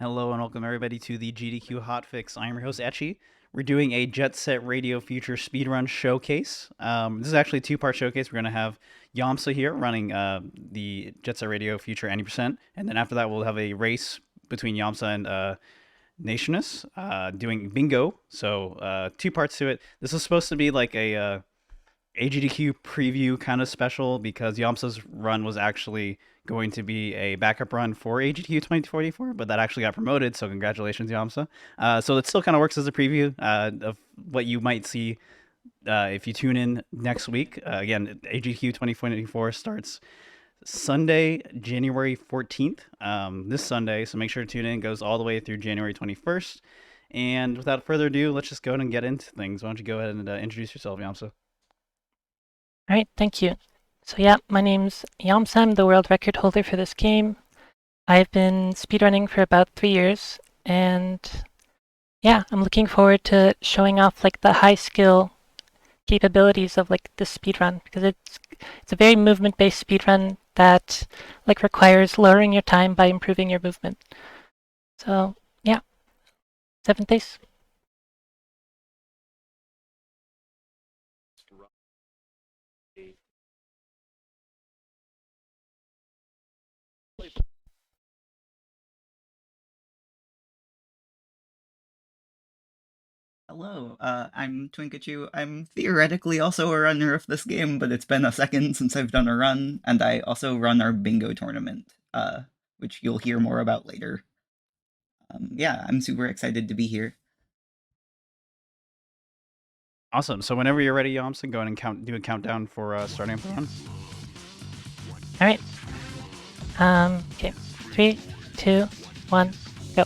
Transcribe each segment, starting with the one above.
Hello and welcome everybody to the GDQ Hotfix. I am your host Etchy. We're doing a Jet Set Radio Future Speedrun showcase. This is actually a two-part showcase. We're going to have Yamsa here running the Jet Set Radio Future 90%, and then after that we'll have a race between Yamsa and Nationus doing bingo. So two parts to it. This is supposed to be like a GDQ preview kind of special because Yamsa's run was actually going to be a backup run for AGDQ 2044, but that actually got promoted, so congratulations, Yamsa. So it still kind of works as a preview of what you might see if you tune in next week. Again, AGDQ 2044 starts Sunday, January 14th, this Sunday, so make sure to tune in. It goes all the way through January 21st. And without further ado, let's just go ahead and get into things. Why don't you go ahead and introduce yourself, Yamsa? All right, thank you. So yeah, my name's Yamsa. I'm the world record holder for this game. I've been speedrunning for about 3 years, and yeah, I'm looking forward to showing off like the high skill capabilities of like this speedrun because it's a very movement-based speedrun that like requires lowering your time by improving your movement. So yeah, 7th days. Hello, I'm Twinkachu. I'm theoretically also a runner of this game, but it's been a second since I've done a run, and I also run our bingo tournament, which you'll hear more about later. Yeah, I'm super excited to be here. Awesome. So whenever you're ready, Yamsa, go ahead and do a countdown for starting up the run. All right. Okay. 3, 2, 1, go.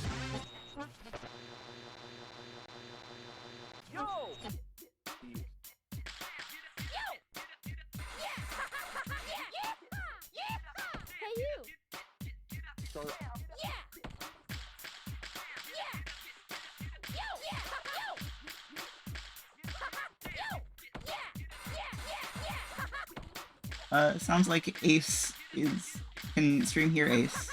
Sounds like Ace can stream here, Ace.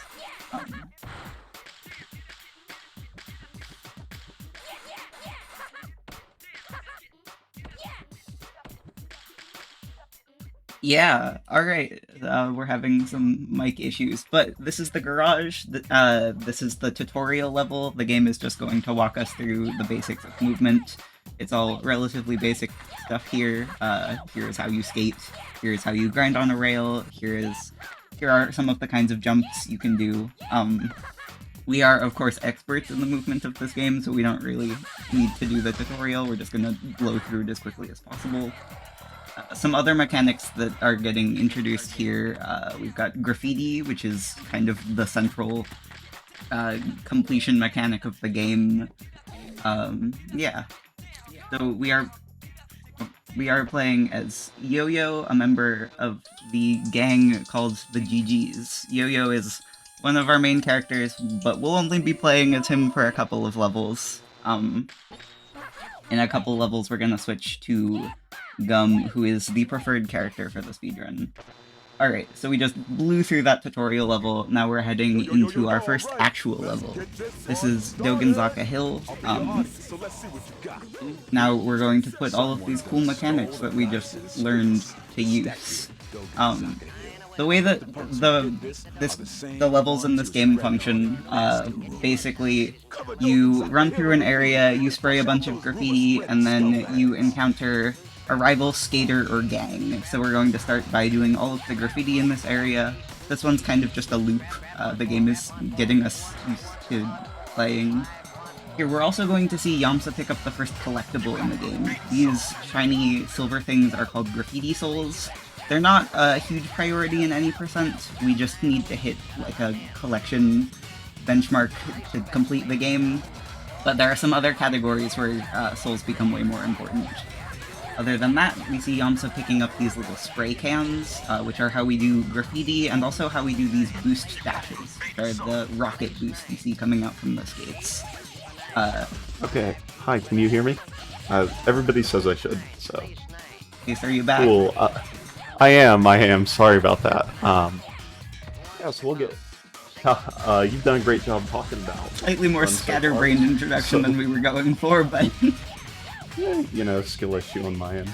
Yeah, alright, we're having some mic issues, but this is the garage, this is the tutorial level. The game is just going to walk us through the basics of movement. It's all relatively basic stuff here. Here's how you skate, here's how you grind on a rail, here are some of the kinds of jumps you can do. We are, of course, experts in the movement of this game, so we don't really need to do the tutorial. We're just gonna blow through it as quickly as possible. Some other mechanics that are getting introduced here, we've got graffiti, which is kind of the central completion mechanic of the game. Yeah. So we are playing as Yo-Yo, a member of the gang called the GGs. Yo-Yo is one of our main characters, but we'll only be playing as him for a couple of levels. In a couple levels, we're gonna switch to Gum, who is the preferred character for the speedrun. Alright, so we just blew through that tutorial level, now we're heading into our first actual level. This is Doganzaka Hill. Now we're going to put all of these cool mechanics that we just learned to use. The way that the levels in this game function, basically, you run through an area, you spray a bunch of graffiti, and then you encounter a rival skater or gang. So we're going to start by doing all of the graffiti in this area. This one's kind of just a loop. The game is getting us used to playing. Here, we're also going to see Yamsa pick up the first collectible in the game. These shiny silver things are called graffiti souls. They're not a huge priority in any percent. We just need to hit like a collection benchmark to complete the game. But there are some other categories where souls become way more important. Other than that, we see Yamsa picking up these little spray cans, which are how we do graffiti, and also how we do these boost dashes, which are the rocket boost you see coming out from the skates. Okay, hi, can you hear me? Everybody says I should, so... Ace, are you back? Cool, I am, sorry about that. Yeah, so we'll get You've done a great job talking about Slightly more runs so far. scatterbrained introduction than we were going for, but You know, skill issue on my end.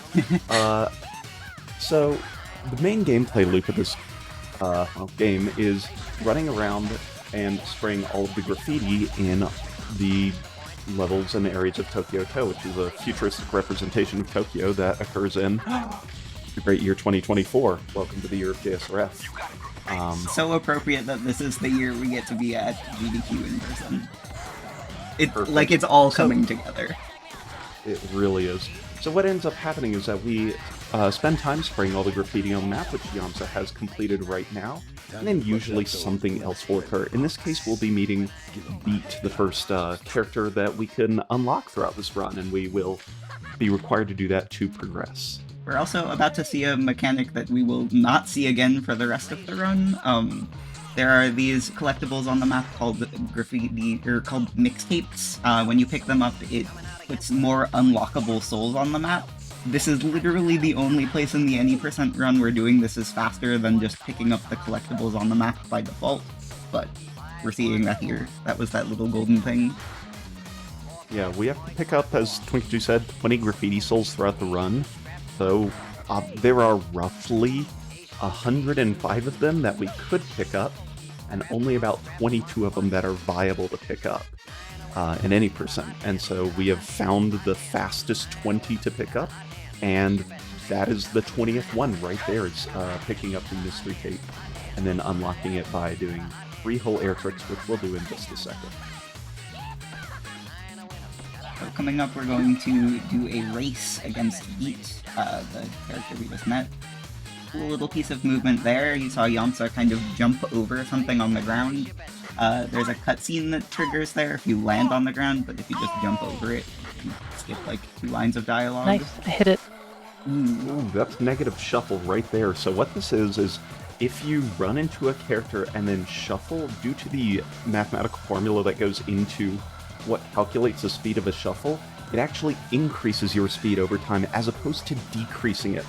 So, the main gameplay loop of this game is running around and spraying all of the graffiti in the levels and areas of Tokyo-to, which is a futuristic representation of Tokyo that occurs in the great year 2024. Welcome to the year of JSRF. so appropriate that this is the year we get to be at GDQ in person. Like it's all coming together. It really is. So what ends up happening is that we spend time spraying all the graffiti on the map, which Yamsa has completed right now, and then usually something else will occur. In this case, we'll be meeting Beat, the first character that we can unlock throughout this run, and we will be required to do that to progress. We're also about to see a mechanic that we will not see again for the rest of the run. There are these collectibles on the map called graffiti, or called mixtapes. When you pick them up, it puts more unlockable souls on the map. This is literally the only place in the any percent run where doing this is faster than just picking up the collectibles on the map by default, but we're seeing that here. That was that little golden thing. Yeah, we have to pick up, as Twinkatu said, 20 graffiti souls throughout the run. So there are roughly 105 of them that we could pick up, and only about 22 of them that are viable to pick up in any percent. And so we have found the fastest 20 to pick up, and that is the 20th one right there. It's picking up the mystery tape and then unlocking it by doing 3 whole air tricks, which we'll do in just a second. So coming up, we're going to do a race against Beat, the character we just met. Cool little piece of movement there. You saw Yamsa kind of jump over something on the ground. There's a cutscene that triggers there if you land on the ground, but if you just jump over it, you skip like 2 lines of dialogue. Nice, I hit it. Ooh, that's negative shuffle right there. So what this is if you run into a character and then shuffle, due to the mathematical formula that goes into what calculates the speed of a shuffle, it actually increases your speed over time as opposed to decreasing it.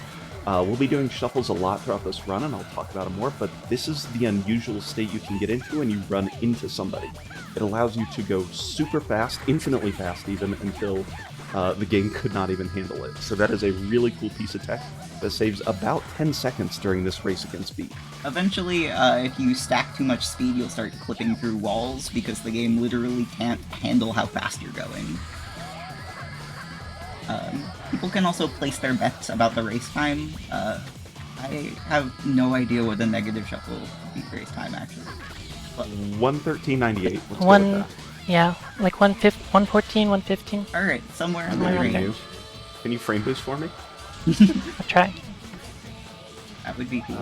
We'll be doing shuffles a lot throughout this run, and I'll talk about it more, but this is the unusual state you can get into when you run into somebody. It allows you to go super fast, infinitely fast even, until the game could not even handle it. So that is a really cool piece of tech that saves about 10 seconds during this race against Beat. Eventually, if you stack too much speed, you'll start clipping through walls because the game literally can't handle how fast you're going. People can also place their bets about the race time. I have no idea what the negative shuffle beat race time actually. But 1:13.98. Let's go One, with yeah, like 114, 115. all right, somewhere in that. the Okay. range. Can you frame boost for me? I'll try. That would be cool.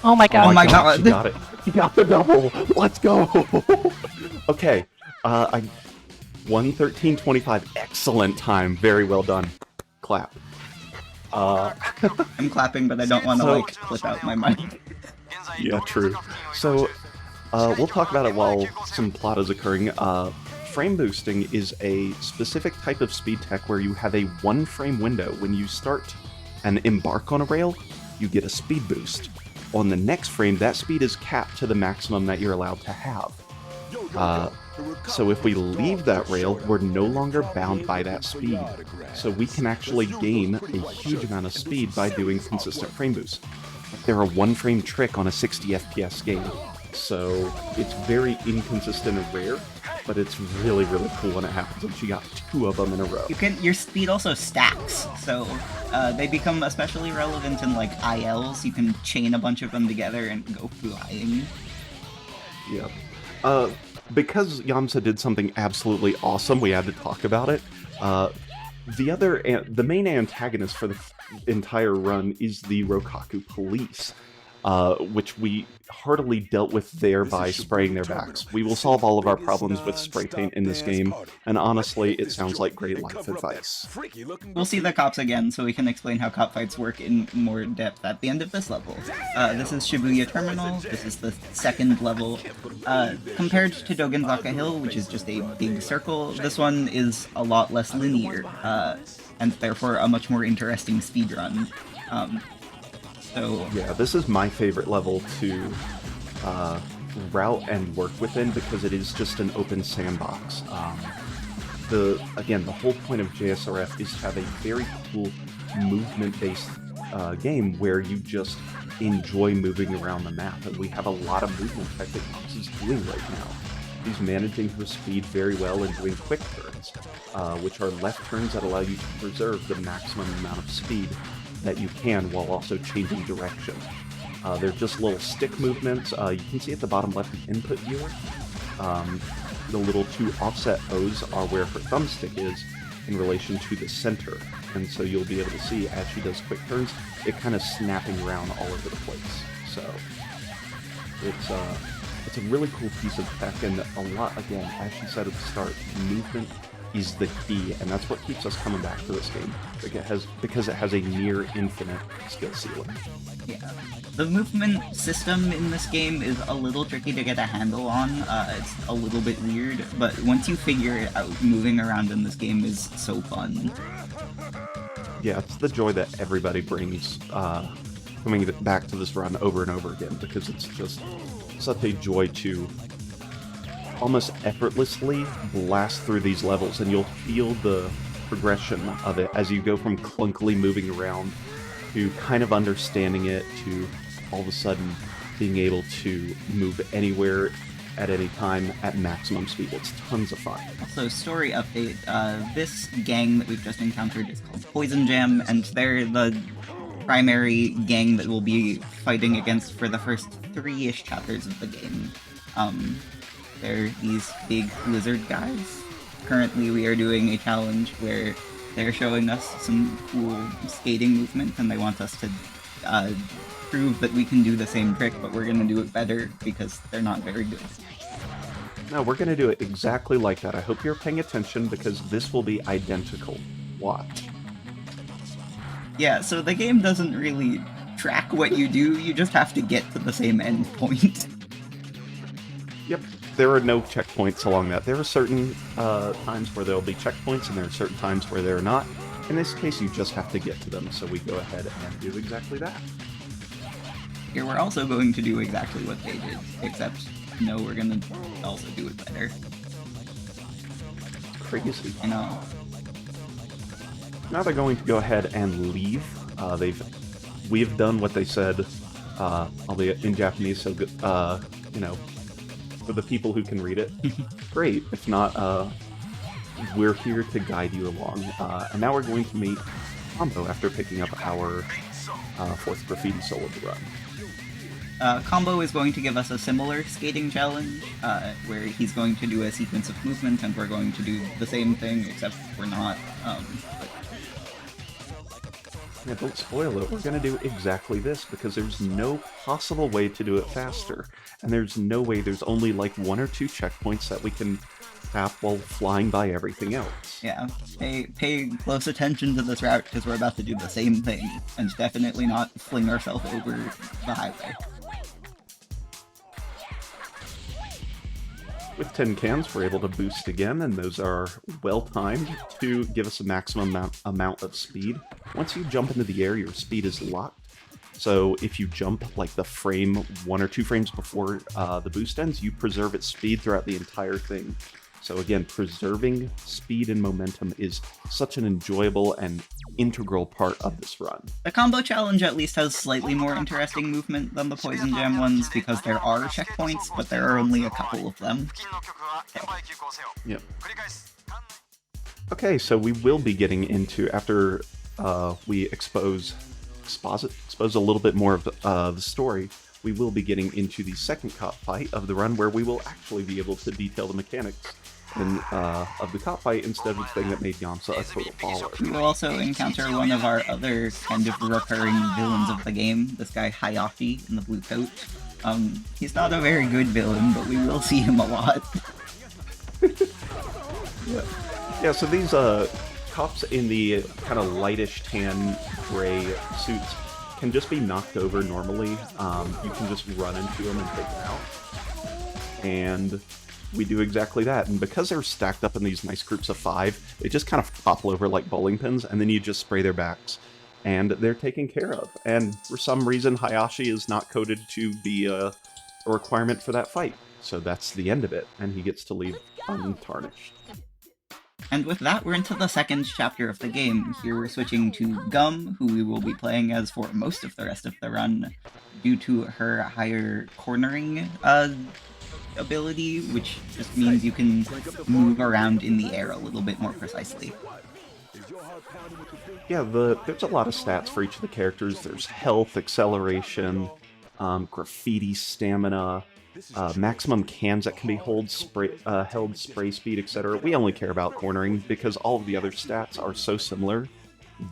Oh my god. Oh my god. You got it. You got the double. Let's go. Okay. 1:13.25. Excellent time. Very well done. Clap. I'm clapping, but I don't want to So- like clip out my mic. Yeah, true. So, we'll talk about it while some plot is occurring. Frame boosting is a specific type of speed tech where you have a 1-frame window. When you start and embark on a rail, you get a speed boost. On the next frame, that speed is capped to the maximum that you're allowed to have. So if we leave that rail, we're no longer bound by that speed. So we can actually gain a huge amount of speed by doing consistent frame boosts. They're a 1-frame trick on a 60 FPS game. So it's very inconsistent and rare, but it's really, really cool when it happens, and she got 2 of them in a row. Your speed also stacks, so they become especially relevant in like ILs. You can chain a bunch of them together and go flying. Yeah. Because Yamsa did something absolutely awesome, we had to talk about it. The main antagonist for the entire run is the Rokaku police, which we heartily dealt with there by spraying their backs. We will solve all of our problems with spray paint in this game, and honestly, it sounds like great life advice. We'll see the cops again, so we can explain how cop fights work in more depth at the end of this level. This is Shibuya Terminal. This is the 2nd level. Compared to Dogenzaka Hill, which is just a big circle, this one is a lot less linear, and therefore a much more interesting speedrun. So Yeah, this is my favorite level to route and work within because it is just an open sandbox. Again, the whole point of JSRF is to have a very cool movement-based game where you just enjoy moving around the map, and we have a lot of movement tech that he's doing right now. He's managing her speed very well and doing quick turns, which are left turns that allow you to preserve the maximum amount of speed that you can while also changing direction. They're just little stick movements. You can see at the bottom left the input viewer. The little two offset O's are where her thumbstick is in relation to the center. And so you'll be able to see as she does quick turns, it kind of snapping around all over the place. So it's a really cool piece of tech, and a lot, again, as she said at the start, movement is the key, and that's what keeps us coming back to this game. Because it has a near infinite skill ceiling. Yeah. The movement system in this game is a little tricky to get a handle on. It's a little bit weird, but once you figure it out, moving around in this game is so fun. Yeah, it's the joy that everybody brings coming back to this run over and over again, because it's just such a joy to almost effortlessly blast through these levels, and you'll feel the progression of it as you go from clunkily moving around to kind of understanding it to all of a sudden being able to move anywhere at any time at maximum speed. It's tons of fun. Also, story update, this gang that we've just encountered is called Poison Jam, and they're the primary gang that we'll be fighting against for the first 3-ish chapters of the game. They're these big lizard guys. Currently we are doing a challenge where they're showing us some cool skating movement, and they want us to prove that we can do the same trick, but we're gonna do it better because they're not very good. No, we're gonna do it exactly like that. I hope you're paying attention because this will be identical. Watch. Yeah, so the game doesn't really track what you do, you just have to get to the same end point. Yep, there are no checkpoints along that. There are certain times where there'll be checkpoints, and there are certain times where there are not. In this case, you just have to get to them, so we go ahead and do exactly that. Here we're also going to do exactly what they did, except, no, we're gonna also do it better. Crazy. You know. Now they're going to go ahead and leave. We've done what they said, albeit in Japanese, so good, you know, for the people who can read it. Great. If not, we're here to guide you along. And now we're going to meet Combo after picking up our 4th graffiti soul of the run. Combo is going to give us a similar skating challenge, where he's going to do a sequence of movement, and we're going to do the same thing, except we're not. Yeah, don't spoil it. We're going to do exactly this, because there's no possible way to do it faster. And there's no way, there's only like 1 or 2 checkpoints that we can tap while flying by everything else. Yeah, pay close attention to this route, because we're about to do the same thing, and definitely not fling ourselves over the highway. With 10 cans, we're able to boost again, and those are well-timed to give us a maximum amount of speed. Once you jump into the air, your speed is locked. So if you jump like the frame 1 or 2 frames before the boost ends, you preserve its speed throughout the entire thing. So again, preserving speed and momentum is such an enjoyable and integral part of this run. The combo challenge at least has slightly more interesting movement than the Poison Jam ones, because there are checkpoints, but there are only a couple of them. Yep. Okay, so we will be getting into, after we expose a little bit more of the story, we will be getting into the second cop fight of the run, where we will actually be able to detail the mechanics of the cop fight instead of the thing that made Yamsa a total baller. We will also encounter one of our other kind of recurring villains of the game, this guy Hayashi in the blue coat. He's not a very good villain, but we will see him a lot. Yeah, so these cops in the kind of lightish tan gray suits can just be knocked over normally. You can just run into them and take them out. And we do exactly that. And because they're stacked up in these nice groups of 5, they just kind of topple over like bowling pins, and then you just spray their backs. And they're taken care of. And for some reason, Hayashi is not coded to be a requirement for that fight. So that's the end of it, and he gets to leave untarnished. And with that, we're into the second chapter of the game. Here we're switching to Gum, who we will be playing as for most of the rest of the run, due to her higher cornering ability, which just means you can move around in the air a little bit more precisely. Yeah, there's a lot of stats for each of the characters. There's health, acceleration, graffiti, stamina, maximum cans that can be held, spray speed, etc. We only care about cornering because all of the other stats are so similar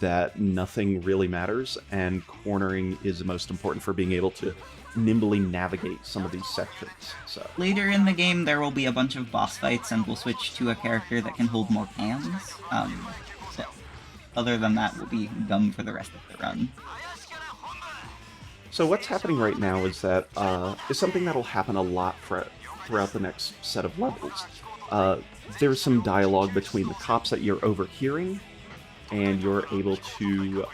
that nothing really matters, and cornering is the most important for being able to nimbly navigate some of these sections. So later in the game, there will be a bunch of boss fights, and we'll switch to a character that can hold more cans. So other than that, we'll be Gum for the rest of the run. So what's happening right now is that is something that'll happen a lot throughout the next set of levels. There's some dialogue between the cops that you're overhearing, and you're able to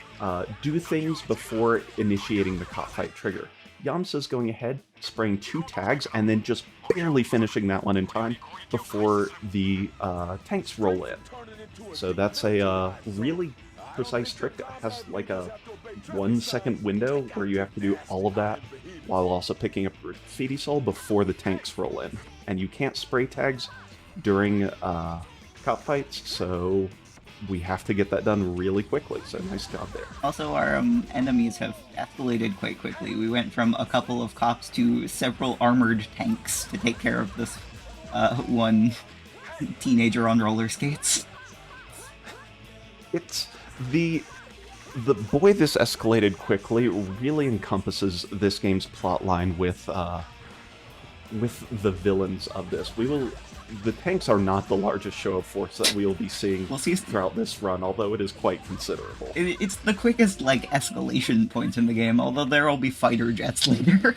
do things before initiating the cop fight trigger. Yamsa's going ahead, spraying 2 tags, and then just barely finishing that one in time before the tanks roll in. So that's a really precise trick that has like a 1-second window where you have to do all of that while also picking up graffiti soul before the tanks roll in. And you can't spray tags during cop fights, so we have to get that done really quickly, so nice job there. Also, our enemies have escalated quite quickly. We went from a couple of cops to several armored tanks to take care of this one teenager on roller skates. It's the way this escalated quickly really encompasses this game's plotline with the villains of this. The tanks are not the largest show of force that we will be seeing throughout this run, although it is quite considerable. It's the quickest, like, escalation point in the game, although there will be fighter jets later.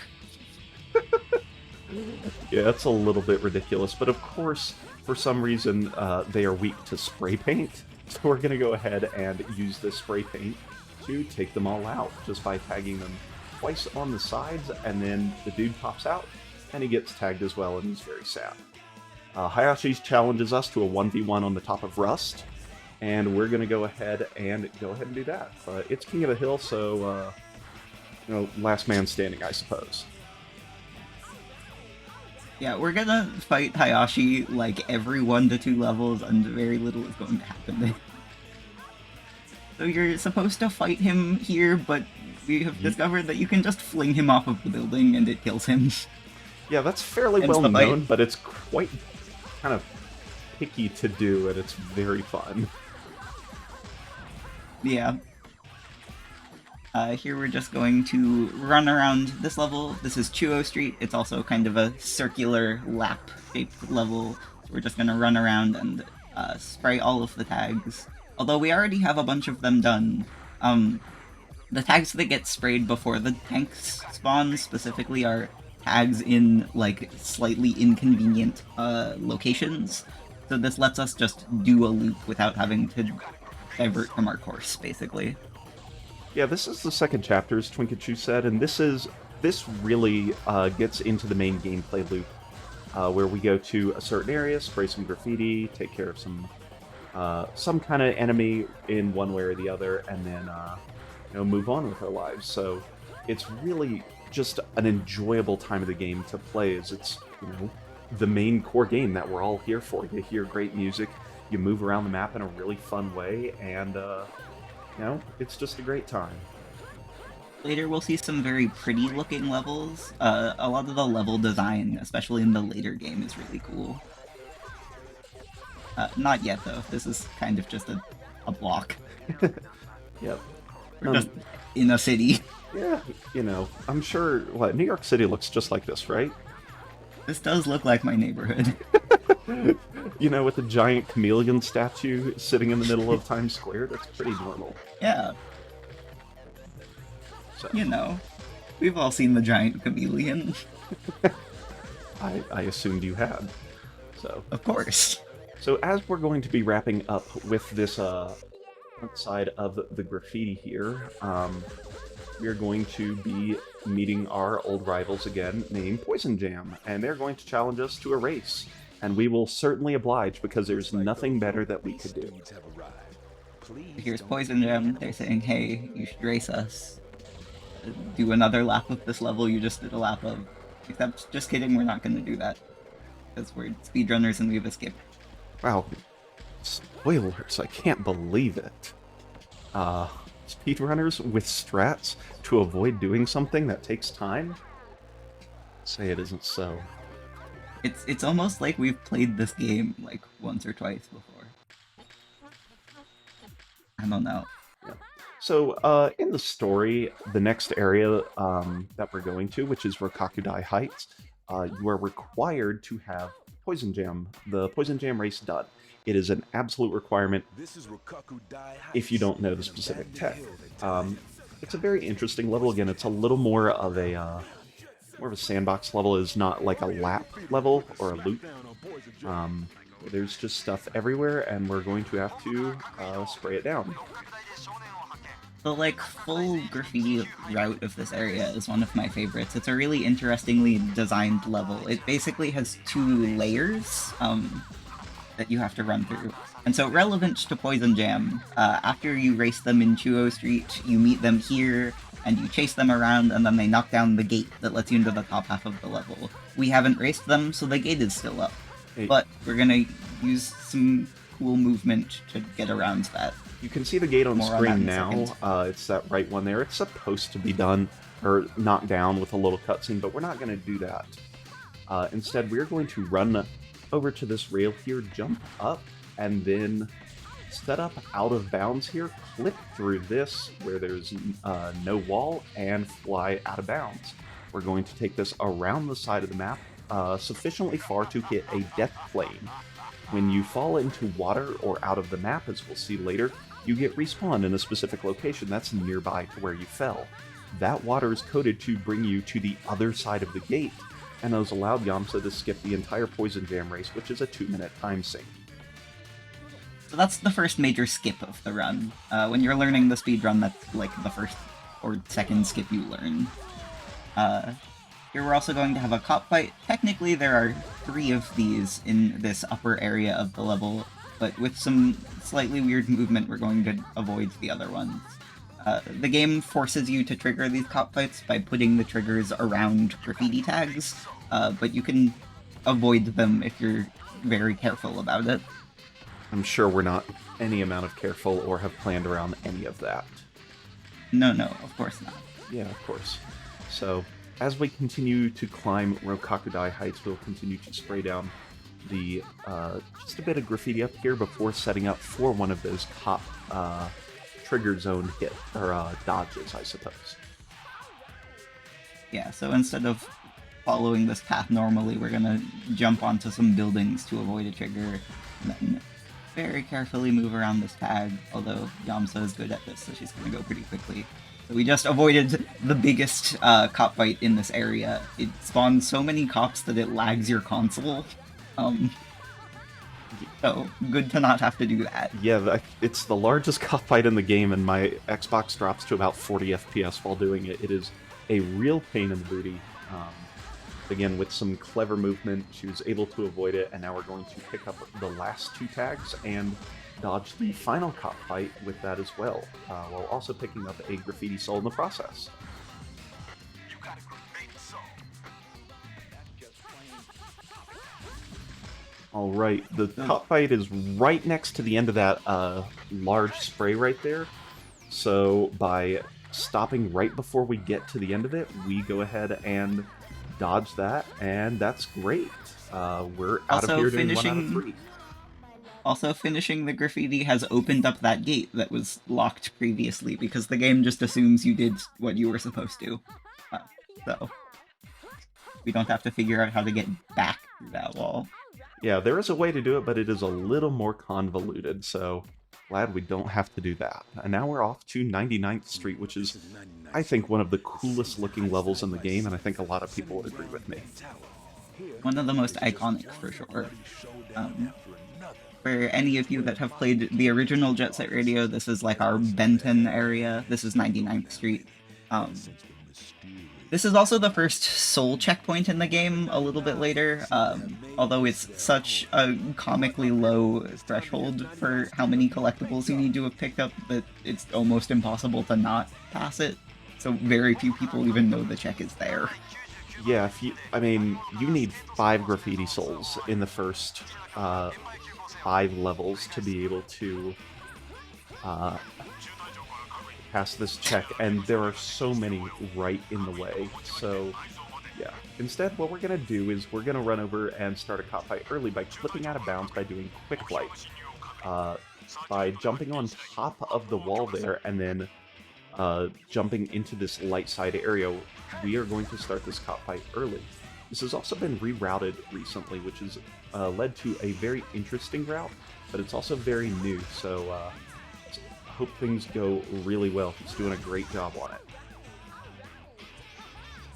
Yeah, it's a little bit ridiculous, but of course, for some reason, they are weak to spray paint, so we're going to go ahead and use this spray paint to take them all out, just by tagging them twice on the sides, and then the dude pops out, and he gets tagged as well, and he's very sad. Hayashi challenges us to a 1v1 on the top of Rust, and we're going to go ahead and do that. It's King of the Hill, so, last man standing, I suppose. Yeah, we're gonna fight Hayashi, like, every 1 to 2 levels, and very little is going to happen. So you're supposed to fight him here, but we have discovered that you can just fling him off of the building and it kills him. Yeah, that's fairly well known, but it's quite kind of picky to do, and it's very fun. Yeah. Here we're just going to run around this level. This is Chuo Street. It's also kind of a circular lap-shaped level. So we're just going to run around and spray all of the tags. Although we already have a bunch of them done. The tags that get sprayed before the tanks spawn specifically are tags in, like, slightly inconvenient locations. So this lets us just do a loop without having to divert from our course, basically. Yeah, this is the second chapter, as Twinkachu said, and this really gets into the main gameplay loop, where we go to a certain area, spray some graffiti, take care of some kind of enemy in one way or the other, and then move on with our lives. So it's really just an enjoyable time of the game to play, as it's the main core game that we're all here for. You hear great music, you move around the map in a really fun way, and it's just a great time. Later we'll see some very pretty looking levels. A lot of the level design, especially in the later game, is really cool. Not yet though, this is kind of just a block. Yep. We're just in a city. Yeah, I'm sure, New York City looks just like this, right? This does look like my neighborhood. With the giant chameleon statue sitting in the middle of Times Square, that's pretty normal. Yeah. So. We've all seen the giant chameleon. I assumed you had. So. Of course. So as we're going to be wrapping up with this front side of the graffiti here, we are going to be meeting our old rivals again, named Poison Jam, and they're going to challenge us to a race. And we will certainly oblige because there's nothing better that we could do. Here's Poison Jam. They're saying, hey, you should race us. Do another lap of this level you just did a lap of. Except, just kidding, we're not going to do that. Because we're speedrunners and we have a skip. Wow. Spoilers, I can't believe it. Speedrunners with strats to avoid doing something that takes time? Say it isn't so. It's almost like we've played this game like once or twice before. I don't know. Yeah. So, in the story, the next area that we're going to, which is Rokakudai Heights, you are required to have Poison Jam, the Poison Jam race done. It is an absolute requirement if you don't know the specific tech. It's a very interesting level. Again, it's a little more of a sandbox level. It's not like a lap level or a loop. There's just stuff everywhere, and we're going to have to spray it down. The like full graffiti route of this area is one of my favorites. It's a really interestingly designed level. It basically has 2 layers that you have to run through. And so relevant to Poison Jam, after you race them in Chuo Street, you meet them here, and you chase them around, and then they knock down the gate that lets you into the top half of the level. We haven't raced them, so the gate is still up. But we're gonna use some cool movement to get around that. You can see the gate on screen now. Second. It's that right one there. It's supposed to be done, or knocked down with a little cutscene, but we're not going to do that. Instead, we're going to run over to this rail here, jump up, and then set up out of bounds here, clip through this where there's no wall, and fly out of bounds. We're going to take this around the side of the map, sufficiently far to hit a death plane. When you fall into water or out of the map, as we'll see later, you get respawned in a specific location that's nearby to where you fell. That water is coded to bring you to the other side of the gate, and has allowed Yamsa to skip the entire Poison Jam race, which is a 2-minute time sink. So that's the first major skip of the run. When you're learning the speedrun, that's like the first or second skip you learn. Here we're also going to have a cop fight. Technically there are 3 of these in this upper area of the level, but with some slightly weird movement we're going to avoid the other ones. The game forces you to trigger these cop fights by putting the triggers around graffiti tags, but you can avoid them if you're very careful about it. I'm sure we're not any amount of careful or have planned around any of that. No, of course not. Yeah, of course. So, as we continue to climb Rokakudai Heights, we'll continue to spray down the just a bit of graffiti up here before setting up for one of those cop trigger zone hit or dodges, I suppose. Yeah, so instead of following this path normally, we're gonna jump onto some buildings to avoid a trigger, and then very carefully move around this tag, although Yamsa is good at this, so she's gonna go pretty quickly. So we just avoided the biggest cop fight in this area. It spawns so many cops that it lags your console. So, good to not have to do that. Yeah, it's the largest cop fight in the game, and my Xbox drops to about 40 FPS while doing it. It is a real pain in the booty. Again, with some clever movement, she was able to avoid it, and now we're going to pick up the last 2 tags and dodge the final cop fight with that as well, while also picking up a graffiti soul in the process. Alright, the cop fight is right next to the end of that large spray right there, so by stopping right before we get to the end of it, we go ahead and dodge that, and that's great. We're out of here doing 1 out of 3. Also, finishing the graffiti has opened up that gate that was locked previously, because the game just assumes you did what you were supposed to. So, we don't have to figure out how to get back through that wall. Yeah, there is a way to do it, but it is a little more convoluted, so glad we don't have to do that. And now we're off to 99th Street, which is, I think, one of the coolest looking levels in the game, and I think a lot of people would agree with me. One of the most iconic, for sure. For any of you that have played the original Jet Set Radio, this is like our Benton area. This is 99th Street. This is also the first soul checkpoint in the game a little bit later, although it's such a comically low threshold for how many collectibles you need to have picked up that it's almost impossible to not pass it. So very few people even know the check is there. Yeah, you need 5 graffiti souls in the first 5 levels to be able to pass this check, and there are so many right in the way. So, yeah. Instead, what we're going to do is we're going to run over and start a cop fight early by clipping out of bounds by doing quick flight. By jumping on top of the wall there and then jumping into this light side area, we are going to start this cop fight early. This has also been rerouted recently, which has led to a very interesting route, but it's also very new, so hope things go really well. He's doing a great job on it.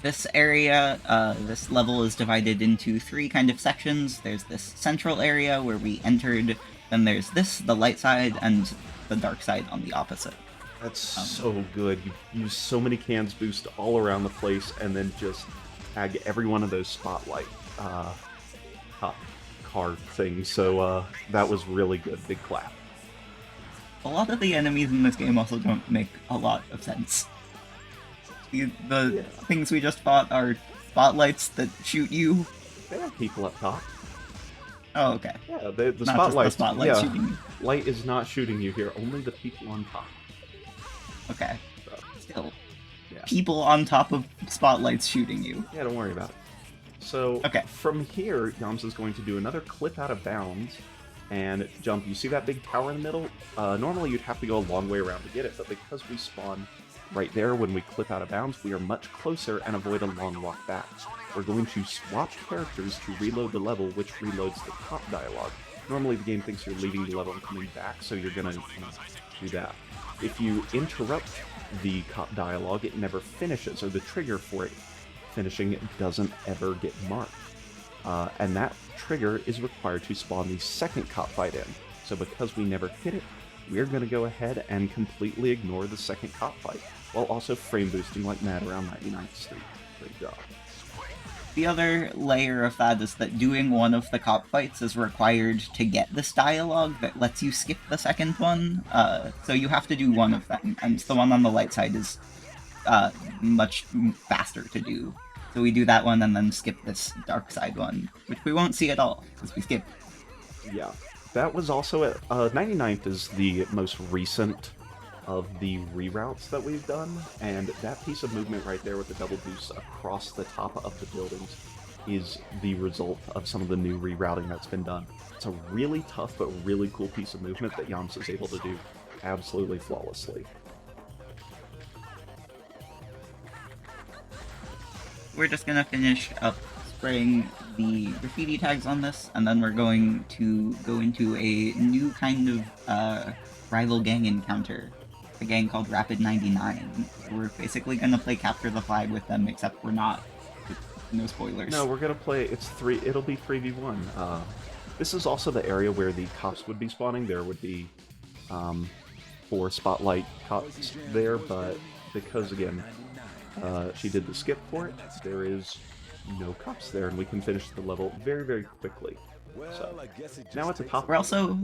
This area, this level is divided into 3 kind of sections. There's this central area where we entered, then there's this, the light side, and the dark side on the opposite. That's so good. You use so many cans boost all around the place, and then just tag every one of those spotlight top card things. So that was really good. Big clap. A lot of the enemies in this game also don't make a lot of sense. The things we just fought are spotlights that shoot you. They have people up top. Oh, okay. Yeah, the Not spotlights. just the spotlights shooting you. Light is not shooting you here. Only the people on top. Okay. So, Still, yeah. people on top of spotlights shooting you. Yeah, don't worry about it. So Okay. From here, Yams is going to do another clip out of bounds and jump. You see that big tower in the middle? Normally you'd have to go a long way around to get it, but because we spawn right there when we clip out of bounds, we are much closer and avoid a long walk back. We're going to swap characters to reload the level, which reloads the top dialogue. Normally the game thinks you're leaving the level and coming back, so you're going to do that. If you interrupt the cop dialogue, it never finishes, or the trigger for it finishing doesn't ever get marked. And that trigger is required to spawn the second cop fight in. So because we never hit it, we're going to go ahead and completely ignore the second cop fight, while also frame boosting like mad around 99th Street. Great job. The other layer of that is that doing one of the cop fights is required to get this dialogue that lets you skip the second one. So you have to do one of them, and the one on the light side is much faster to do. So we do that one and then skip this dark side one, which we won't see at all, because we skip. Yeah, that was also at 99th is the most recent of the reroutes that we've done, and that piece of movement right there with the double boosts across the top of the buildings is the result of some of the new rerouting that's been done. It's a really tough but really cool piece of movement that Yams is able to do absolutely flawlessly. We're just gonna finish up spraying the graffiti tags on this, and then we're going to go into a new kind of rival gang encounter. A gang called Rapid 99. We're basically gonna play capture the flag with them, except we're not. No spoilers. No, we're gonna play. It'll be 3v1. This is also the area where the cops would be spawning. There would be 4 spotlight cops there, but because again she did the skip for it, there is no cops there, and we can finish the level very, very quickly. So now at the top, We're also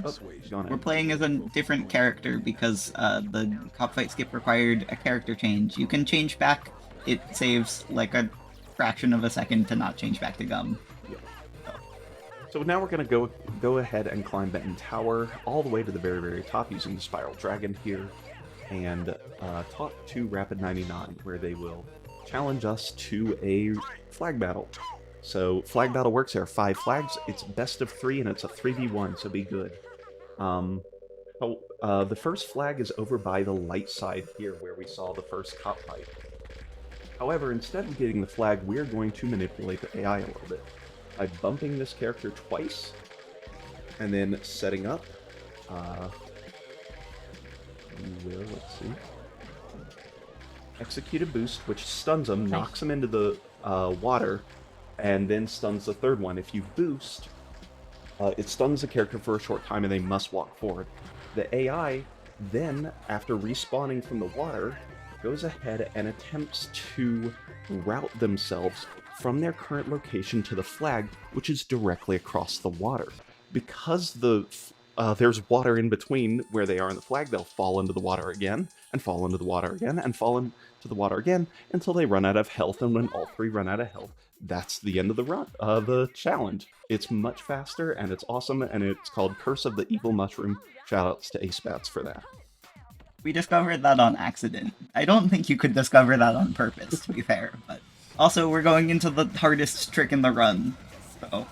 we're playing as a different character because the cop fight skip required a character change. You can change back. It saves like a fraction of a second to not change back to Gum. Yep. So now we're gonna go ahead and climb Benton Tower all the way to the very, very top using the Spiral Dragon here, and talk to Rapid 99, where they will challenge us to a flag battle. So flag battle works. There are 5 flags. It's best of 3, and it's a 3v1. So be good. The first flag is over by the light side here, where we saw the first cop fight. However, instead of getting the flag, we're going to manipulate the AI a little bit by bumping this character twice, and then setting up. Let's see. Execute a boost, which stuns him, knocks him into the water, and then stuns the third one. If you boost, it stuns the character for a short time and they must walk forward. The AI then, after respawning from the water, goes ahead and attempts to route themselves from their current location to the flag, which is directly across the water. Because there's water in between where they are in the flag, they'll fall into the water again, and fall into the water again, and fall into the water again, until they run out of health, and when all three run out of health, that's the end of the challenge. It's much faster, and it's awesome, and it's called Curse of the Evil Mushroom. Shoutouts to Ace Bats for that. We discovered that on accident. I don't think you could discover that on purpose, to be fair, but also we're going into the hardest trick in the run, so...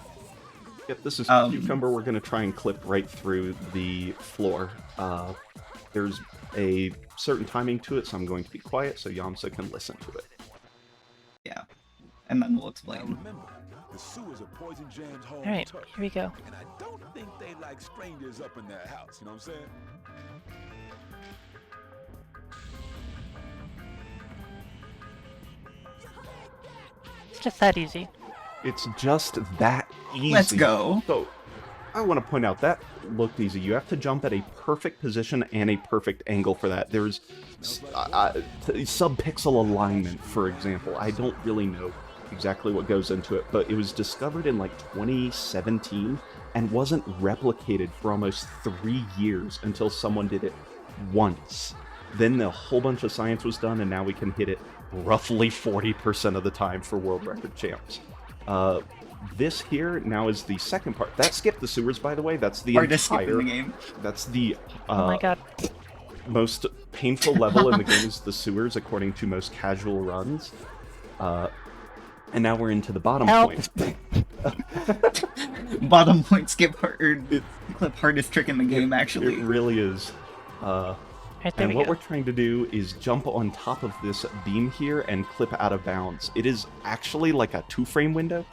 Yep, this is Cucumber. We're going to try and clip right through the floor. There's a certain timing to it, so I'm going to be quiet so Yamsa can listen to it. Yeah, and then we'll explain. Alright, here we go. And I don't think they like strangers up in their house, you know what I'm saying? It's just that easy. It's just that easy. Let's go. So, I want to point out that looked easy. You have to jump at a perfect position and a perfect angle for that. There's sub-pixel alignment, for example. I don't really know exactly what goes into it, but it was discovered in like 2017 and wasn't replicated for almost 3 years until someone did it once. Then a whole bunch of science was done, and now we can hit it roughly 40% of the time for world record champs. This here now is the second part. That skipped the sewers, by the way. That's the Hardest skip in the game. That's the Oh my god. most painful level in the game is the sewers, according to most casual runs. And now we're into the bottom Help. point. Bottom point skip clip hardest trick in the game, actually. It really is. Right, there And we what go. we're trying to do is jump on top of this beam here and clip out of bounds. It is actually like a 2-frame window.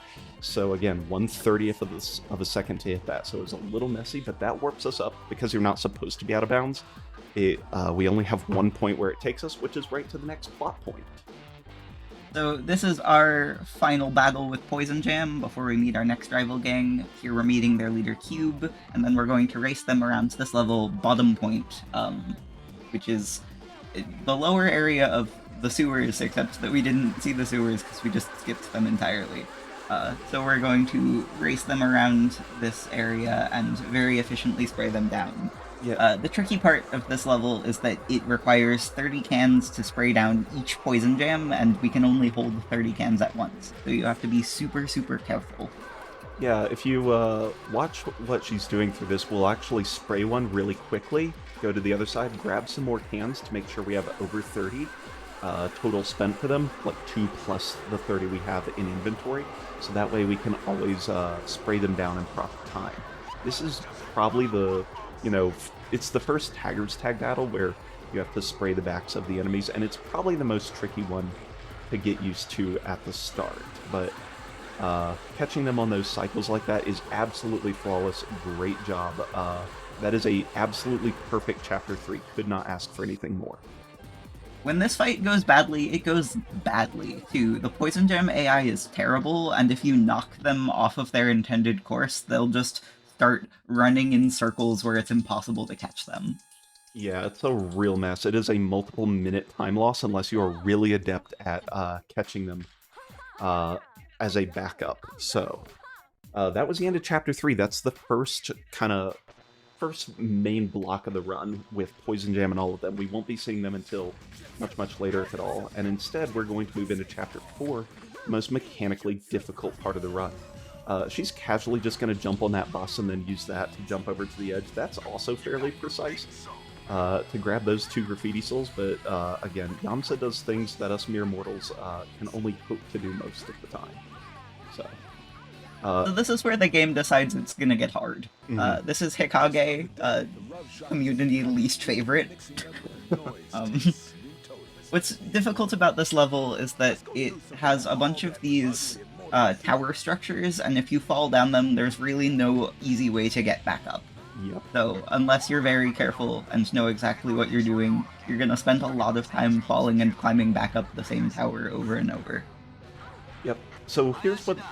So again, 1/30th of a second to hit that. So it's a little messy, but that warps us up because you're not supposed to be out of bounds. We only have one point where it takes us, which is right to the next plot point. So this is our final battle with Poison Jam before we meet our next rival gang. Here we're meeting their leader Cube, and then we're going to race them around to this level, Bottom Point, which is the lower area of the sewers, except that we didn't see the sewers because we just skipped them entirely. So we're going to race them around this area and very efficiently spray them down. Yeah. The tricky part of this level is that it requires 30 cans to spray down each Poison Jam, and we can only hold 30 cans at once. So you have to be super, super careful. Yeah, if you watch what she's doing through this, we'll actually spray one really quickly, go to the other side, grab some more cans to make sure we have over 30 total spent for them, like 2 plus the 30 we have in inventory, so that way we can always spray them down in proper time. This is probably it's the first Tagger's Tag battle where you have to spray the backs of the enemies, and it's probably the most tricky one to get used to at the start, but catching them on those cycles like that is absolutely flawless. Great job. That is a absolutely perfect Chapter 3. Could not ask for anything more. When this fight goes badly, it goes badly, too. The Poison Gem AI is terrible, and if you knock them off of their intended course, they'll just start running in circles where it's impossible to catch them. Yeah, it's a real mess. It is a multiple minute time loss unless you are really adept at catching them as a backup. So, that was the end of Chapter 3. That's the first main block of the run with Poison Jam and all of them. We won't be seeing them until much later, if at all. And instead, we're going to move into Chapter 4, the most mechanically difficult part of the run. She's casually just going to jump on that bus and then use that to jump over to the edge. That's also fairly precise to grab those 2 graffiti souls, but again, Yamsa does things that us mere mortals can only hope to do most of the time. So this is where the game decides it's gonna get hard. This is Hikage, community least favorite. What's difficult about this level is that it has a bunch of these tower structures, and if you fall down them, there's really no easy way to get back up. Yep. So, unless you're very careful and know exactly what you're doing, you're gonna spend a lot of time falling and climbing back up the same tower over and over. Yep. So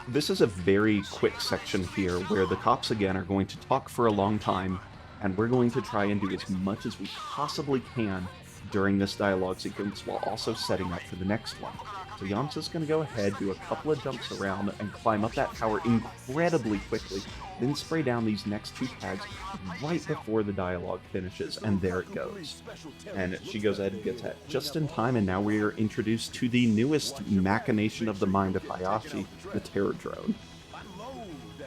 this is a very quick section here where the cops again are going to talk for a long time, and we're going to try and do as much as we possibly can during this dialogue sequence while also setting up for the next one. So Yamsa's going to go ahead, do a couple of jumps around, and climb up that tower incredibly quickly, then spray down these next two tags right before the dialogue finishes, and there it goes. And she goes ahead and gets that just in time, and now we are introduced to the newest machination of the mind of Hayashi, the Terror Drone.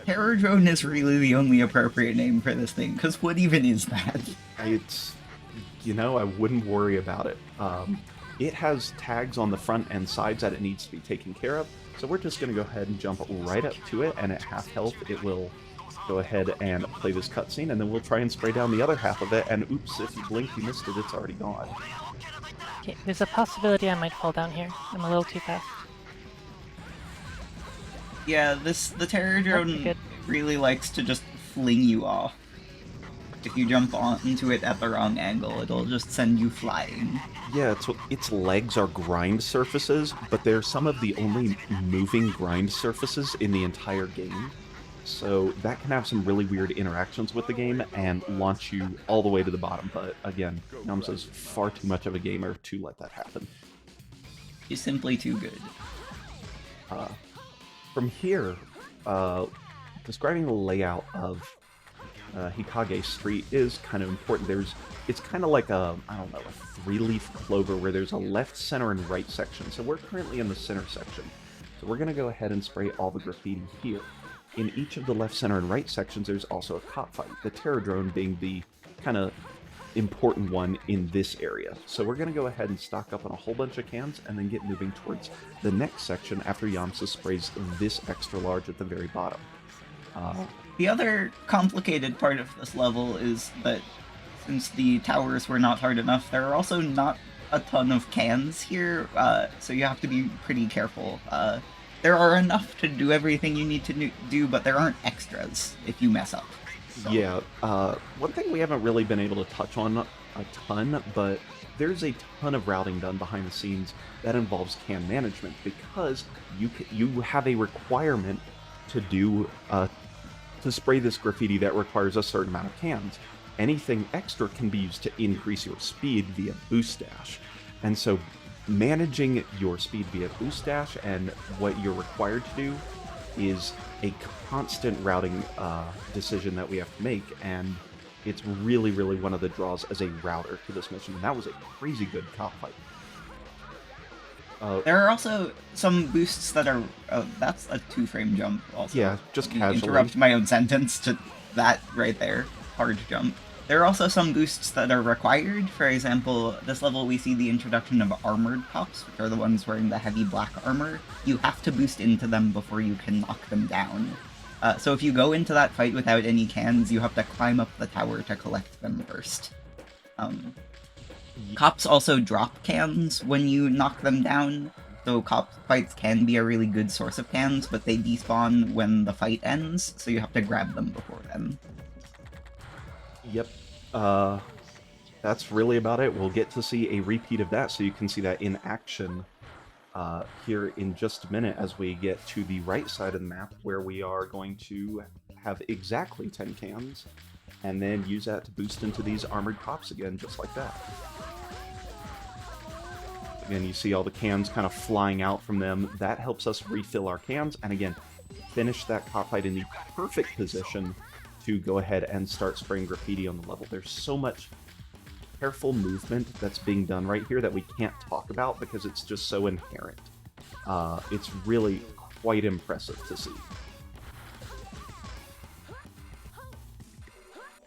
Terror Drone is really the only appropriate name for this thing, because what even is that? It's, I wouldn't worry about it. It has tags on the front and sides that it needs to be taken care of, so we're just going to go ahead and jump right up to it, and at half health it will go ahead and play this cutscene, and then we'll try and spray down the other half of it, and oops, if you blink you missed it, it's already gone. Okay, there's a possibility I might fall down here. I'm a little too fast. Yeah, the Terror Drone really likes to just fling you off. If you jump onto it at the wrong angle, it'll just send you flying. Yeah, its legs are grind surfaces, but they're some of the only moving grind surfaces in the entire game. So that can have some really weird interactions with the game and launch you all the way to the bottom. But again, Yamsa's far too much of a gamer to let that happen. He's simply too good. From here, describing the layout of Hikage Street is kind of important. It's kind of like a 3-leaf clover where there's a left, center, and right section. So we're currently in the center section. So we're going to go ahead and spray all the graffiti here. In each of the left, center, and right sections, there's also a cop fight, the Terror Drone being the kind of important one in this area. So we're going to go ahead and stock up on a whole bunch of cans and then get moving towards the next section after Yamsa sprays this extra large at the very bottom. The other complicated part of this level is that since the towers were not hard enough, there are also not a ton of cans here, so you have to be pretty careful. There are enough to do everything you need to do, but there aren't extras if you mess up. So. Yeah, one thing we haven't really been able to touch on a ton, but there's a ton of routing done behind the scenes that involves can management, because you have a requirement to do to spray this graffiti that requires a certain amount of cans. Anything extra can be used to increase your speed via boost dash, and so managing your speed via boost dash and what you're required to do is a constant routing decision that we have to make, and it's really, really one of the draws as a router to this mission, and that was a crazy good cop fight. There are also some boosts that are... that's a 2-frame jump also. Yeah, just casually. Interrupt my own sentence to that right there. Hard jump. There are also some boosts that are required. For example, this level we see the introduction of armored cops, which are the ones wearing the heavy black armor. You have to boost into them before you can knock them down. So if you go into that fight without any cans, you have to climb up the tower to collect them first. Cops also drop cans when you knock them down, so cop fights can be a really good source of cans, but they despawn when the fight ends, so you have to grab them before then. Yep. That's really about it. We'll get to see a repeat of that, so you can see that in action here in just a minute as we get to the right side of the map, where we are going to have exactly 10 cans, and then use that to boost into these armored cops again, just like that. Again, you see all the cans kind of flying out from them. That helps us refill our cans, and again, finish that cop fight in the perfect position to go ahead and start spraying graffiti on the level. There's so much careful movement that's being done right here that we can't talk about because it's just so inherent. It's really quite impressive to see.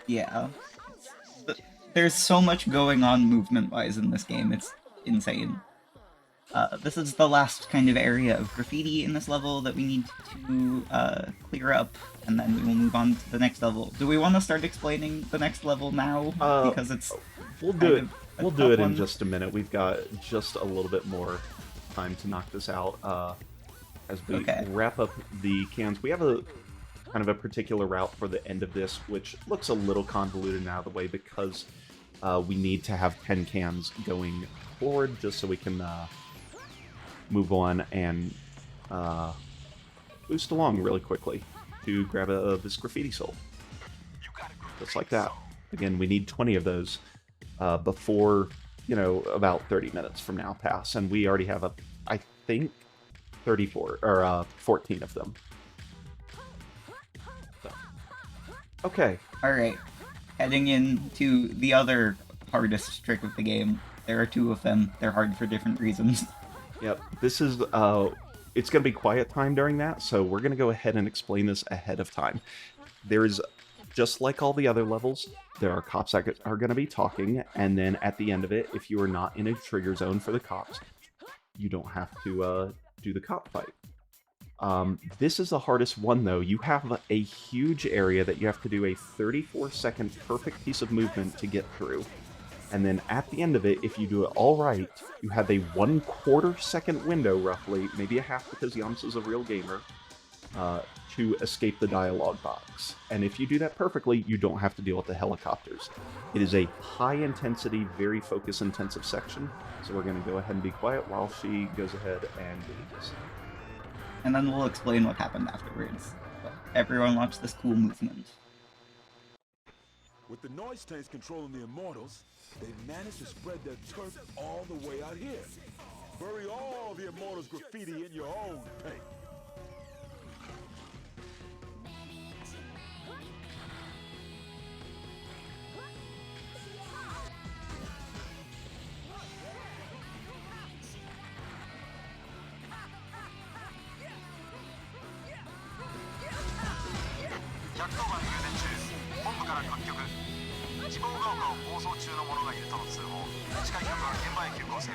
Yeah. There's so much going on movement-wise in this game, it's insane. This is the last kind of area of graffiti in this level that we need to clear up, and then we will move on to the next level. Do we want to start explaining the next level now? Because it's we'll do it. We'll do it in just a minute. We've got just a little bit more time to knock this out as we wrap up the cans. We have a kind of a particular route for the end of this, which looks a little convoluted and out of the way because we need to have 10 cans going forward just so we can move on and boost along really quickly to grab this graffiti soul. Just like that. Again, we need 20 of those before about 30 minutes from now pass, and we already have I think 34 or 14 of them. So. Okay. Alright, heading into the other hardest trick of the game. There are two of them. They're hard for different reasons. Yep, this is, it's going to be quiet time during that, so we're going to go ahead and explain this ahead of time. There is, just like all the other levels, there are cops that are going to be talking, and then at the end of it, if you are not in a trigger zone for the cops, you don't have to do the cop fight. This is the hardest one, though. You have a huge area that you have to do a 34-second perfect piece of movement to get through. And then at the end of it, if you do it all right, you have a 1/4 second window, roughly, maybe a half because Yamsa's a real gamer, to escape the dialogue box. And if you do that perfectly, you don't have to deal with the helicopters. It is a high-intensity, very focus-intensive section, so we're going to go ahead and be quiet while she goes ahead and leaves. And then we'll explain what happened afterwards. But everyone watch this cool movement. With the noise tanks controlling the Immortals, they've managed to spread their turf all the way out here. Bury all the Immortals graffiti in your own paint.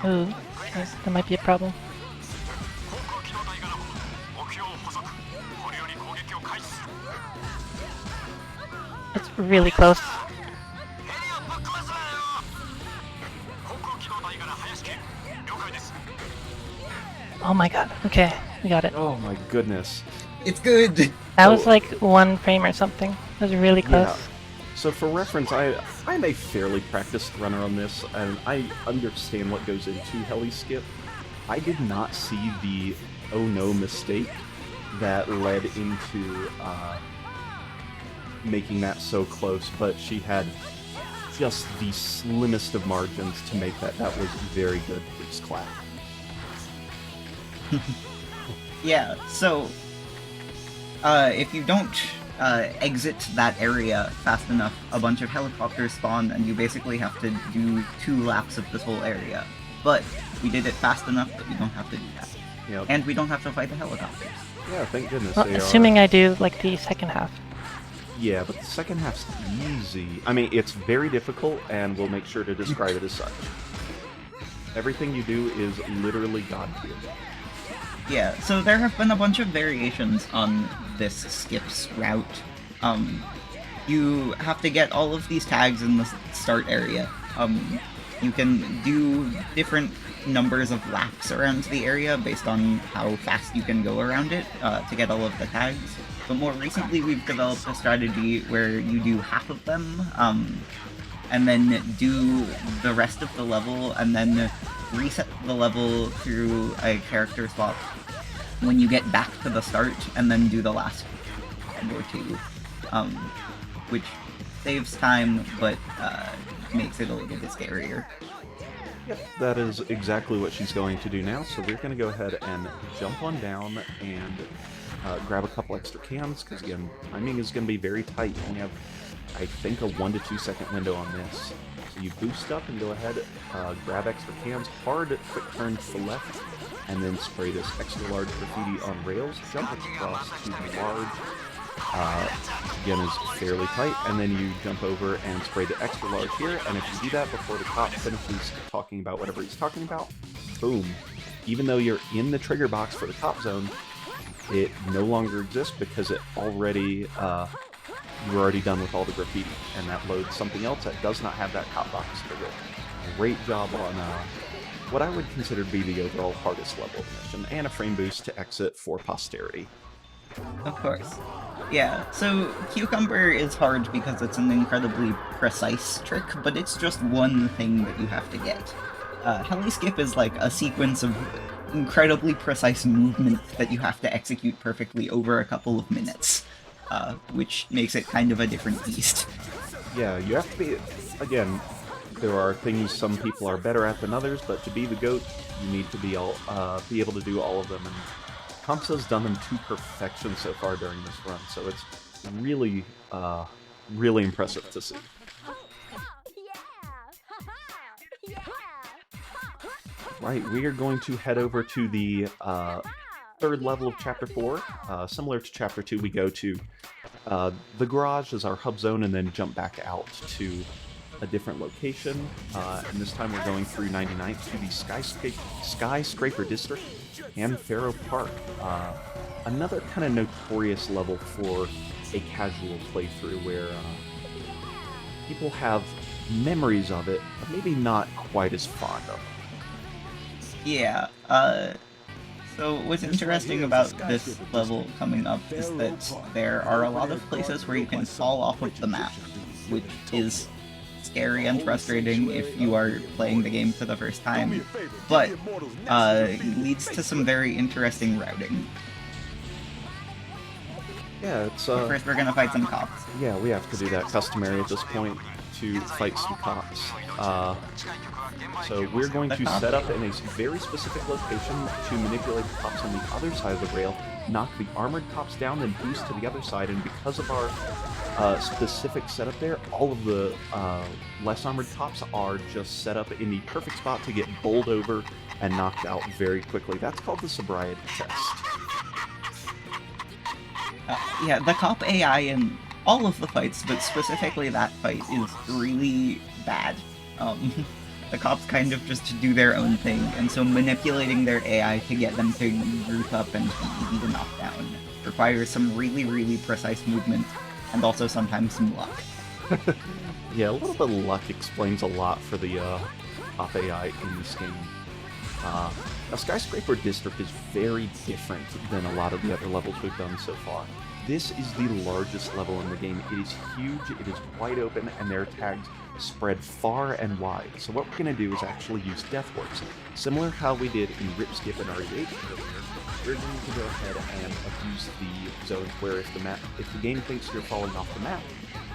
Ooh, that might be a problem. It's really close. Oh my god, okay, we got it. Oh my goodness. It's good! That was like 1 frame or something. It was really close. Yeah. So for reference, I'm a fairly practiced runner on this, and I understand what goes into heli skip. I did not see the oh no mistake that led into making that so close, but she had just the slimmest of margins to make that. That was very good. Please clap. Yeah, so if you don't exit that area fast enough, a bunch of helicopters spawn, and you basically have to do 2 laps of this whole area. But we did it fast enough that we don't have to do that. Yep. And we don't have to fight the helicopters. Yeah, thank goodness Well, they assuming are. I do like the second half. Yeah, but the second half's easy. I mean, it's very difficult, and we'll make sure to describe it as such. Everything you do is literally God tier. Yeah, so there have been a bunch of variations on this skips route. You have to get all of these tags in the start area. You can do different numbers of laps around the area based on how fast you can go around it to get all of the tags. But more recently, we've developed a strategy where you do half of them, and then do the rest of the level, and then reset the level through a character swap when you get back to the start, and then do the last tag or 2, which saves time, but makes it a little bit scarier. Yep, that is exactly what she's going to do now, so we're going to go ahead and jump on down and grab a couple extra cans, because again, timing is going to be very tight. You only have, I think, a 1 to 2 second window on this. So you boost up and go ahead, grab extra cans, hard quick turn to the left, and then spray this extra large graffiti on rails, jump across to the large, again is fairly tight, and then you jump over and spray the extra large here, and if you do that before the cop finishes talking about whatever he's talking about, boom. Even though you're in the trigger box for the cop zone, it no longer exists because it already, you're already done with all the graffiti, and that loads something else that does not have that cop box trigger. Great job on what I would consider to be the overall hardest level of the mission, and a frame boost to exit for posterity. Of course. Yeah, so Cucumber is hard because it's an incredibly precise trick, but it's just one thing that you have to get. Heli Skip is like a sequence of incredibly precise movement that you have to execute perfectly over a couple of minutes, which makes it kind of a different beast. Yeah, you have to be, again, There are things some people are better at than others, but to be the GOAT, you need to be able to do all of them, and Kamsa's done them to perfection so far during this run, so it's really, really impressive to see. Right, we are going to head over to the third level of Chapter 4. Similar to Chapter 2, we go to the garage as our hub zone and then jump back out to a different location. And this time we're going through 99th to the Skyscraper District and Faro Park. Another kind of notorious level for a casual playthrough where people have memories of it, but maybe not quite as fond of it. Yeah, so what's interesting about this level coming up is that there are a lot of places where you can fall off of the map, which is scary and frustrating if you are playing the game for the first time, but leads to some very interesting routing. Yeah, it's First we're gonna fight some cops. Yeah, we have to do that customary at this point to fight some cops. So we're going to set up in a very specific location to manipulate the cops on the other side of the rail, knock the armored cops down, then boost to the other side, and because of our specific setup there, all of the less armored cops are just set up in the perfect spot to get bowled over and knocked out very quickly. That's called the sobriety test. Yeah, the cop AI in all of the fights, but specifically that fight, is really bad. The cops kind of just do their own thing, and so manipulating their AI to get them to group up and be easy to knock down requires some really, really precise movement, and also sometimes some luck. Yeah, a little bit of luck explains a lot for the cop AI in this game. Now, Skyscraper District is very different than a lot of the other levels we've done so far. This is the largest level in the game. It is huge, it is wide open, and there are tags spread far and wide. So what we're going to do is actually use Death Warps. Similar how we did in Rip, Skip, and RE8 earlier, we're going to go ahead and abuse the zones where if the game thinks you're falling off the map,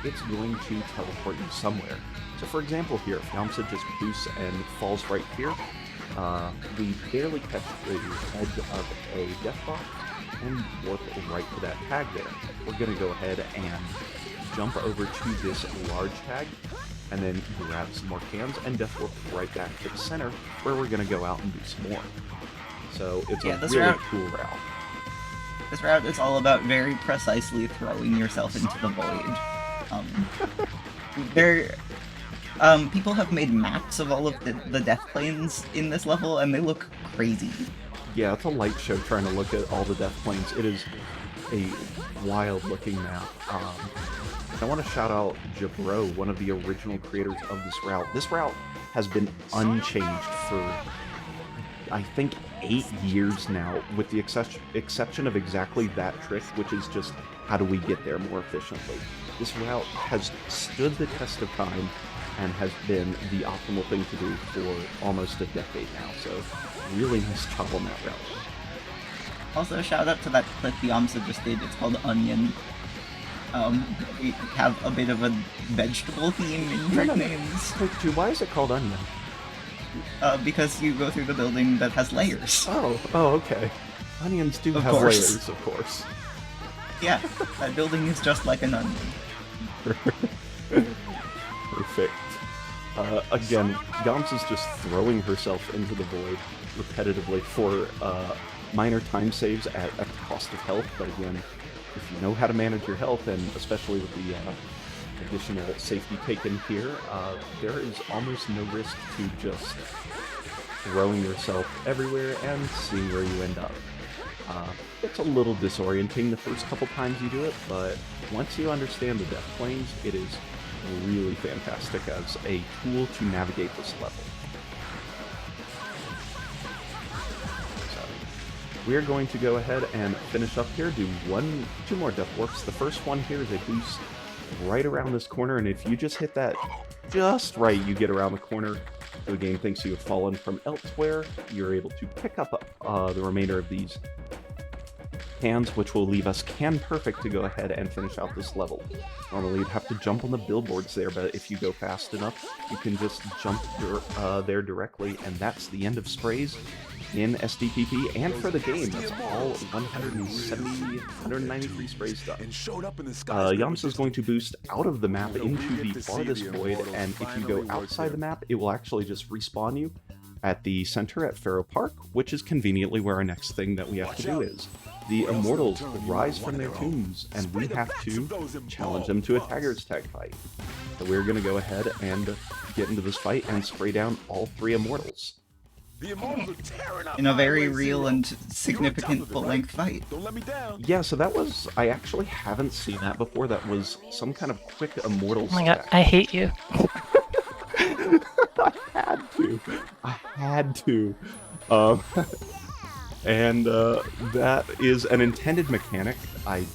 it's going to teleport you somewhere. So for example here, if Yamsa just boosts and falls right here, we barely catch the edge of a death box and warp right to that tag there. We're going to go ahead and jump over to this large tag and then grab some more cans and death warp right back to the center where we're going to go out and do some more. So it's a really cool route. This route is all about very precisely throwing yourself into the void. People have made maps of all of the death planes in this level, and they look crazy. Yeah, it's a light show trying to look at all the death planes. It is a wild-looking map. I want to shout out Jabro, one of the original creators of this route. This route has been unchanged for, I think, 8 years now, with the exception of exactly that trick, which is just how do we get there more efficiently. This route has stood the test of time and has been the optimal thing to do for almost a decade now, so really nice job on that route. Also, shout out to that clip Yamsa just did, it's called Onion. We have a bit of a vegetable theme in trick names. Why is it called Onion? Because you go through the building that has layers. Oh, okay. Onions do have layers, of course. Yeah, that building is just like an onion. Perfect. Again, Yamsa's just throwing herself into the void repetitively for minor time saves at the cost of health, but again, if you know how to manage your health, and especially with the additional safety taken here, there is almost no risk to just throwing yourself everywhere and seeing where you end up. It's a little disorienting the first couple times you do it, but once you understand the death planes, it is really fantastic as a tool to navigate this level. So, we're going to go ahead and finish up here, do two more death warps. The first one here is a boost right around this corner, and if you just hit that just right, you get around the corner. The game thinks you have fallen from elsewhere. You're able to pick up the remainder of these cans, which will leave us can perfect to go ahead and finish out this level. Normally you'd have to jump on the billboards there, but if you go fast enough, you can just jump there directly, and that's the end of sprays in SDPP and for the game. That's all 193 sprays done. Yamsa is going to boost out of the map into the farthest void, and if you go outside the map, it will actually just respawn you at the center at Pharaoh Park, which is conveniently where our next thing that we have to do is. The Immortals rise from their tombs, and we have to challenge them to a Tagger's Tag fight. So we're going to go ahead and get into this fight and spray down all 3 Immortals. In a very real and significant full-length fight. Yeah, so that was... I actually haven't seen that before. That was some kind of quick Immortals. Oh my god, I hate you. I had to. And that is an intended mechanic. I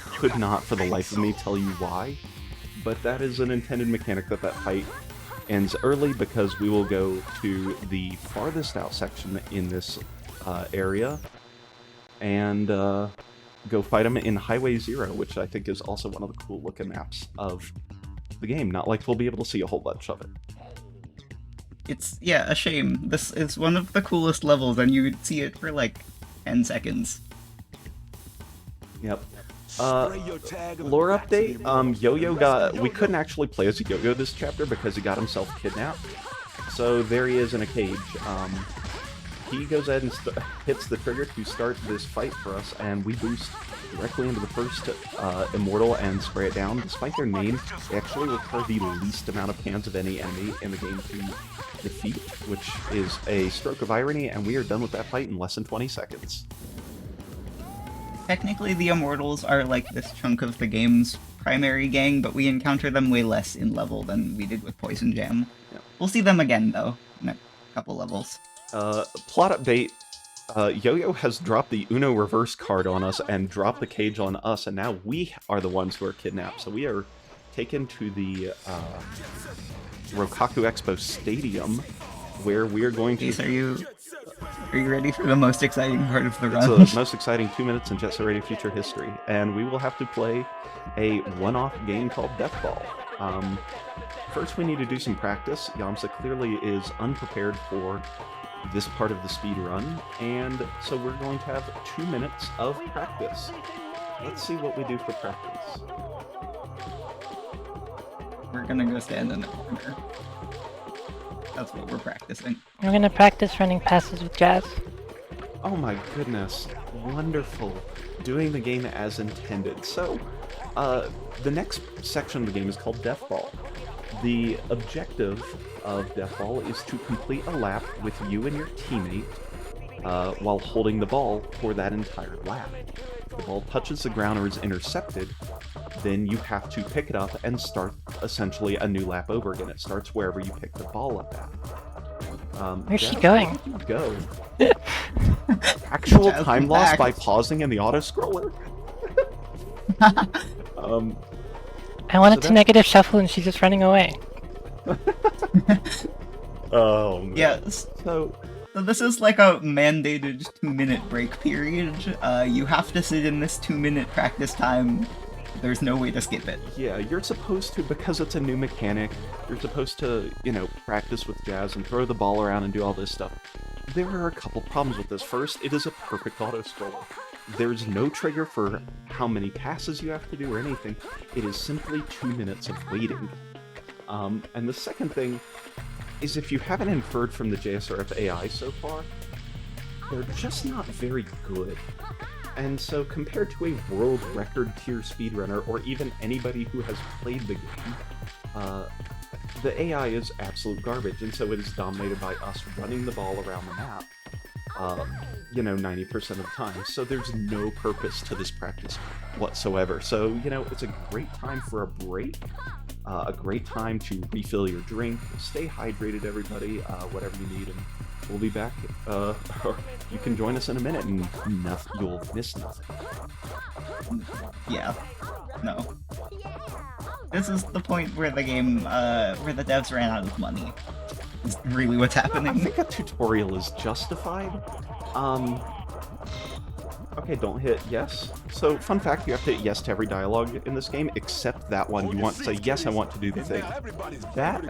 could not for the life of me tell you why, but that is an intended mechanic that fight ends early because we will go to the farthest out section in this area and go fight them in Highway Zero, which I think is also one of the cool looking maps of the game. Not like we'll be able to see a whole bunch of it. It's, yeah, a shame. This is one of the coolest levels, and you would see it for like 10 seconds. Yep. Lore update, Yo-Yo got... We couldn't actually play as Yo-Yo this chapter because he got himself kidnapped. So there he is in a cage. He goes ahead and hits the trigger to start this fight for us, and we boost directly into the first Immortal and spray it down. Despite their name, they actually require the least amount of cans of any enemy in the game to defeat, which is a stroke of irony, and we are done with that fight in less than 20 seconds. Technically, the Immortals are like this chunk of the game's primary gang, but we encounter them way less in level than we did with Poison Jam. Yep. We'll see them again, though, in a couple levels. Plot update. Yo-Yo has dropped the Uno reverse card on us and dropped the cage on us, and now we are the ones who are kidnapped. So we are taken to the Rokaku Expo Stadium, where we are going to... Ace, are you ready for the most exciting part of the run? It's the most exciting 2 minutes in Jet Set Radio Future history, and we will have to play a one-off game called Death Ball. First, we need to do some practice. Yamsa clearly is unprepared for this part of the speed run, and so we're going to have 2 minutes of practice. Let's see what we do for practice. We're gonna go stand in the corner. That's what we're practicing. We're gonna practice running passes with Jazz. Oh my goodness, wonderful. Doing the game as intended. So, the next section of the game is called Death Ball. The objective of Death Ball is to complete a lap with you and your teammate while holding the ball for that entire lap. If the ball touches the ground or is intercepted, then you have to pick it up and start essentially a new lap over again. It starts wherever you pick the ball up at. Where's she going? Go. Actual Jazz time loss back. by pausing in the auto-scroller? I wanted So to negative shuffle and she's just running away. Oh, man. Yes. So, So this is like a mandated 2-minute break period. You have to sit in this 2-minute practice time. There's no way to skip it. yeah, you're supposed to, because it's a new mechanic, you're supposed to, practice with Jazz and throw the ball around and do all this stuff. There are a couple problems with this. First, it is a perfect auto-scroller. There's no trigger for how many passes you have to do or anything. It is simply 2 minutes of waiting. And the second thing is, if you haven't inferred from the JSRF AI so far, they're just not very good. And so compared to a world record tier speedrunner, or even anybody who has played the game, the AI is absolute garbage, and so it is dominated by us running the ball around the map, 90% of the time. So there's no purpose to this practice whatsoever. So, it's a great time for a break, a great time to refill your drink, stay hydrated, everybody, whatever you need, and we'll be back, or you can join us in a minute and you'll miss nothing. Yeah. No. This is the point where the game, where the devs ran out of money. Is really what's I happening. think a tutorial is justified. Okay, don't hit yes. So, fun fact, you have to hit yes to every dialogue in this game, except that one. You want to say, yes, I want to do the thing. That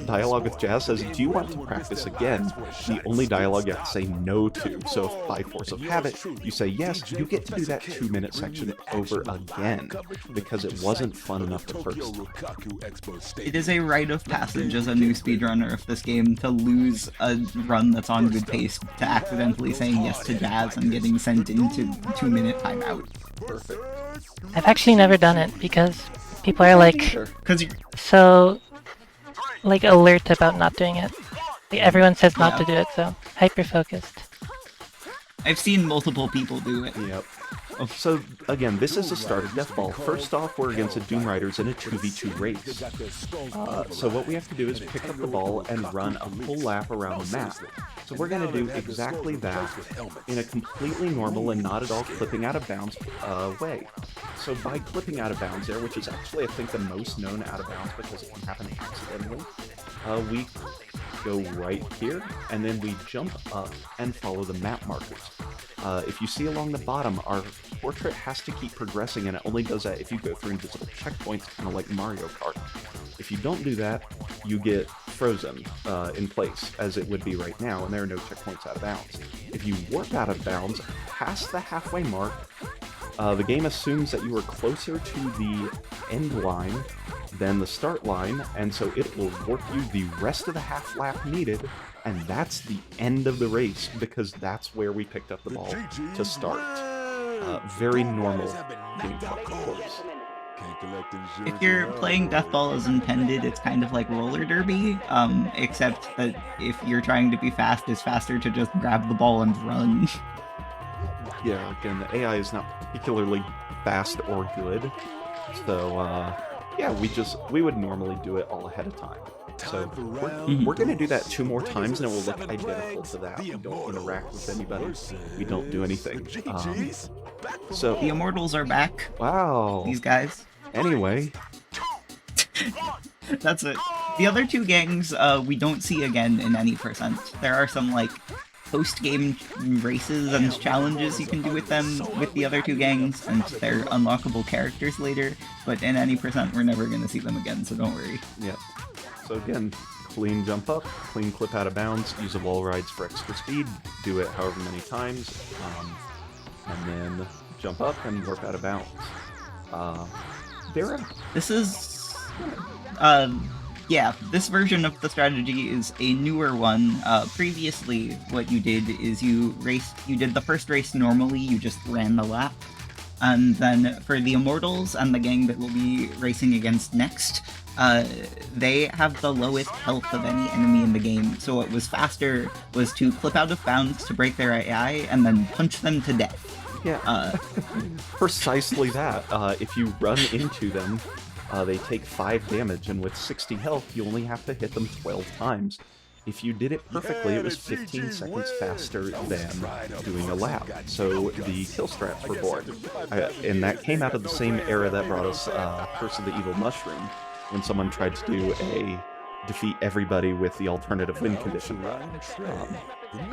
dialogue with Jazz says, do you want to practice again? The only dialogue you have to say no to. So if by force of habit, you say yes, you get to do that 2-minute section over again, because it wasn't fun enough the first time. It is a rite of passage as a new speedrunner of this game to lose a run that's on good pace to accidentally saying yes to Jazz and getting sent into 2-minute timeout. Perfect. I've actually never done it because people are like Sure. Because so like alert about not doing it. Like, everyone says not to do it, so hyper focused. I've seen multiple people do it. Yep. So, again, this is the start of Death Ball. First off, we're against the Doom Riders in a 2v2 race. So what we have to do is pick up the ball and run a full lap around the map. So we're going to do exactly that in a completely normal and not at all clipping out of bounds way. So by clipping out of bounds there, which is actually, I think, the most known out of bounds because it can happen accidentally, we go right here, and then we jump up and follow the map markers. If you see along the bottom, our portrait has to keep progressing, and it only does that if you go through invisible checkpoints, kind of like Mario Kart. If you don't do that, you get frozen in place, as it would be right now, and there are no checkpoints out of bounds. If you warp out of bounds past the halfway mark, the game assumes that you are closer to the end line than the start line, and so it will warp you the rest of the half lap needed, and that's the end of the race, because that's where we picked up the ball to start. Very normal getting caught, of course. If you're playing Death Ball as intended, it's kind of like roller derby, except that if you're trying to be fast, it's faster to just grab the ball and run. Yeah, again, the AI is not particularly fast or good, so yeah, we would normally do it all ahead of time. So we're going to do that 2 more times, and it will look identical to that. We don't interact with anybody. We don't do anything. So The Immortals are back. wow. These guys. Anyway, That's it. The other 2 gangs, we don't see again in any percent. There are some, like, post-game races and challenges you can do with them, with the other 2 gangs, and they're unlockable characters later, but in any percent, we're never going to see them again, so don't worry. yeah. So again, clean jump up, clean clip out of bounds, use the wall rides for extra speed, do it however many times, and then jump up and warp out of bounds. This is... yeah, this version of the strategy is a newer one. Previously, what you did is you did the first race normally, you just ran the lap. And then for the Immortals and the gang that we'll be racing against next, they have the lowest health of any enemy in the game, so what was faster was to clip out of bounds to break their AI and then punch them to death. Yeah, precisely that. If you run into them, they take 5 damage, and with 60 health, you only have to hit them 12 times. If you did it perfectly, it was 15 seconds faster than doing a lap. So the kill strats were born. And that came out of the same era that brought us Curse of the Evil Mushroom, when someone tried to do a defeat everybody with the alternative win condition run.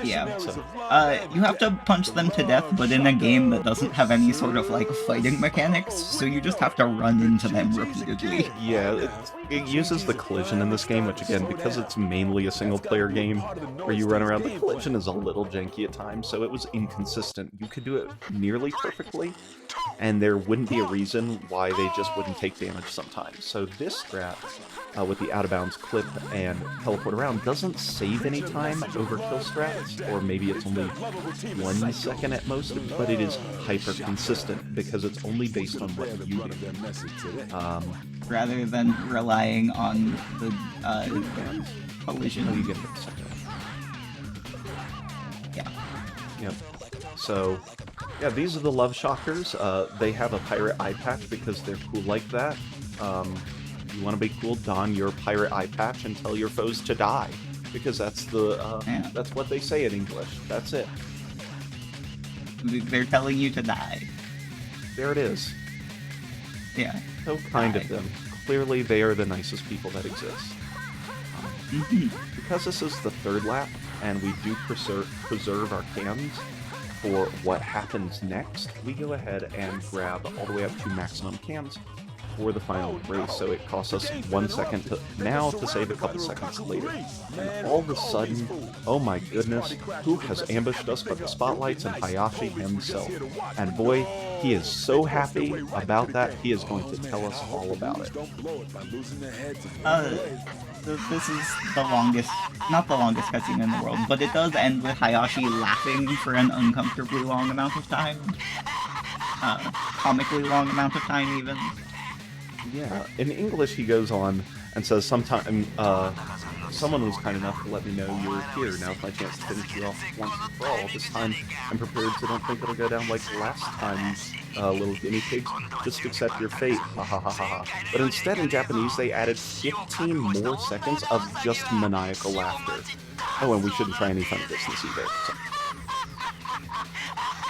Yeah, so, you have to punch them to death, but in a game that doesn't have any sort of, like, fighting mechanics, so you just have to run into them repeatedly. Yeah, it uses the collision in this game, which again, because it's mainly a single-player game where you run around, the collision is a little janky at times, so it was inconsistent. You could do it nearly perfectly, and there wouldn't be a reason why they just wouldn't take damage sometimes. So this strat, with the out-of-bounds clip and teleport around, doesn't save any time overkill strats, or maybe it's only 1 second at most, but it is hyper-consistent because it's only based on what you do. Rather than relying on the collision. You get it in a second. Yeah. Yep. So, yeah, these are the Love Shockers. They have a pirate eye patch because they're cool like that. You want to be cool, don your pirate eye patch and tell your foes to die, because that's that's what they say in English. That's it. They're telling you to die. There it is. Yeah. So kind of them. Clearly, they are the nicest people that exist. Because this is the 3rd lap, and we do preserve our cans, for what happens next, we go ahead and grab all the way up to maximum cans for the final race, so it costs us 1 second to save a couple seconds later. And all of a sudden, oh my goodness, who has ambushed us but the Spotlights and Hayashi himself? And boy, he is so happy about that, he is going to tell us all about it. This is the longest, not the longest cutscene in the world, but it does end with Hayashi laughing for an uncomfortably long amount of time. Comically long amount of time, even. Yeah, in English he goes on and says, sometime, someone was kind enough to let me know you were here. Now's my chance to finish you off once and for all. This time I'm prepared, so don't think it'll go down like last time's little guinea pigs. Just accept your fate. Ha ha ha ha ha. But instead in Japanese they added 15 more seconds of just maniacal laughter. Oh, and we shouldn't try any funny business either. So.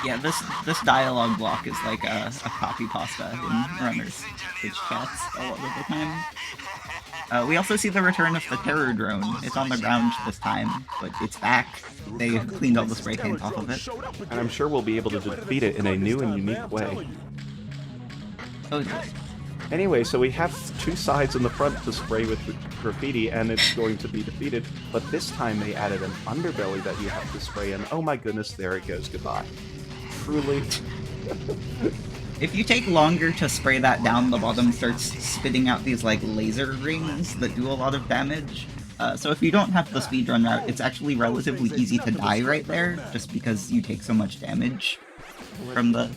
Yeah, this dialogue block is like a copy pasta in runners' Twitch chats a lot of the time. We also see the return of the terror drone. It's on the ground this time, but it's back. They cleaned all the spray paint off of it. And I'm sure we'll be able to defeat it in a new and unique way. Oh, good. Anyway, so we have two sides in the front to spray with graffiti, and it's going to be defeated. But this time they added an underbelly that you have to spray, and oh my goodness, there it goes. Goodbye. Truly. If you take longer to spray that down, the bottom starts spitting out these like laser rings that do a lot of damage. So if you don't have the speedrun route, it's actually relatively easy to die right there, just because you take so much damage from the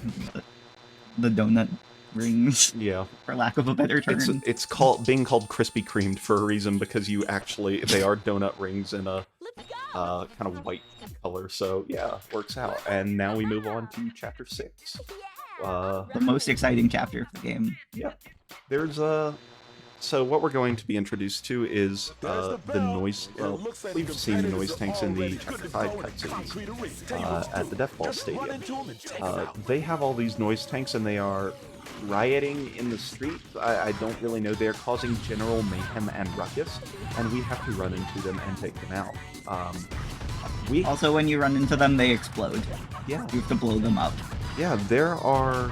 donut rings. Yeah, for lack of a better term. It's being called Krispy Kremed for a reason, because they are donut rings in a kind of white color. So yeah, works out. And now we move on to chapter 6. The most exciting chapter of the game. Yeah, there's so what we're going to be introduced to is the noise. Well, we've seen the noise tanks in the chapter 5 cutscenes at the Deathball Stadium. They have all these noise tanks, and they are rioting in the street. I don't really know. They're causing general mayhem and ruckus, and we have to run into them and take them out. Also, when you run into them, they explode. Yeah, you have to blow them up. Yeah, there are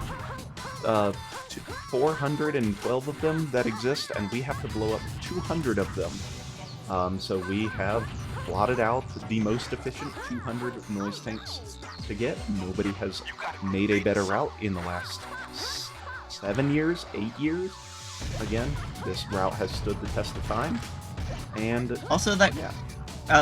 412 of them that exist, and we have to blow up 200 of them. So we have plotted out the most efficient 200 noise tanks to get. Nobody has made a better route in the last 7 years, 8 years. Again, this route has stood the test of time. And also that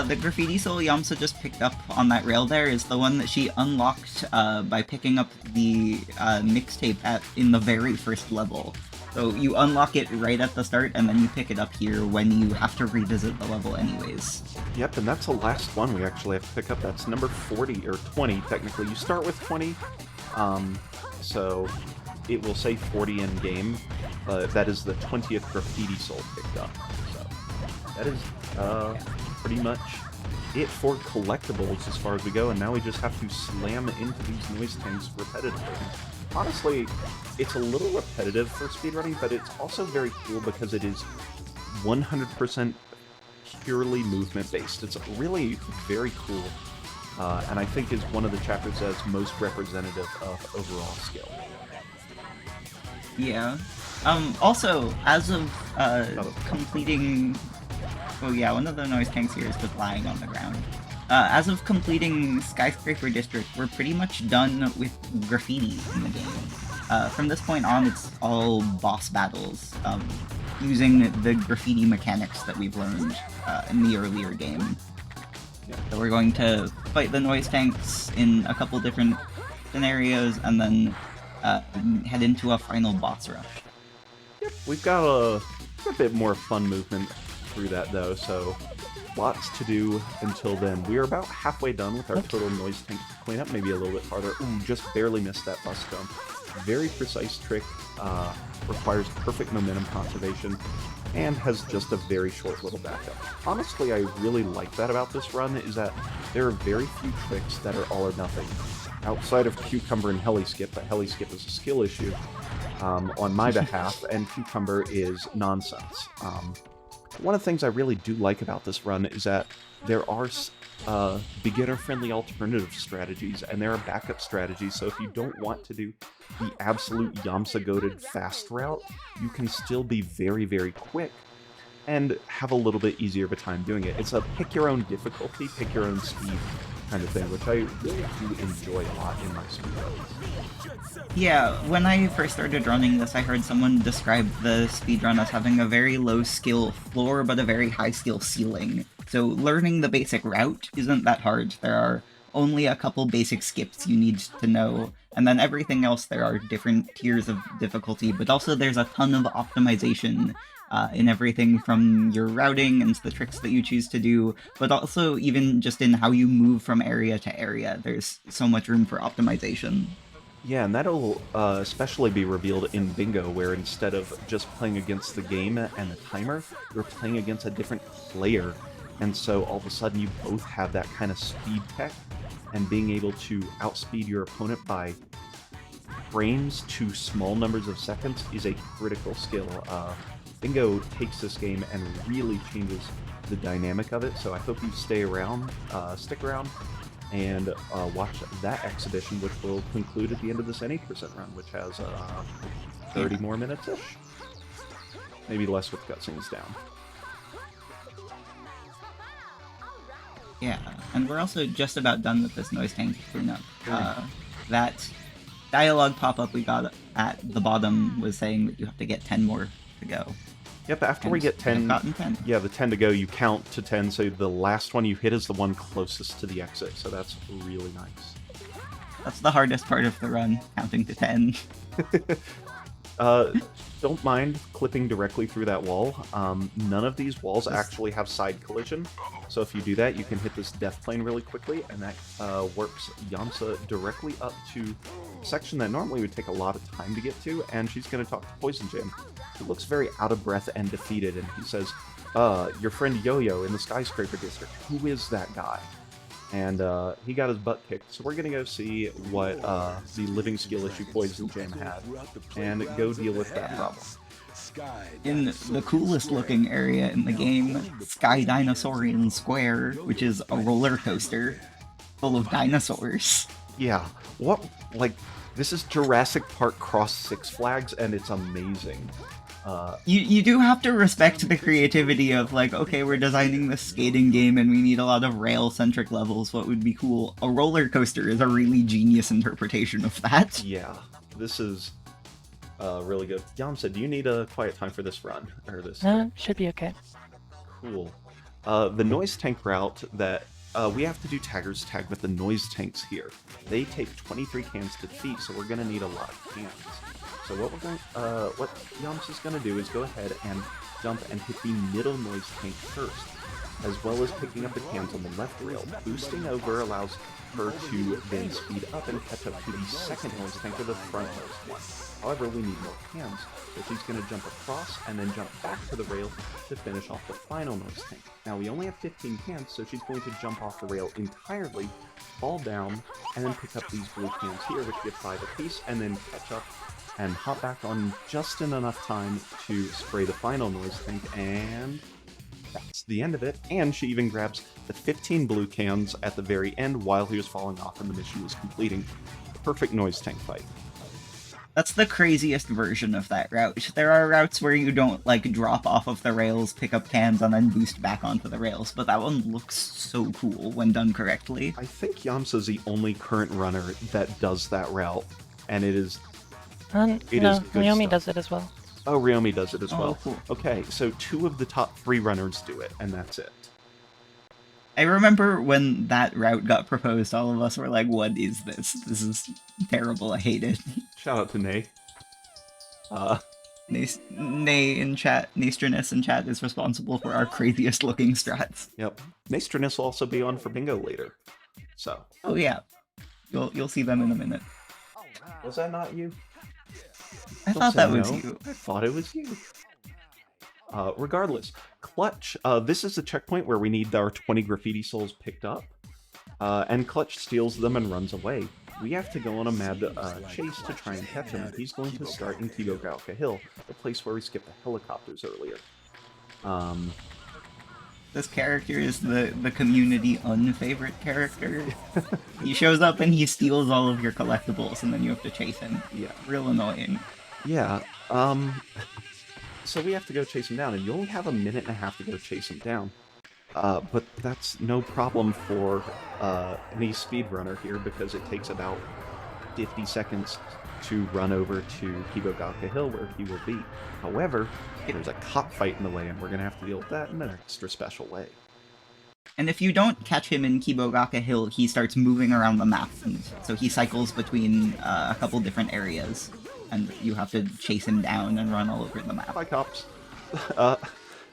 the graffiti soul Yamsa just picked up on that rail there is the one that she unlocked by picking up the mixtape in the very first level. So you unlock it right at the start, and then you pick it up here when you have to revisit the level anyways. Yep, and that's the last one we actually have to pick up. That's number 40, or 20 technically. You start with 20, so it will say 40 in game. That is the 20th graffiti soul picked up. So that is pretty much it for collectibles as far as we go, and now we just have to slam into these noise tanks repetitively. Honestly, it's a little repetitive for speedrunning, but it's also very cool because it is 100% purely movement-based. It's really very cool, and I think is one of the chapters that's most representative of overall skill. Yeah. Also, as of completing... Oh yeah, one of the noise tanks here is just lying on the ground. As of completing Skyscraper District, we're pretty much done with graffiti in the game. From this point on, it's all boss battles, using the graffiti mechanics that we've learned in the earlier game. So we're going to fight the noise tanks in a couple different scenarios, and then head into a final boss rush. Yep, we've got a bit more fun movement through that though, so lots to do until then. We are about halfway done with our total noise tank cleanup, maybe a little bit farther. Ooh, just barely missed that bus jump. Very precise trick, requires perfect momentum conservation, and has just a very short little backup. Honestly, I really like that about this run, is that there are very few tricks that are all or nothing. Outside of Cucumber and Heli Skip, but Heli Skip is a skill issue on my behalf, and Cucumber is nonsense. One of the things I really do like about this run is that there are beginner-friendly alternative strategies, and there are backup strategies, so if you don't want to do the absolute Yamsa-goated fast route, you can still be very, very quick and have a little bit easier of a time doing it. It's a pick your own difficulty, pick your own speed kind of thing, which I really do enjoy a lot in my speedruns. Yeah, when I first started running this, I heard someone describe the speedrun as having a very low skill floor, but a very high skill ceiling. So learning the basic route isn't that hard. There are only a couple basic skips you need to know, and then everything else there are different tiers of difficulty, but also there's a ton of optimization in everything from your routing and the tricks that you choose to do, but also even just in how you move from area to area. There's so much room for optimization. Yeah, and that'll especially be revealed in Bingo, where instead of just playing against the game and the timer, you're playing against a different player. And so all of a sudden you both have that kind of speed tech, and being able to outspeed your opponent by frames to small numbers of seconds is a critical skill. Bingo takes this game and really changes the dynamic of it, so I hope you stick around, and watch that exhibition, which will conclude at the end of this 80% run, which has 30 more minutes-ish. Maybe less with cutscenes down. Yeah, and we're also just about done with this noise tank cleanup. That dialogue pop-up we got at the bottom was saying that you have to get 10 more to go. Yep, after we get 10, gotten 10. Yeah, the 10 to go, you count to 10, so the last one you hit is the one closest to the exit, so that's really nice. That's the hardest part of the run, counting to 10. Don't mind clipping directly through that wall. None of these walls actually have side collision, so if you do that, you can hit this death plane really quickly, and that warps Yamsa directly up to a section that normally would take a lot of time to get to, and she's going to talk to Poison Jam. He looks very out of breath and defeated, and he says, your friend Yo-Yo in the Skyscraper District, who is that guy? And he got his butt kicked, so we're gonna go see what the living skill issue Poison Jam had, and go deal with that problem. In the coolest looking area in the game, Sky Dinosaurian Square, which is a roller coaster full of dinosaurs. Yeah, what, like, this is Jurassic Park cross Six Flags, and it's amazing. You do have to respect the creativity of, like, okay, we're designing this skating game and we need a lot of rail-centric levels. What would be cool? A roller coaster is a really genius interpretation of that. Yeah, this is really good. Yamsa, do you need a quiet time for this run? Or this? Should be okay. Cool. The noise tank route that we have to do taggers tag with the noise tanks here. They take 23 cans to defeat, so we're gonna need a lot of cans. So what Yamsa's gonna do is go ahead and jump and hit the middle noise tank first, as well as picking up the cans on the left rail. Boosting over allows her to then speed up and catch up to the second noise tank or the front noise tank. However, we need more cans, so she's going to jump across and then jump back to the rail to finish off the final noise tank. Now we only have 15 cans, so she's going to jump off the rail entirely, fall down, and then pick up these blue cans here, which get 5 apiece, and then catch up and hop back on just in enough time to spray the final noise tank, and that's the end of it. And she even grabs the 15 blue cans at the very end while he was falling off and the mission was completing. Perfect noise tank fight. That's the craziest version of that route. There are routes where you don't, like, drop off of the rails, pick up cans, and then boost back onto the rails, but that one looks so cool when done correctly. I think Yamsa's the only current runner that does that route, and it is good Ryomi stuff. does it as well. Oh, Ryomi does it as well. Cool. Okay, so 2 of the top 3 runners do it, and that's it. I remember when that route got proposed, all of us were like, what is this? This is terrible, I hate it. Shout out to Nay. Nay in chat, Nastriness in chat is responsible for our craziest looking strats. Yep. Nastriness will also be on for bingo later. So. Oh yeah. You'll see them in a minute. Was that not you? I Don't thought say that was no. you. I thought it was you. Regardless, Clutch, this is the checkpoint where we need our 20 graffiti souls picked up, and Clutch steals them and runs away. We have to go on a mad chase to try and catch him. He's going to start in Kidogaoka Hill, the place where we skipped the helicopters earlier. This character is the community unfavorite character. He shows up and he steals all of your collectibles, and then you have to chase him. Yeah. Real annoying. Yeah, so we have to go chase him down, and you only have a minute and a half to go chase him down. But that's no problem for any speedrunner here, because it takes about 50 seconds to run over to Kibogaka Hill, where he will be. However, there's a cop fight in the way, and we're going to have to deal with that in an extra special way. And if you don't catch him in Kibogaka Hill, he starts moving around the map, and so he cycles between a couple different areas, and you have to chase him down and run all over the map. Hi, cops.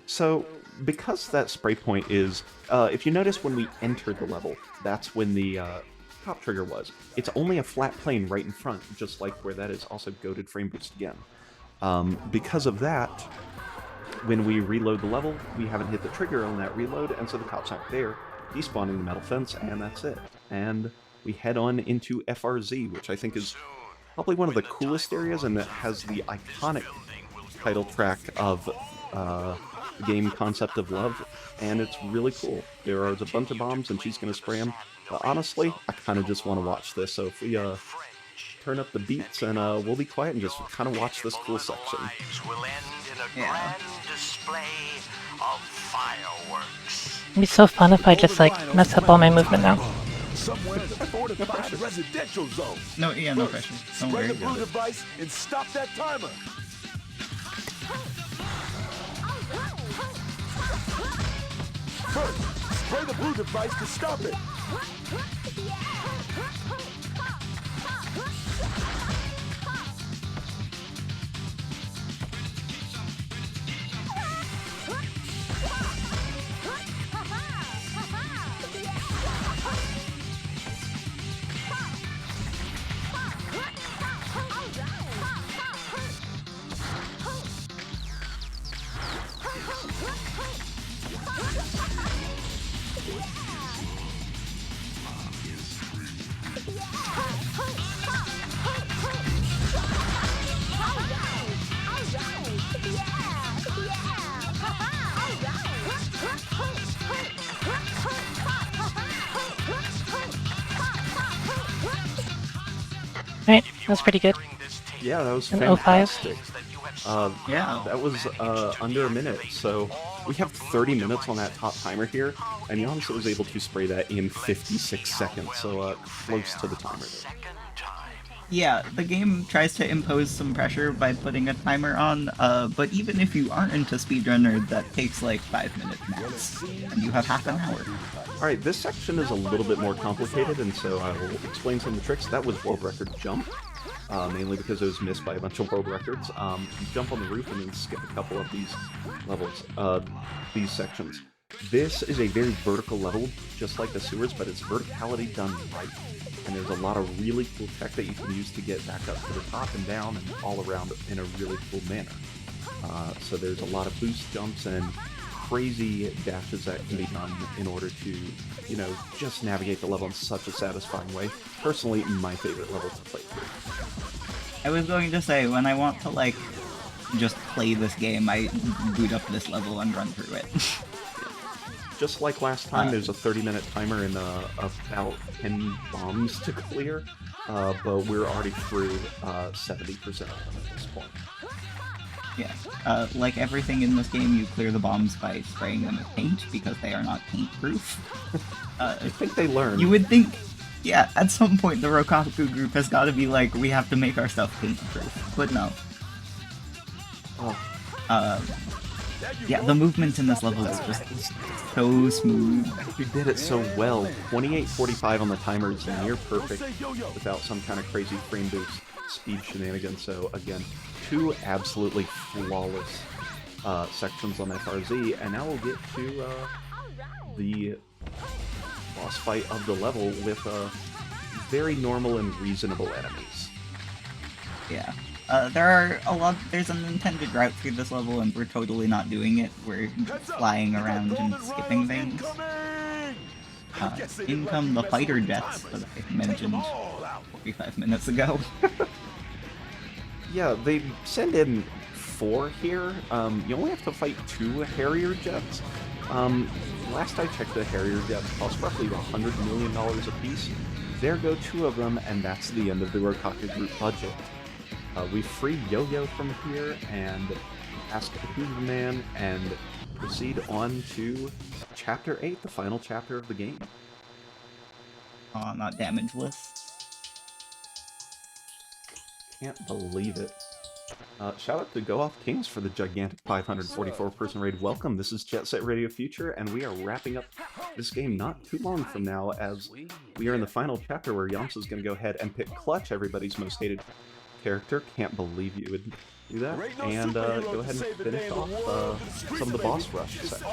So, because that spray point is, if you notice when we entered the level, that's when the cop trigger was. It's only a flat plane right in front, just like where that is also goated frame boost again. Because of that, when we reload the level, we haven't hit the trigger on that reload, and so the cops aren't there, despawning the metal fence, and that's it. And we head on into FRZ, which I think is probably one of the coolest areas, and it has the iconic title track of the game Concept of Love, and it's really cool. There is a bunch of bombs, and she's going to spray them. But honestly, I kind of just want to watch this, so if we turn up the beats, and we'll be quiet and just kind of watch this cool section. Yeah. It'd be so fun if I just like mess up all my movement now. Somewhere in a fortified residential zone. No, yeah, no pressure. Don't Spray worry the blue about it. device and stop that timer. First, spray the blue device to stop it. Right, that was pretty good. Yeah, that was An 05? fantastic. Yeah. That was under a minute, so we have 30 minutes on that top timer here, and Yamsa was able to spray that in 56 seconds, so close to the timer there. Yeah, the game tries to impose some pressure by putting a timer on, but even if you aren't into speedrunner, that takes like 5 minutes max, and you have half an hour. Alright, this section is a little bit more complicated, and so I will explain some of the tricks. That was world record jump, mainly because it was missed by a bunch of world records. You jump on the roof and then skip a couple of these levels, these sections. This is a very vertical level, just like the sewers, but it's verticality done right. And there's a lot of really cool tech that you can use to get back up to the top and down and all around in a really cool manner. So there's a lot of boost jumps and crazy dashes that can be done in order to, you know, just navigate the level in such a satisfying way. Personally, my favorite level to play through. I was going to say, when I want to, like, just play this game, I boot up this level and run through it. Just like last time, there's a 30-minute timer and about 10 bombs to clear, but we're already through 70% of them at this point. Yeah, like everything in this game, you clear the bombs by spraying them with paint, because they are not paint-proof. I think they learned. You would think, yeah, at some point the Rokaku group has got to be like, we have to make our stuff paint-proof, but no. Yeah, the movement in this level is just so smooth. You did it so well. 28:45 on the timer is near perfect without some kind of crazy frame boost speed shenanigans. So again, two absolutely flawless sections on FRZ, and now we'll get to the boss fight of the level with very normal and reasonable enemies. Yeah. There's an intended route through this level, and we're totally not doing it. We're flying around and skipping things. In come the fighter jets that I mentioned 45 minutes ago. Yeah, they send in 4 here. You only have to fight 2 Harrier jets, Last I checked, the Harrier jets cost roughly $100 million a piece. There go 2 of them, and that's the end of the Rokaka Group budget. We free Yo-Yo from here and ask Who's the Man and proceed on to Chapter 8, the final chapter of the game. Aw, not damageless. Can't believe it. Shout out to Go Off Kings for the gigantic 544-person raid. Welcome, this is Jet Set Radio Future, and we are wrapping up this game not too long from now, as we are in the final chapter where Yamsa's going to go ahead and pick Clutch, everybody's most hated character. Can't believe you would do that. And go ahead and finish off some of the boss rush sections.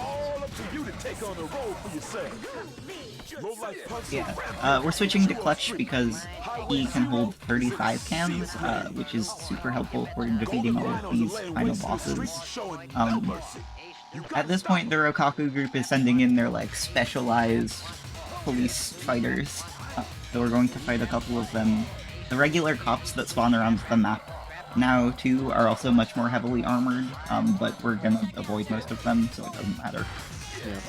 Yeah, we're switching to Clutch because he can hold 35 cans, which is super helpful for defeating all of these final bosses. At this point, the Rokaku group is sending in their, like, specialized police fighters. So we're going to fight a couple of them. The regular cops that spawn around the map now, too, are also much more heavily armored, but we're gonna avoid most of them, so it doesn't matter. Yeah.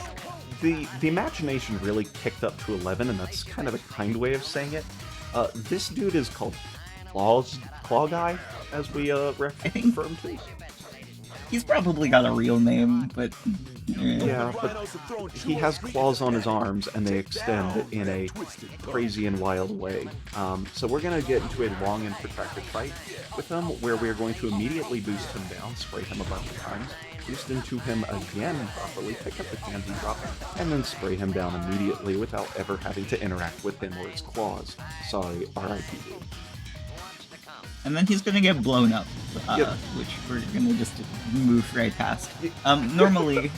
The imagination really kicked up to 11, and that's kind of a kind way of saying it. This dude is called Claw Guy, as we refer him to. He's probably got a real name, but... Yeah, but he has claws on his arms, and they extend in a crazy and wild way. So we're going to get into a long and protracted fight with him, where we're going to immediately boost him down, spray him a bunch of times, boost into him again properly, pick up the cans he dropped, and then spray him down immediately without ever having to interact with him or his claws. Sorry, R.I.P. And then he's gonna get blown up, which we're gonna just move right past. Normally,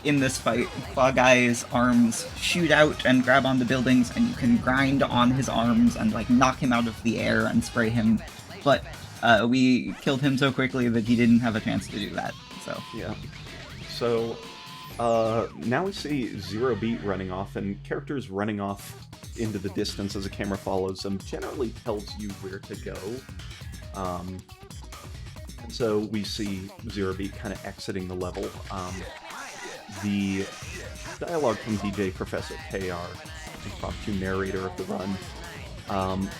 in this fight, Claw Guy's arms shoot out and grab onto buildings, and you can grind on his arms and, like, knock him out of the air and spray him. But we killed him so quickly that he didn't have a chance to do that, so... Yeah. So, now we see Zero Beat running off, and characters running off into the distance as the camera follows them generally tells you where to go. So we see Zero Beat kind of exiting the level. The dialogue from DJ Professor KR, impromptu narrator of the run,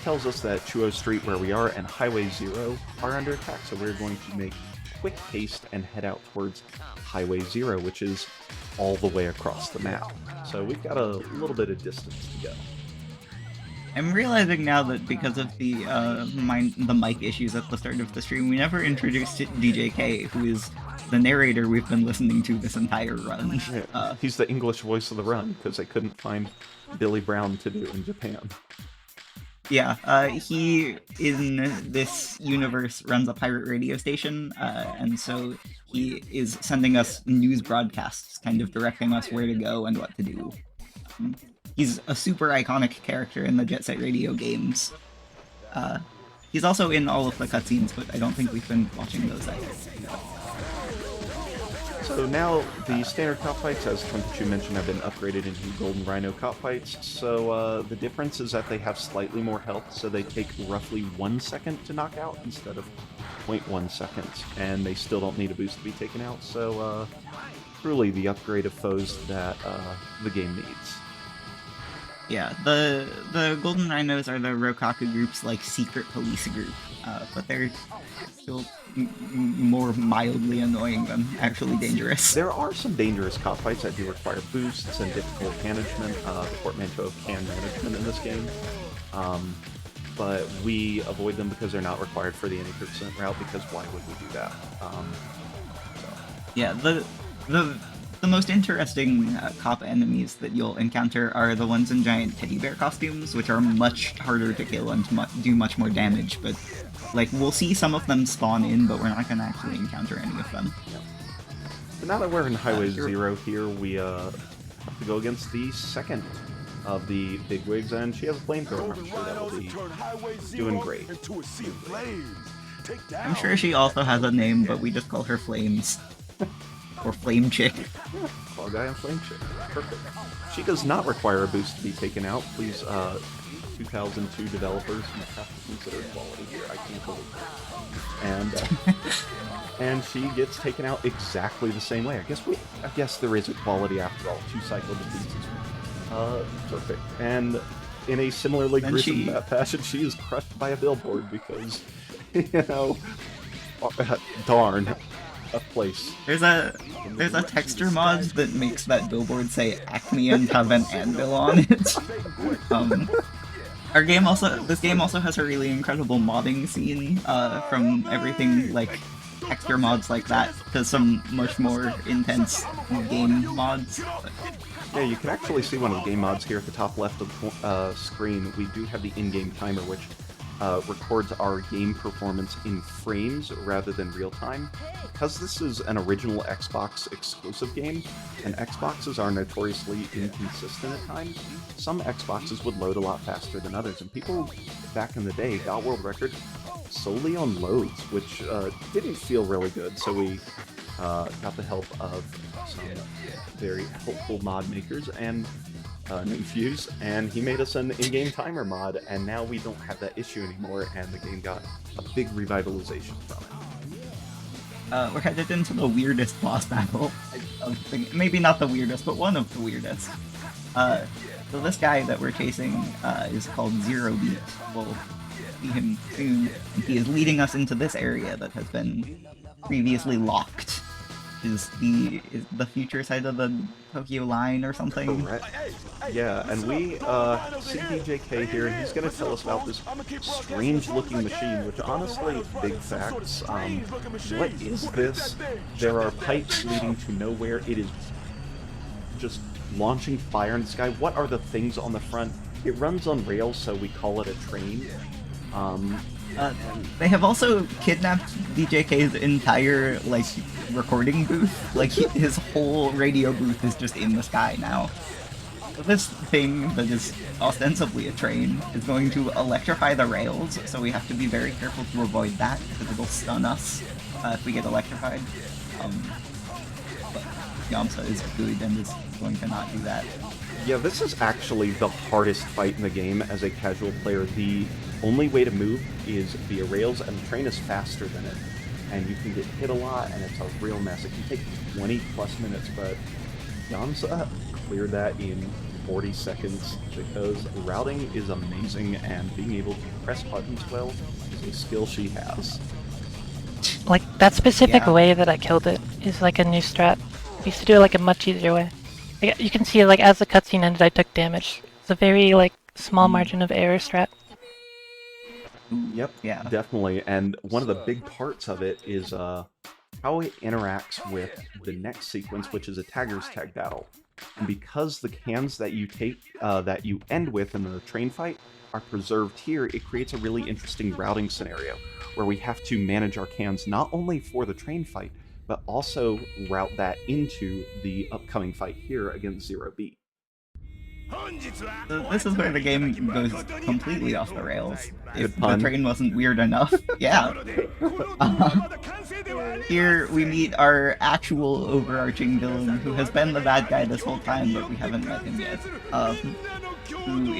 tells us that Chuo Street, where we are, and Highway 0 are under attack, so we're going to make quick haste and head out towards Highway 0, which is all the way across the map. So we've got a little bit of distance to go. I'm realizing now that because of the mic issues at the start of the stream, we never introduced DJK, who is the narrator we've been listening to this entire run. He's the English voice of the run, because they couldn't find Billy Brown to do in Japan. Yeah, he, in this universe, runs a pirate radio station, and so he is sending us news broadcasts, kind of directing us where to go and what to do. He's a super iconic character in the Jet Set Radio games. He's also in all of the cutscenes, but I don't think we've been watching those either. So now the standard cop fights, as 22 mentioned, have been upgraded into Golden Rhino cop fights. So the difference is that they have slightly more health, so they take roughly 1 second to knock out instead of 0.1 seconds, and they still don't need a boost to be taken out. So truly the upgrade of foes that the game needs. Yeah, the Golden Rhinos are the Rokaku group's, like, secret police group, but they're still more mildly annoying than actually dangerous. There are some dangerous cop fights that do require boosts and difficult management, the portmanteau of can management in this game, but we avoid them because they're not required for the 80% route, because why would we do that? Yeah, the most interesting cop enemies that you'll encounter are the ones in giant teddy bear costumes, which are much harder to kill and do much more damage, but, like, we'll see some of them spawn in, but we're not going to actually encounter any of them. Yeah. But now that we're in Highway 0 here, we have to go against the second of the bigwigs, and she has a flamethrower. I'm sure that'll be doing great. I'm sure she also has a name, but we just call her Flames. Or Flame Chick. Yeah, Claw Guy and Flame Chick. Perfect. She does not require a boost to be taken out. Please 2002 developers, you have to consider quality here. I can't believe it. And she gets taken out exactly the same way. I guess there is equality after all. 2 cycle defeats is perfect. And in a similarly gruesome fashion, she is crushed by a billboard because, darn, a place. There's a texture mod that makes that billboard say Acme and have an anvil on it. This game also has a really incredible modding scene, from everything like texture mods like that to some much more intense game mods. Yeah, you can actually see one of the game mods here at the top left of the screen. We do have the in-game timer, which records our game performance in frames rather than real time. Because this is an original Xbox exclusive game, and Xboxes are notoriously inconsistent at times, some Xboxes would load a lot faster than others, and people back in the day got world record solely on loads, which didn't feel really good, so we got the help of some very helpful mod makers and named Fuse, and he made us an in-game timer mod, and now we don't have that issue anymore, and the game got a big revitalization from it. We're headed into the weirdest boss battle. Maybe not the weirdest, but one of the weirdest. So this guy that we're chasing is called Zero Beat. We'll see him soon. He is leading us into this area that has been previously locked. Is the future side of the Tokyo line or something? Correct. Yeah, and we see DJK here, and he's going to tell us about this strange-looking machine, which honestly, big facts. What is this? There are pipes leading to nowhere. It is just launching fire in the sky. What are the things on the front? It runs on rails, so we call it a train. They have also kidnapped DJK's entire, recording booth. His whole radio booth is just in the sky now. So this thing that is ostensibly a train is going to electrify the rails, so we have to be very careful to avoid that, because it'll stun us if we get electrified. But Yamsa is good and is going to not do that. Yeah, this is actually the hardest fight in the game as a casual player. The only way to move is via rails, and the train is faster than it. And you can get hit a lot, and it's a real mess. It can take 20 plus minutes, but Yamsa cleared that in 40 seconds because routing is amazing, and being able to press buttons well is a skill she has. That specific way that I killed it is a new strat. I used to do it a much easier way. You can see as the cutscene ended, I took damage. It's a very small margin of error strat. Yep, yeah, definitely. And one of the big parts of it is how it interacts with the next sequence, which is a tagger's tag battle. And because the cans that you take, that you end with in the train fight are preserved here, it creates a really interesting routing scenario where we have to manage our cans not only for the train fight, but also route that into the upcoming fight here against Zero Beat. So this is where the game goes completely off the rails. If the pun. train wasn't weird enough. Yeah. Here we meet our actual overarching villain, who has been the bad guy this whole time, but we haven't met him yet. Who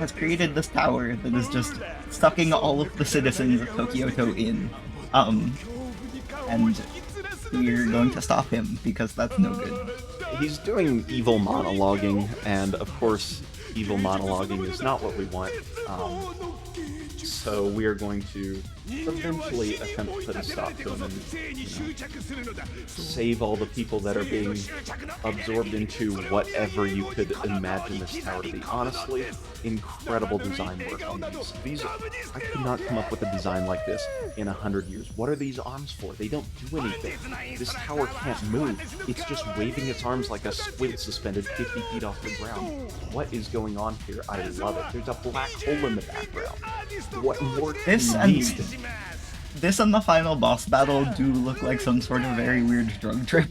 has created this tower that is just sucking all of the citizens of Tokyo in. And we're going to stop him, because that's no good. He's doing evil monologuing, and of course, evil monologuing is not what we want. So we are going to eventually attempt to put a stop to him and save all the people that are being absorbed into whatever you could imagine this tower to be. Honestly, incredible design work on these. I could not come up with a design like this in 100 years. What are these arms for? They don't do anything. This tower can't move. It's just waving its arms like a squid suspended 50 feet off the ground. What is going on here? I love it. There's a black hole in the background. What more can you need? This and the final boss battle do look like some sort of very weird drug trip.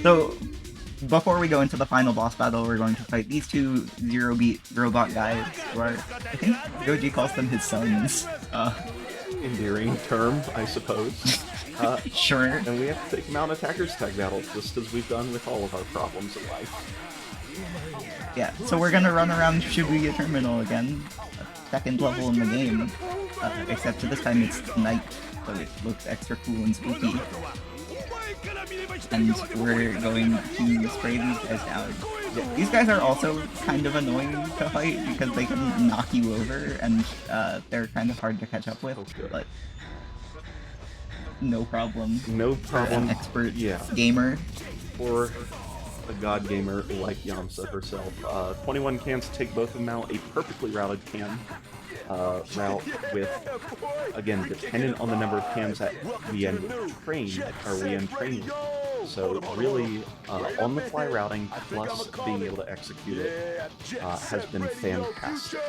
So, before we go into the final boss battle, we're going to fight these two Zero Beat robot guys, who are, I think Goji calls them his sons. Endearing term, I suppose. Sure. And we have to take them out in attacker's tag battle, just as we've done with all of our problems in life. Yeah, so we're gonna run around Shibuya Terminal again, second level in the game, except this time it's night, so it looks extra cool and spooky. And we're going to spray these guys down. These guys are also kind of annoying to fight because they can knock you over, and they're kind of hard to catch up with, but no problem. No problem. An expert Yeah. gamer. For a god gamer like Yamsa herself. 21 cans to take both of them out. A perfectly routed can route with, again, dependent on the number of cans that we end with train, or we end training. So really, on-the-fly routing plus being able to execute it has been fantastic.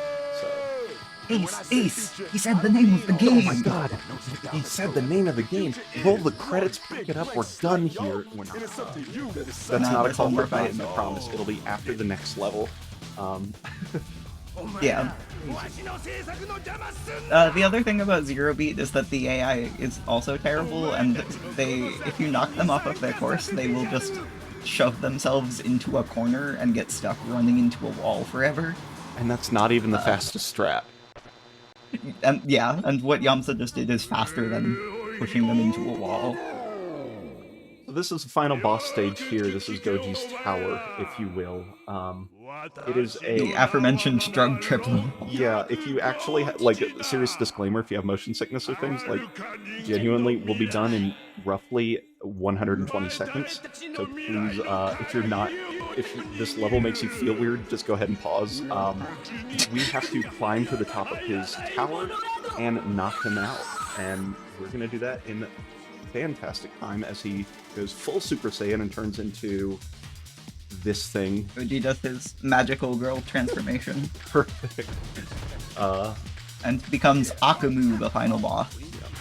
So. Ace! He said the name of the game! Oh my god! He said the name of the game! Roll the credits, pick it up, we're done here! We're not. That's not a call for fight, I promise. It'll be after the next level. Yeah. The other thing about Zero Beat is that the AI is also terrible, and if you knock them off of their course, they will just shove themselves into a corner and get stuck running into a wall forever. And that's not even the fastest strat. And yeah, and what Yamsa just did is faster than pushing them into a wall. So this is the final boss stage here. This is Goji's tower, if you will. It is The aforementioned drug trip level. Yeah, if you actually like, a serious disclaimer, if you have motion sickness or things, like, genuinely will be done in roughly 120 seconds. So please, if this level makes you feel weird, just go ahead and pause. We have to climb to the top of his tower and knock him out, and we're gonna do that in fantastic time as he goes full Super Saiyan and turns into this thing. Goji does his magical girl transformation. Perfect. And becomes Akamu, the final boss.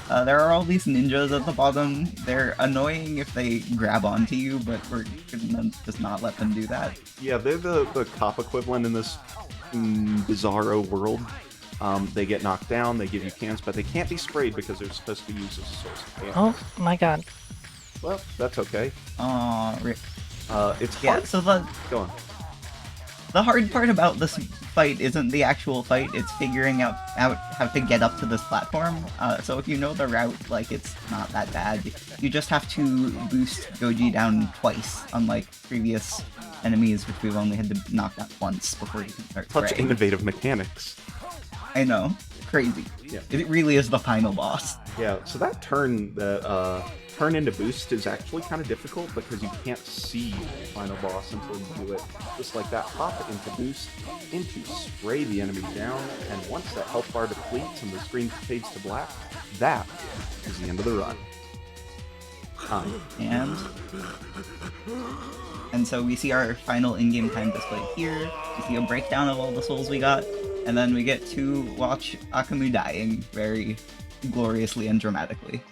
There are all these ninjas at the bottom. They're annoying if they grab onto you, but we're gonna just not let them do that. Yeah, they're the cop equivalent in this bizarro world. They get knocked down, they give you cans, but they can't be sprayed because they're supposed to be used as a source of damage. Oh my god. Well, that's okay. Rip. It's hard. Yeah, so Go on. the hard part about this fight isn't the actual fight, it's figuring out how to get up to this platform. So if you know the route, like, it's not that bad. You just have to boost Goji down twice, unlike previous enemies, which we've only had to knock out once before you can start Such spraying. innovative mechanics. I know. Crazy. Yeah. It really is the final boss. Yeah, so that turn into boost is actually kind of difficult because you can't see the final boss until you do it. Just like that, hop into boost, into spray the enemy down, and once that health bar depletes and the screen fades to black, that is the end of the run. And so we see our final in-game time displayed here. We see a breakdown of all the souls we got, and then we get to watch Akamu dying very gloriously and dramatically.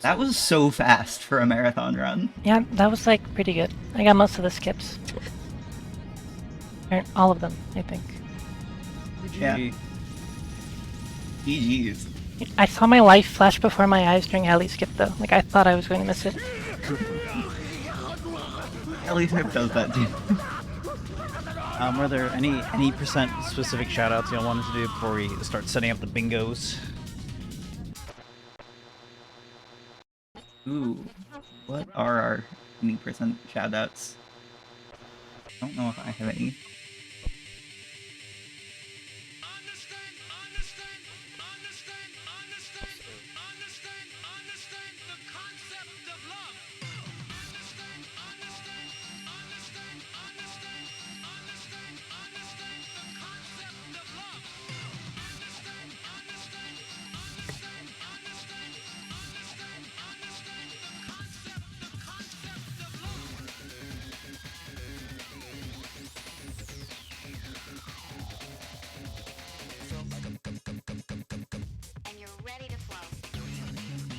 That was so fast for a marathon run. Yeah, that was like pretty good. I got most of the skips. Or all of them, I think. Yeah. GG's. I saw my life flash before my eyes during Alley skip though. Like I thought I was going to miss it. Ellie Smith does that too. Were there any percent specific shoutouts y'all wanted to do before we start setting up the bingos? Ooh, what are our any percent shoutouts? I don't know if I have any.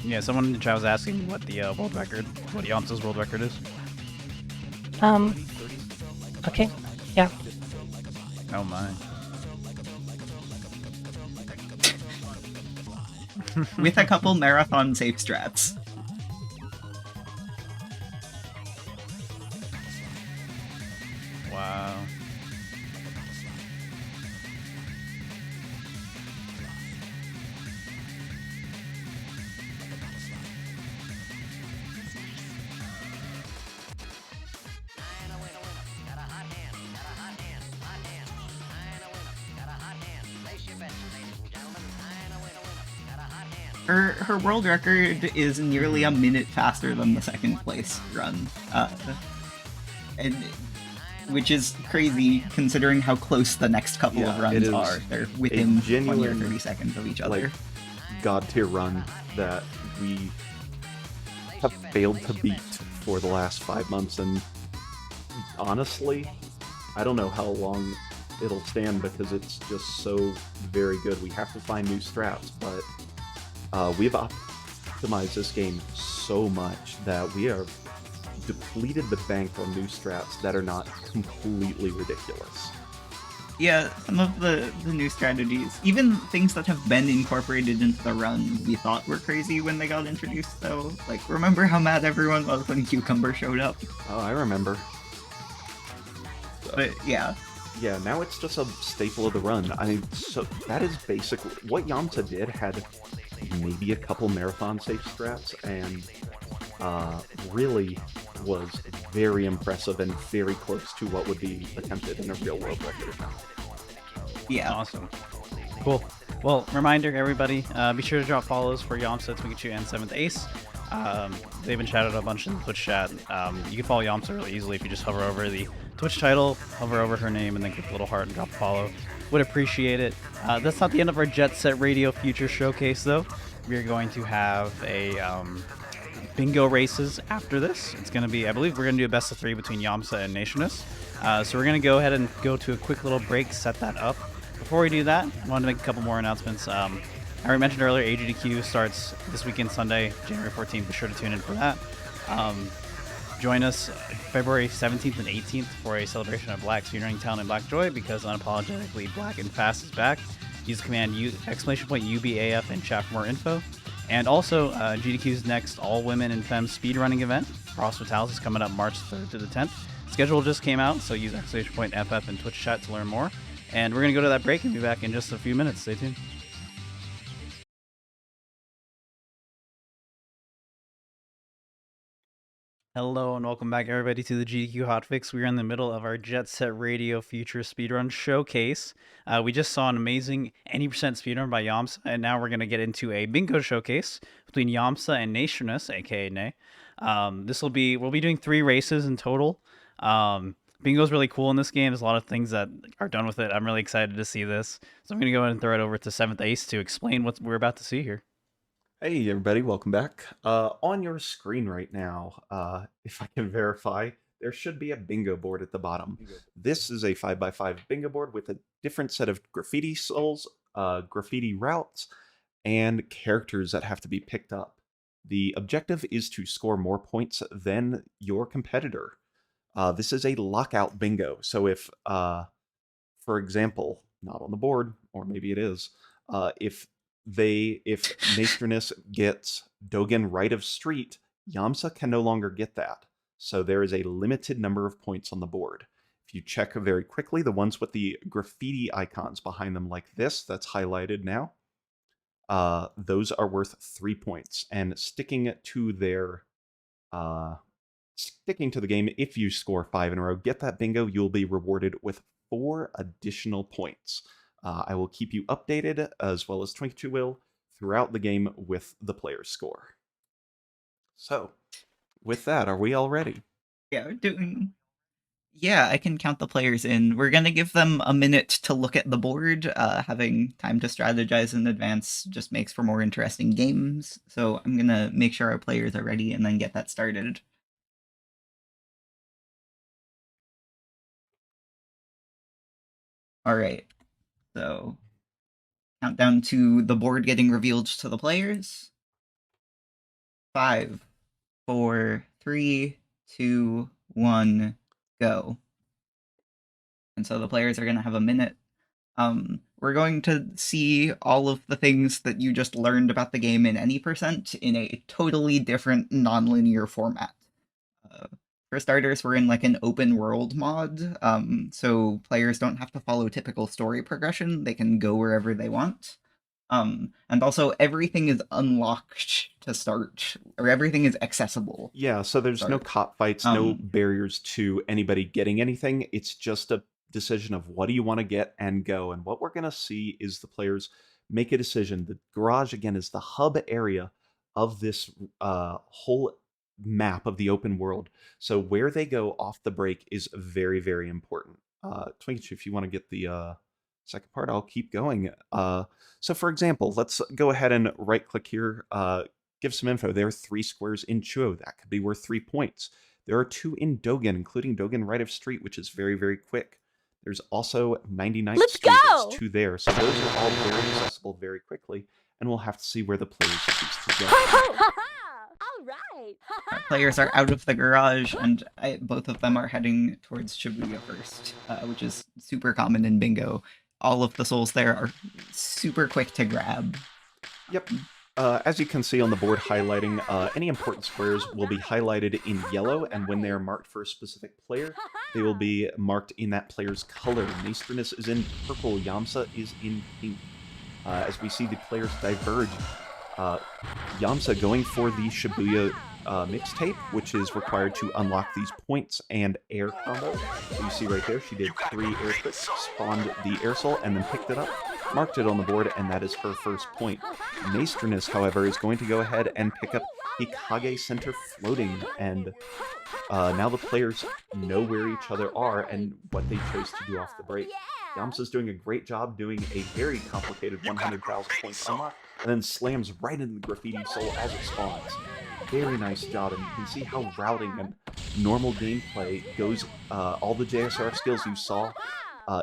Yeah, someone in the chat was asking what the world record, what Yamsa's world record is. Okay, yeah. Oh my. With a couple marathon safe strats. Her world record is nearly a minute faster than the second place run, and which is crazy considering how close the next couple of runs are. They're within 20 or 30 seconds of each other. Like, god tier run that we have failed to beat for the last 5 months, and honestly, I don't know how long it'll stand because it's just so very good. We have to find new strats, but we've optimized this game so much that we have depleted the bank on new strats that are not completely ridiculous. Yeah, some of the new strategies, even things that have been incorporated into the run, we thought were crazy when they got introduced, though. Like, remember how mad everyone was when Cucumber showed up? Oh, I remember. But, yeah. Yeah, now it's just a staple of the run. I mean, so that is basically what Yamcha did. Had maybe a couple marathon safe strats, and really was very impressive and very close to what would be attempted in a real world record. Yeah. Awesome. Cool. Well, reminder, everybody, be sure to drop follows for Yamsa, Twinkachu, and 7th Ace. They've been shouted out a bunch in the Twitch chat. You can follow Yamsa really easily if you just hover over the Twitch title, hover over her name, and then click the little heart and drop a follow. Would appreciate it. That's not the end of our Jet Set Radio Future Showcase, though. We're going to have a bingo races after this. It's going to be, I believe we're going to do a best of 3 between Yamsa and Nationus. So we're going to go ahead and go to a quick little break, set that up. Before we do that, I wanted to make a couple more announcements. I already mentioned earlier, AGDQ starts this weekend, Sunday, January 14th. Be sure to tune in for that. Join us February 17th and 18th for a celebration of Black speedrunning talent and Black joy, because unapologetically Black and Fast is back. Use the command !UBAF in chat for more info. And also, GDQ's next all-women and femme speedrunning event, Cross Vitalis, is coming up March 3rd to the 10th. Schedule just came out, so use !FF in Twitch chat to learn more. And we're going to go to that break and be back in just a few minutes. Stay tuned. Hello and welcome back, everybody, to the GDQ Hotfix. We are in the middle of our Jet Set Radio Future Speedrun Showcase. We just saw an amazing 80% speedrun by Yamsa, and now we're going to get into a bingo showcase between Yamsa and Nationus, aka Nay. We'll be doing 3 races in total. Bingo's really cool in this game. There's a lot of things that are done with it. I'm really excited to see this. So I'm going to go ahead and throw it over to 7th Ace to explain what we're about to see here. Hey everybody, welcome back. On your screen right now, if I can verify, there should be a bingo board at the bottom. This is a 5x5 bingo board with a different set of graffiti souls, graffiti routes, and characters that have to be picked up. The objective is to score more points than your competitor. This is a lockout bingo, so if, for example, not on the board, or maybe it is, if Nationus gets Dogen right of street, Yamsa can no longer get that. So there is a limited number of points on the board. If you check very quickly, the ones with the graffiti icons behind them like this, that's highlighted now, those are worth 3 points. And sticking to the game, if you score 5 in a row, get that bingo, you'll be rewarded with 4 additional points. I will keep you updated, as well as Twinkachu will, throughout the game with the player's score. So, with that, are we all ready? Yeah, I can count the players in. We're going to give them a minute to look at the board. Having time to strategize in advance just makes for more interesting games. So I'm going to make sure our players are ready and then get that started. All right. So, countdown to the board getting revealed to the players. 5, 4, 3, 2, 1, go. And so the players are going to have a minute. We're going to see all of the things that you just learned about the game in any percent in a totally different non-linear format. For starters, we're in like an open world mod, so players don't have to follow typical story progression. They can go wherever they want. And also, everything is unlocked to start, or everything is accessible. Yeah, so there's no cop fights, no barriers to anybody getting anything. It's just a decision of what do you want to get and go. And what we're going to see is the players make a decision. The garage, again, is the hub area of this whole map of the open world. So where they go off the break is very, very important. Twinkie, if you want to get the second part, I'll keep going. So for example, let's go ahead and right click here, give some info. There are 3 squares in Chuo. That could be worth 3 points. There are 2 in Dogen, including Dogen right of street, which is very, very quick. There's also 99th Let's Street. go! There's 2 there. So those are all very accessible very quickly, and we'll have to see where the players choose to go. All right. Players are out of the garage, and both of them are heading towards Shibuya first, which is super common in bingo. All of the souls there are super quick to grab. Yep. As you can see on the board highlighting, any important squares will be highlighted in yellow, and when they are marked for a specific player, they will be marked in that player's color. Maestriness is in purple, Yamsa is in pink. As we see the players diverge, Yamsa going for the Shibuya mixtape, which is required to unlock these points and air combo. So you see right there, she did 3 air clicks, spawned the air soul, and then picked it up, marked it on the board, and that is her first point. Maestriness, however, is going to go ahead and pick up Hikage Center Floating, and now the players know where each other are and what they chose to do off the break. Yamsa's doing a great job doing a very complicated 100,000 point unlock, and then slams right into the Graffiti Soul as it spawns. Very nice job, and you can see how routing and normal gameplay goes. All the JSRF skills you saw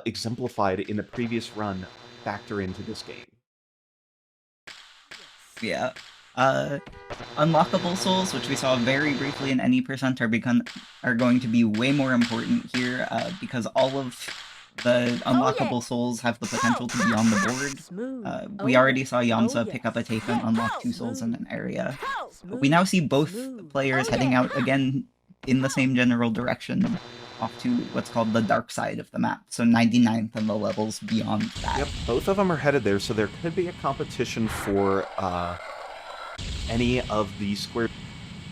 exemplified in the previous run factor into this game. Yeah. Unlockable souls, which we saw very briefly in any percent, are going to be way more important here, because all of the unlockable souls have the potential to be on the board. We already saw Yamsa pick up a tape and unlock 2 souls in an area. But we now see both players heading out again in the same general direction, off to what's called the dark side of the map, so 99th and the levels beyond that. Yep, both of them are headed there, so there could be a competition for any of the squares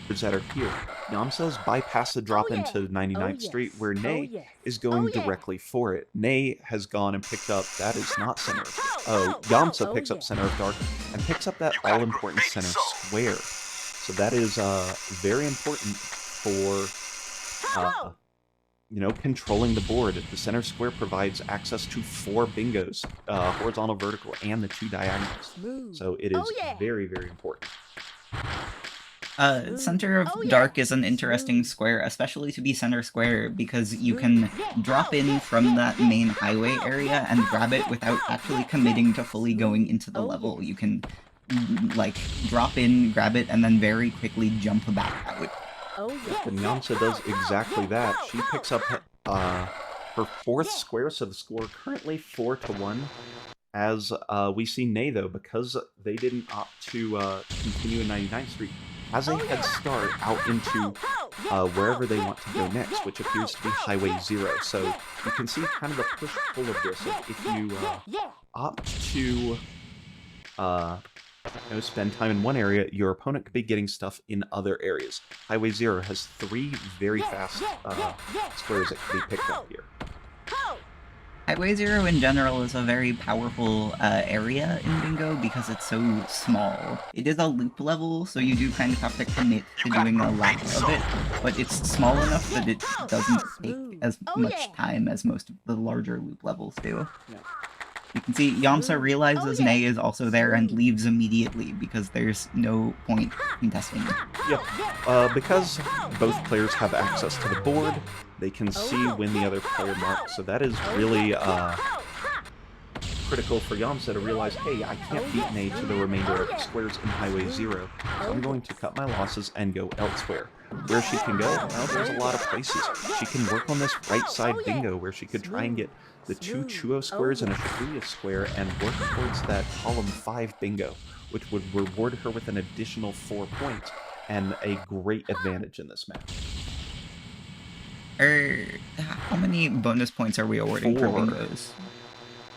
that are here. Yamsa's bypassed the drop into 99th Street, where Nay is going directly for it. Nay has gone and picked up, that is not center. Yamsa picks up center of dark and picks up that all-important center square. So that is very important for controlling the board. The center square provides access to 4 bingos, horizontal, vertical, and the 2 diagonals. So it is very, very important. Center of Dark is an interesting square, especially to be center square, because you can drop in from that main highway area and grab it without actually committing to fully going into the level. You can, like, drop in, grab it, and then very quickly jump back out. And Yamsa does exactly that. She picks up her 4th square, so the score currently 4-1. As we see Nay, though, because they didn't opt to continue in 99th Street, has a head start out into wherever they want to go next, which appears to be Highway 0. So you can see kind of the push-pull of this. If you opt to spend time in one area, your opponent could be getting stuff in other areas. Highway 0 has 3 very fast squares that can be picked up here. Highway 0 in general is a very powerful area in bingo because it's so small. It is a loop level, so you do kind of have to commit to doing a lap of it, but it's small enough that it doesn't take as much time as most of the larger loop levels do. Yeah. You can see Yamsa realizes Nay is also there and leaves immediately because there's no point contesting it. Yep. Because both players have access to the board, they can see when the other player marks, so that is really critical for Yamsa to realize, hey, I can't beat Nay to the remainder of the squares in Highway 0, so I'm going to cut my losses and go elsewhere. Where she can go? Well, there's a lot of places. She can work on this right side bingo where she could try and get the 2 Chuo squares and a Shibuya square and work towards that column 5 bingo, which would reward her with an additional 4 points and a great advantage in this match. How many bonus points are we awarding 4. for bingos?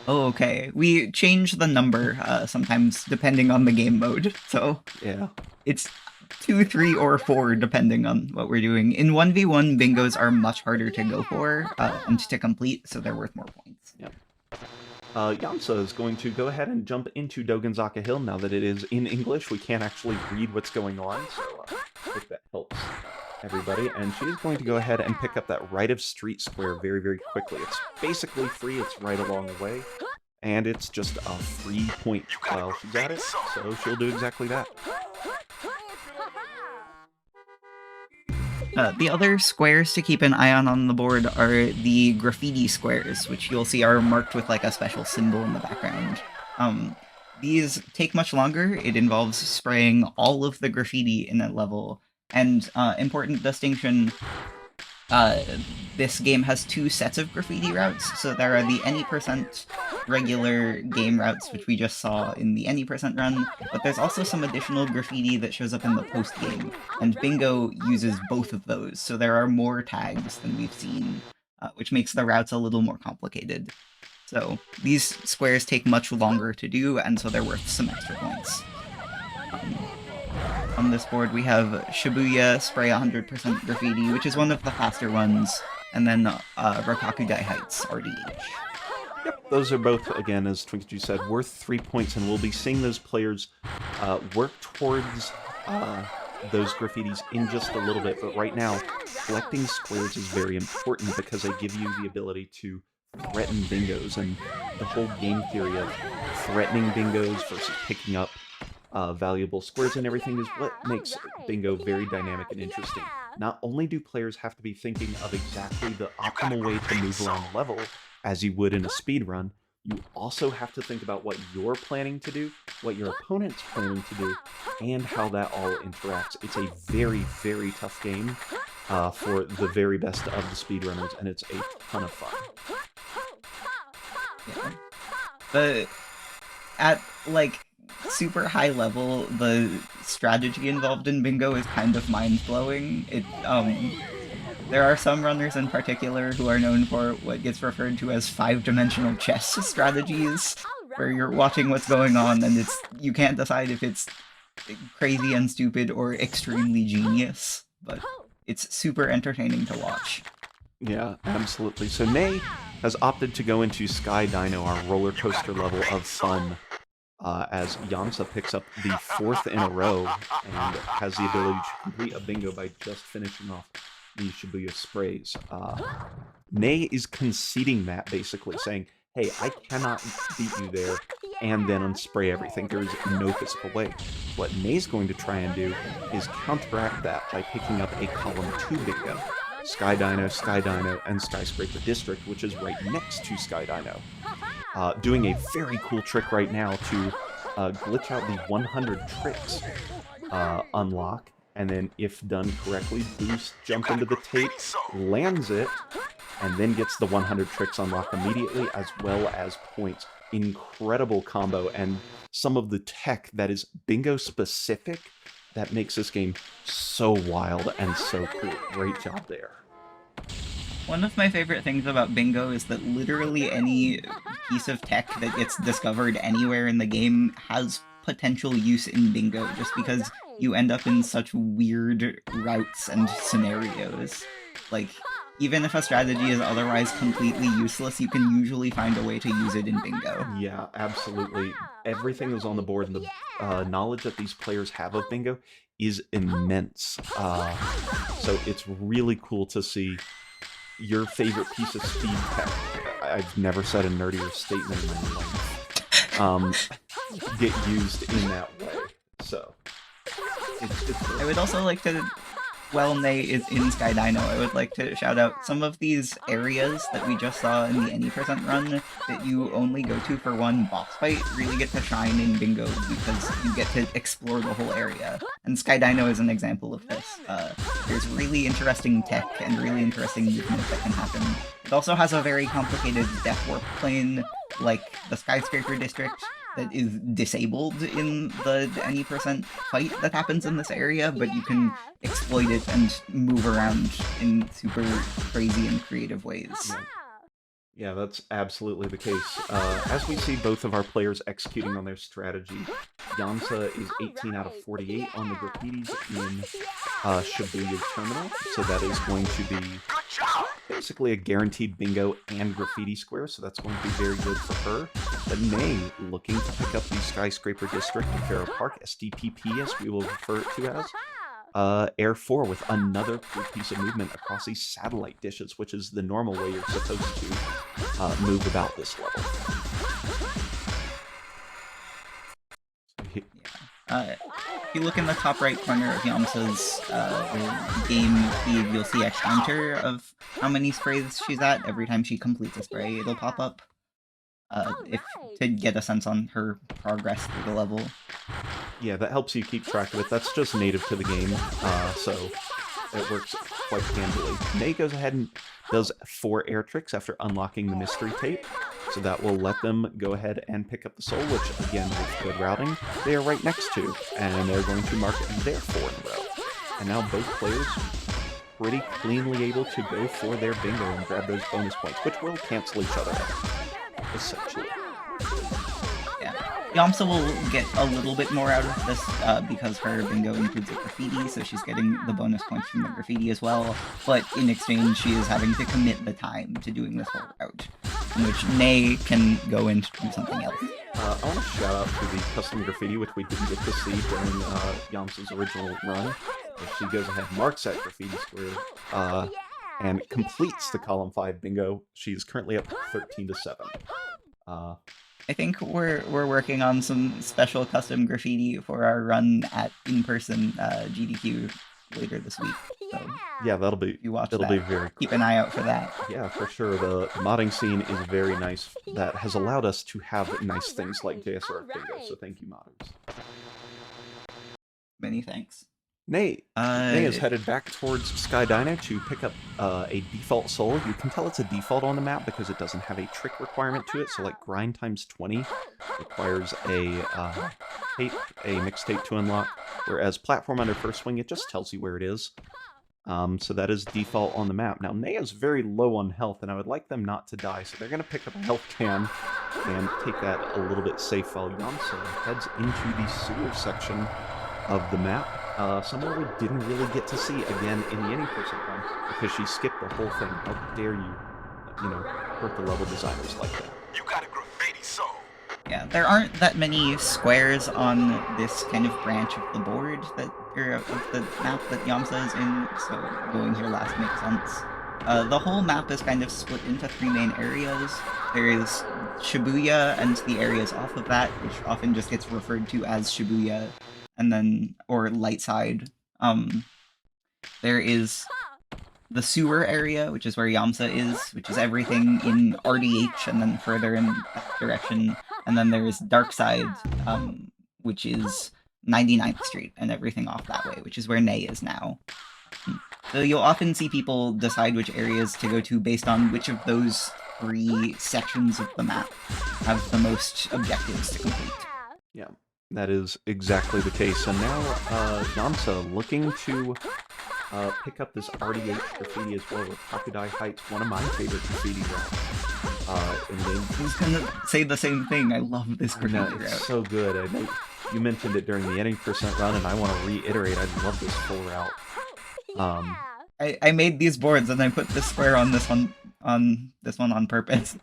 Oh, okay. We change the number sometimes depending on the game mode, so yeah, it's 2, 3, or 4 depending on what we're doing. In 1v1, bingos are much harder to go for and to complete, so they're worth more points. Yep. Yamsa is going to go ahead and jump into Dogenzaka Hill now that it is in English. We can't actually read what's going on, so I hope that helps everybody. And she is going to go ahead and pick up that right of street square very, very quickly. It's basically free. It's right along the way. And it's just a free point while she's at it, so she'll do exactly that. The other squares to keep an eye on the board are the graffiti squares, which you'll see are marked with like a special symbol in the background. These take much longer. It involves spraying all of the graffiti in a level. And important distinction, this game has 2 sets of graffiti routes. So there are the any percent regular game routes, which we just saw in the any percent run, but there's also some additional graffiti that shows up in the post game, and Bingo uses both of those, so there are more tags than we've seen, which makes the routes a little more complicated. So these squares take much longer to do, and so they're worth some extra points. On this board we have Shibuya Spray 100% Graffiti, which is one of the faster ones, and then Rokakudai Heights RDH. Yep, those are both, again, as Twinkaju said, worth 3 points, and we'll be seeing those players work towards those graffitis in just a little bit. But right now, collecting squares is very important because they give you the ability to threaten bingos, and the whole game theory of threatening bingos versus picking up valuable squares and everything is what makes bingo very dynamic and interesting. Not only do players have to be thinking of exactly the optimal way to move around the level, as you would in a speed run, you also have to think about what you're planning to do, what your opponent's planning to do, and how that all interacts. It's a very, very tough game for the very best of the speedrunners, and it's a ton of fun. Yeah. But at, like, super high level, the strategy involved in bingo is kind of mind-blowing. There are some runners in particular who are known for what gets referred to as 5-dimensional chess strategies, where you're watching what's going on and you can't decide if it's crazy and stupid or extremely genius, but it's super entertaining to watch. Yeah, absolutely. So Nay has opted to go into Sky Dino, our roller coaster level of fun, as Yamsa picks up the 4th in a row and has the ability to complete a bingo by just finishing off the Shibuya sprays. Nay is conceding that, basically, saying, hey, I cannot beat you there and then unspray everything. There is no physical way. What Nay's going to try and do is counteract that by picking up a column 2 bingo. Sky Dino, and Skyscraper District, which is right next to Sky Dino. Doing a very cool trick right now to glitch out the 100 tricks unlock, and then, if done correctly, boost, jump into the tape, lands it, and then gets the 100 tricks unlock immediately, as well as points. Incredible combo, and some of the tech that is bingo specific that makes this game so wild and so cool. Great job there. One of my favorite things about bingo is that literally any piece of tech that gets discovered anywhere in the game has potential use in bingo, just because you end up in such weird routes and scenarios. Like, even if a strategy is otherwise completely useless, you can usually find a way to use it in bingo. Yeah, absolutely. Everything is on the board, and the knowledge that these players have of bingo is immense. So it's really cool to see your favorite piece of speed tech. I've never said a nerdier statement in my life. Get used in that way. So it's I would also like to, while Nay is in Sky Dino, I would like to shout out some of these areas that we just saw in the any percent run that you only go to for one boss fight really get to shine in bingo because you get to explore the whole area. And Sky Dino is an example of this. There's really interesting tech and really interesting movement that can happen. It also has a very complicated death warp plane, like the Skyscraper District, that is disabled in the any percent fight that happens in this area, but you can exploit it and move around in super crazy and creative ways. Yeah, that's absolutely the case. As we see both of our players executing on their strategy, Yamsa is 18 out of 48 on the graffitis in Shibuya Terminal, so that is going to be basically a guaranteed bingo and graffiti square, so that's going to be very good for her. But Nay, looking to pick up the Skyscraper District in Farrow Park, SDPP as we will refer it to as. Air 4 with another cool piece of movement across these satellite dishes, which is the normal way you're supposed to move about this level. If you look in the top right corner of Yamsa's game feed, you'll see a counter of how many sprays she's at. Every time she completes a spray, it'll pop up. To get a sense on her progress through the level. Yeah, that helps you keep track of it. That's just native to the game, so it works quite handily. Nay goes ahead and does 4 air tricks after unlocking the mystery tape, so that will let them go ahead and pick up the soul, which, again, with good routing, they are right next to, and they're going to mark their 4 in a row. And now both players pretty cleanly able to go for their bingo and grab those bonus points, which will cancel each other out, essentially. Yeah. Yamsa will get a little bit more out of this because her bingo includes a graffiti, so she's getting the bonus points from the graffiti as well, but in exchange she is having to commit the time to doing this whole route, in which Nay can go and do something else. I want to shout out to the custom graffiti, which we didn't get to see during Yamsa's original run. She goes ahead, marks that graffiti square, and completes the column 5 bingo. She's currently up 13-7. I think we're working on some special custom graffiti for our run at in-person GDQ later this week. So yeah, that'll be you watch it'll that. be very cool. Keep an eye out for that. Yeah, for sure. The modding scene is very nice. That has allowed us to have nice things like JSRF bingo. So thank you, modders. Many thanks. Nay is headed back towards Skydyna to pick up a default soul. You can tell it's a default on the map because it doesn't have a trick requirement to it. So like grind times 20 requires a mixed tape to unlock, whereas platform under first swing, it just tells you where it is. So that is default on the map. Now Nay is very low on health, and I would like them not to die, so they're going to pick up a health can and take that a little bit safe while Yamsa heads into the sewer section of the map. Somewhere we didn't really get to see again in the any% run because she skipped the whole thing. How dare you, hurt the level designers like that? You got a graffiti soul. Yeah, there aren't that many squares on this kind of branch of the board of the map that Yamsa is in, so going here last makes sense. The whole map is kind of split into 3 main areas. There is Shibuya and the areas off of that, which often just gets referred to as Shibuya, and then, or light side. There is the sewer area, which is where Yamsa is, which is everything in RDH and then further in that direction. And then there is dark side, which is 99th Street and everything off that way, which is where Nay is now. So you'll often see people decide which areas to go to based on which of those 3 sections of the map have the most objectives to complete. Yeah. That is exactly the case. And now, Yamsa looking to pick up this RDH graffiti as well with Kakudai Heights, one of my favorite graffiti routes. I was gonna say the same thing. I love this graffiti route. It's so good. I know you mentioned it during the any% run, and I want to reiterate, I love this full route. I made these boards and I put this square on this one on purpose.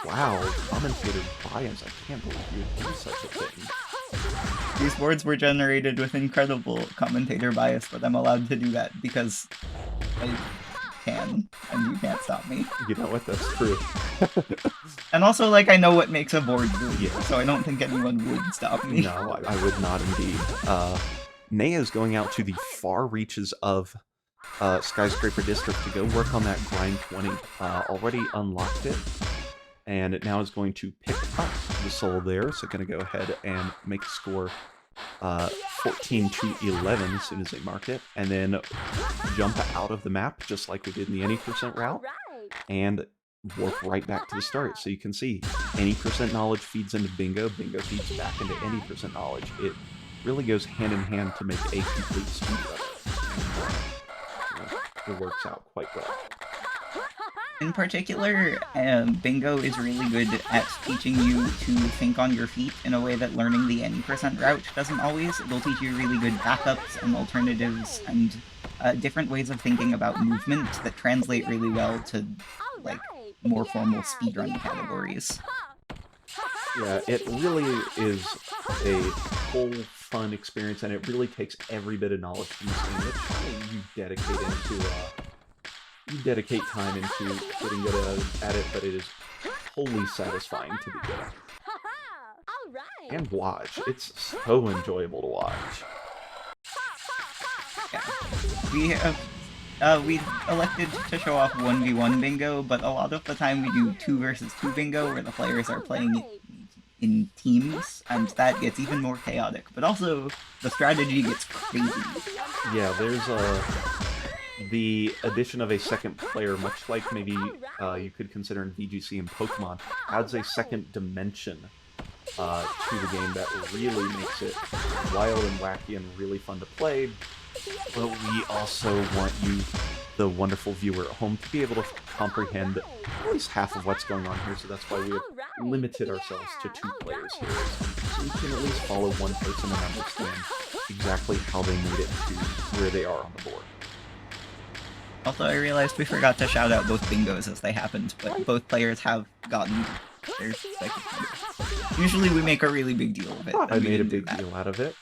Wow, commentator bias. I can't believe you would do such a thing. These boards were generated with incredible commentator bias, but I'm allowed to do that because I can, and you can't stop me. You know what? That's true. And also, like, I know what makes a board good, Yeah. so I don't think anyone would stop me. No, I would not indeed. Naya is going out to the far reaches of Skyscraper District to go work on that grind 20. Already unlocked it. And it now is going to pick up the soul there, so going to go ahead and make a score 14-11 as soon as they mark it, and then jump out of the map, just like we did in the any% route, and warp right back to the start. So you can see, any% knowledge feeds into bingo, bingo feeds back into any% knowledge. It really goes hand in hand to make a complete speedrun. It works out quite well. In particular, bingo is really good at teaching you to think on your feet in a way that learning the any% route doesn't always. It'll teach you really good backups and alternatives and different ways of thinking about movement that translate really well to like more formal speedrun categories. Yeah, it really is a whole fun experience, and it really takes every bit of knowledge from this game that you dedicate time into getting good at it, but it is wholly satisfying to be good at. And watch. It's so enjoyable to watch. Yeah. We elected to show off 1v1 bingo, but a lot of the time we do 2 versus 2 bingo, where the players are playing in teams, and that gets even more chaotic. But also, the strategy gets crazy. Yeah, there's the addition of a second player, much like maybe you could consider in VGC and Pokemon, adds a second dimension to the game that really makes it wild and wacky and really fun to play. But we also want you, the wonderful viewer at home, to be able to comprehend at least half of what's going on here, so that's why we have limited ourselves to 2 players here. So you can at least follow one person and understand exactly how they made it to where they are on the board. Also, I realized we forgot to shout out both bingos as they happened, but both players have gotten their second bingo. Usually we make a really big deal of it. I made a big deal out of it.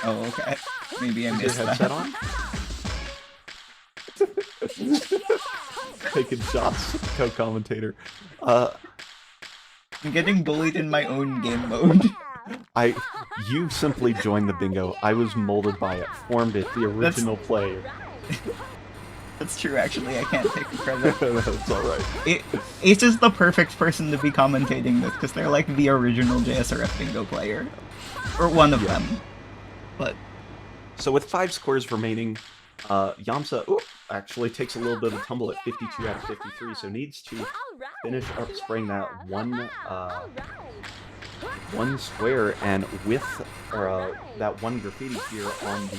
Oh, okay. Maybe I missed your that. headset on? Taking shots, co-commentator. I'm getting bullied in my own game mode. You simply joined the bingo. I was molded by it, formed it, the original player. That's true, actually. I can't take the credit. That's alright. Ace is the perfect person to be commentating this, because they're like the original JSRF bingo player. Or one of them. But so with 5 scores remaining, Yamsa actually takes a little bit of a tumble at 52 out of 53, so needs to finish up spraying that one square, and with that one graffiti here on the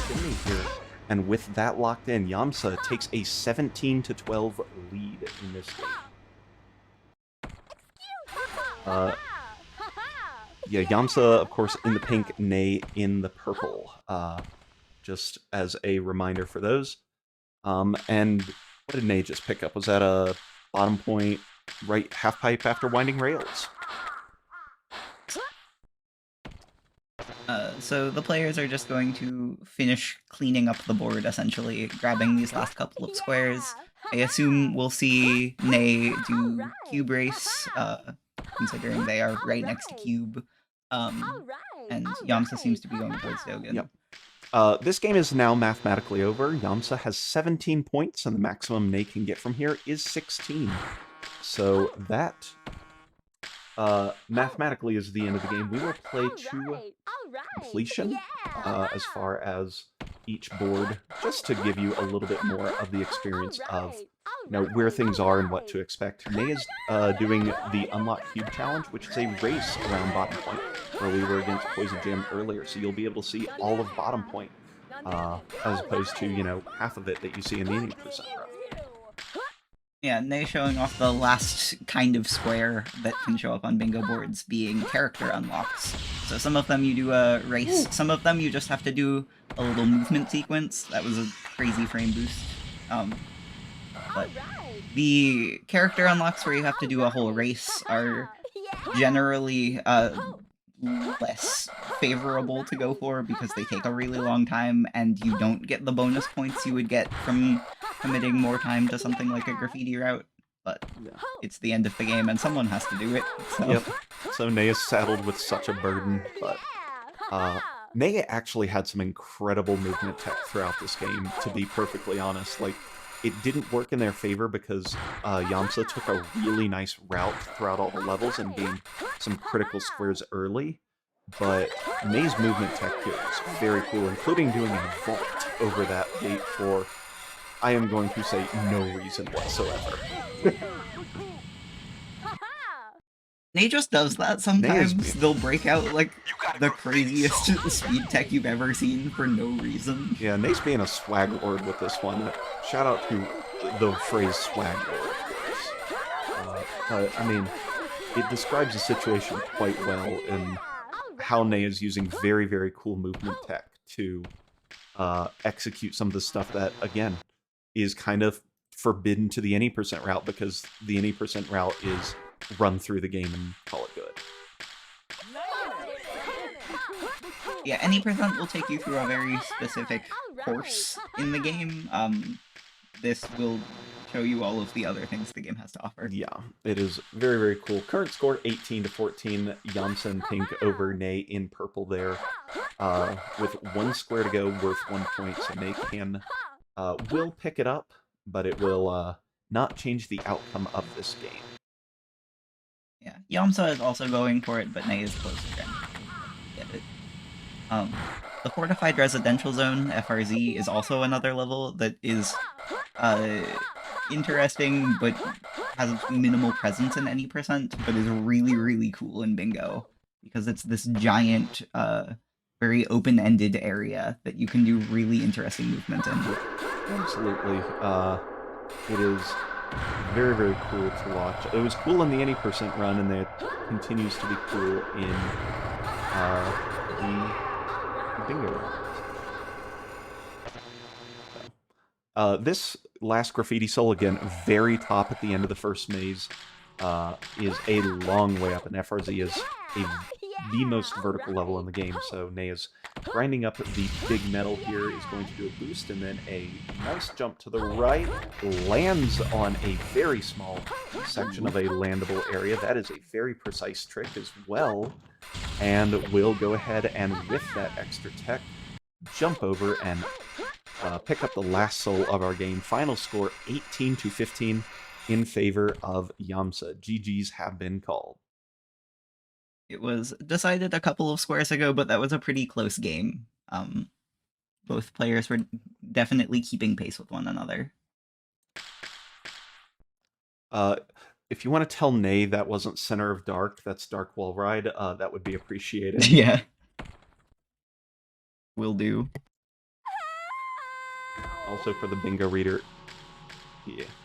chimney here, and with that locked in, Yamsa takes a 17-12 lead in this game. Yeah, Yamsa, of course, in the pink, Nay in the purple. Just as a reminder for those. And what did Nay just pick up? Was that a bottom point, right half pipe after winding rails? So the players are just going to finish cleaning up the board, essentially, grabbing these last couple of squares. I assume we'll see Nay do cube race, considering they are right next to cube. And Yamsa seems to be going towards Dogen. Yep. This game is now mathematically over. Yamsa has 17 points, and the maximum Nay can get from here is 16. So that mathematically is the end of the game. We will play to completion as far as each board, just to give you a little bit more of the experience of where things are and what to expect. Nay is doing the Unlock Cube Challenge, which is a race around Bottom Point, where we were against Poison Jam earlier, so you'll be able to see all of Bottom Point, as opposed to, half of it that you see in the 80% row. Yeah, Nay showing off the last kind of square that can show up on bingo boards being character unlocks. So some of them you do a race, some of them you just have to do a little movement sequence. That was a crazy frame boost. But the character unlocks where you have to do a whole race are generally less favorable to go for because they take a really long time and you don't get the bonus points you would get from committing more time to something like a graffiti route. But it's the end of the game and someone has to do it. So. Yep. So Nay is saddled with such a burden, but Nay actually had some incredible movement tech throughout this game, to be perfectly honest. Like, it didn't work in their favor because Yamsa took a really nice route throughout all the levels and gained some critical squares early. But Nay's movement tech here is very cool, including doing a vault over that gate for, I am going to say, no reason whatsoever. Nay just does that sometimes. They'll break out like the craziest speed tech you've ever seen for no reason. Yeah, Nay's being a swag lord with this one. Shout out to the phrase swag lord, of course. I mean, it describes the situation quite well in how Nay is using very, very cool movement tech to execute some of the stuff that, again, is kind of forbidden to the any percent route, because the any percent route is run through the game and call it good. Yeah, any percent will take you through a very specific course in the game. This will show you all of the other things the game has to offer. Yeah, it is very, very cool. Current score 18-14. Yamsa in pink over Nay in purple there. With 1 square to go, worth 1 point, so Nay will pick it up, but it will not change the outcome of this game. Yeah, Yamsa is also going for it, but Nay is closer and get it. The Fortified Residential Zone, FRZ, is also another level that is interesting, but has minimal presence in any percent, but is really, really cool in Bingo, because it's this giant, very open-ended area that you can do really interesting movement in. Absolutely. It is very, very cool to watch. It was cool in the any percent run, and it continues to be cool in the Bingo run. This last graffiti soul, again, very top at the end of the first maze, is a long way up, and FRZ is the most vertical level in the game, so Nay is grinding up the big metal here, is going to do a boost, and then a nice jump to the right, lands on a very small section of a landable area. That is a very precise trick as well, and will go ahead and, with that extra tech, jump over and pick up the last soul of our game. Final score 18-15 in favor of Yamsa. GGs have been called. It was decided a couple of squares ago, but that was a pretty close game. Both players were definitely keeping pace with one another. If you want to tell Nay that wasn't Center of Dark, that's Dark Wall Ride, that would be appreciated. Yeah. Will do. Also for the bingo reader,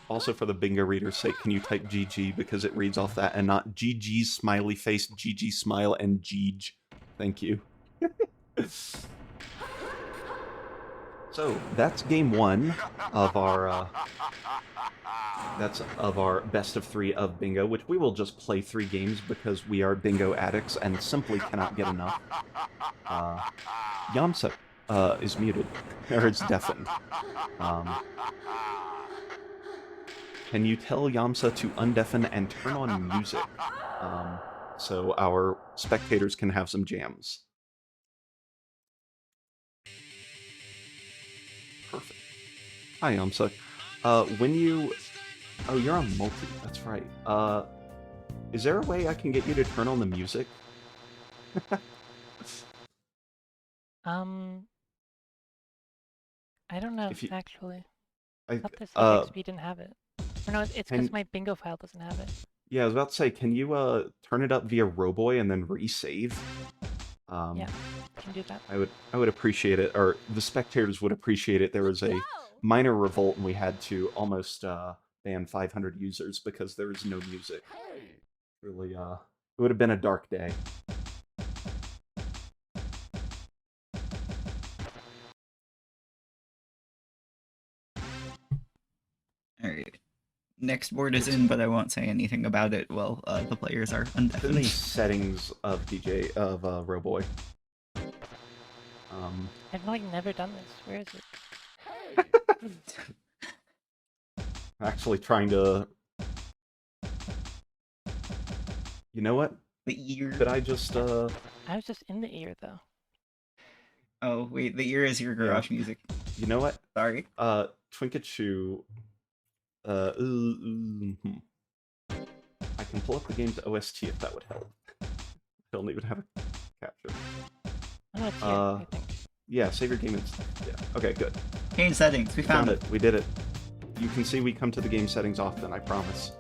also for the bingo reader's sake, can you type GG, because it reads off that and not GG smiley face, GG smile, and GG. Thank you. So that's game 1 of our best of 3 of bingo, which we will just play 3 games because we are bingo addicts and simply cannot get enough. Yamsa is muted, or it's deafened. Can you tell Yamsa to undeafen and turn on music, so our spectators can have some jams? Perfect. Hi, Yamsa. When you... Oh, you're on multi, that's right. Is there a way I can get you to turn on the music? I don't know, If you- actually. I thought this XP didn't have it. Or no, it's because And- my bingo file doesn't have it. Yeah, I was about to say, can you turn it up via Roboy and then resave? Yeah, can do that. I would appreciate it, or the spectators would appreciate it. There was a minor revolt, and we had to almost ban 500 users because there was no music. Really, it would have been a dark day. Alright. Next board is in, but I won't say anything about it while the players are It's in the undefined. settings of Roboy. I've like never done this. Where is it? Actually trying to... You know what? The ear. Did I just, I was just in the ear though. Oh, wait, the ear is your garage music. You know what? Sorry. Twinketchu... I can pull up the game's OST if that would help. I don't even have a capture. Oh, it's here, I think. Yeah, save your game. Yeah. Okay, good. Game settings, we found it. We did it. You can see we come to the game settings often, I promise.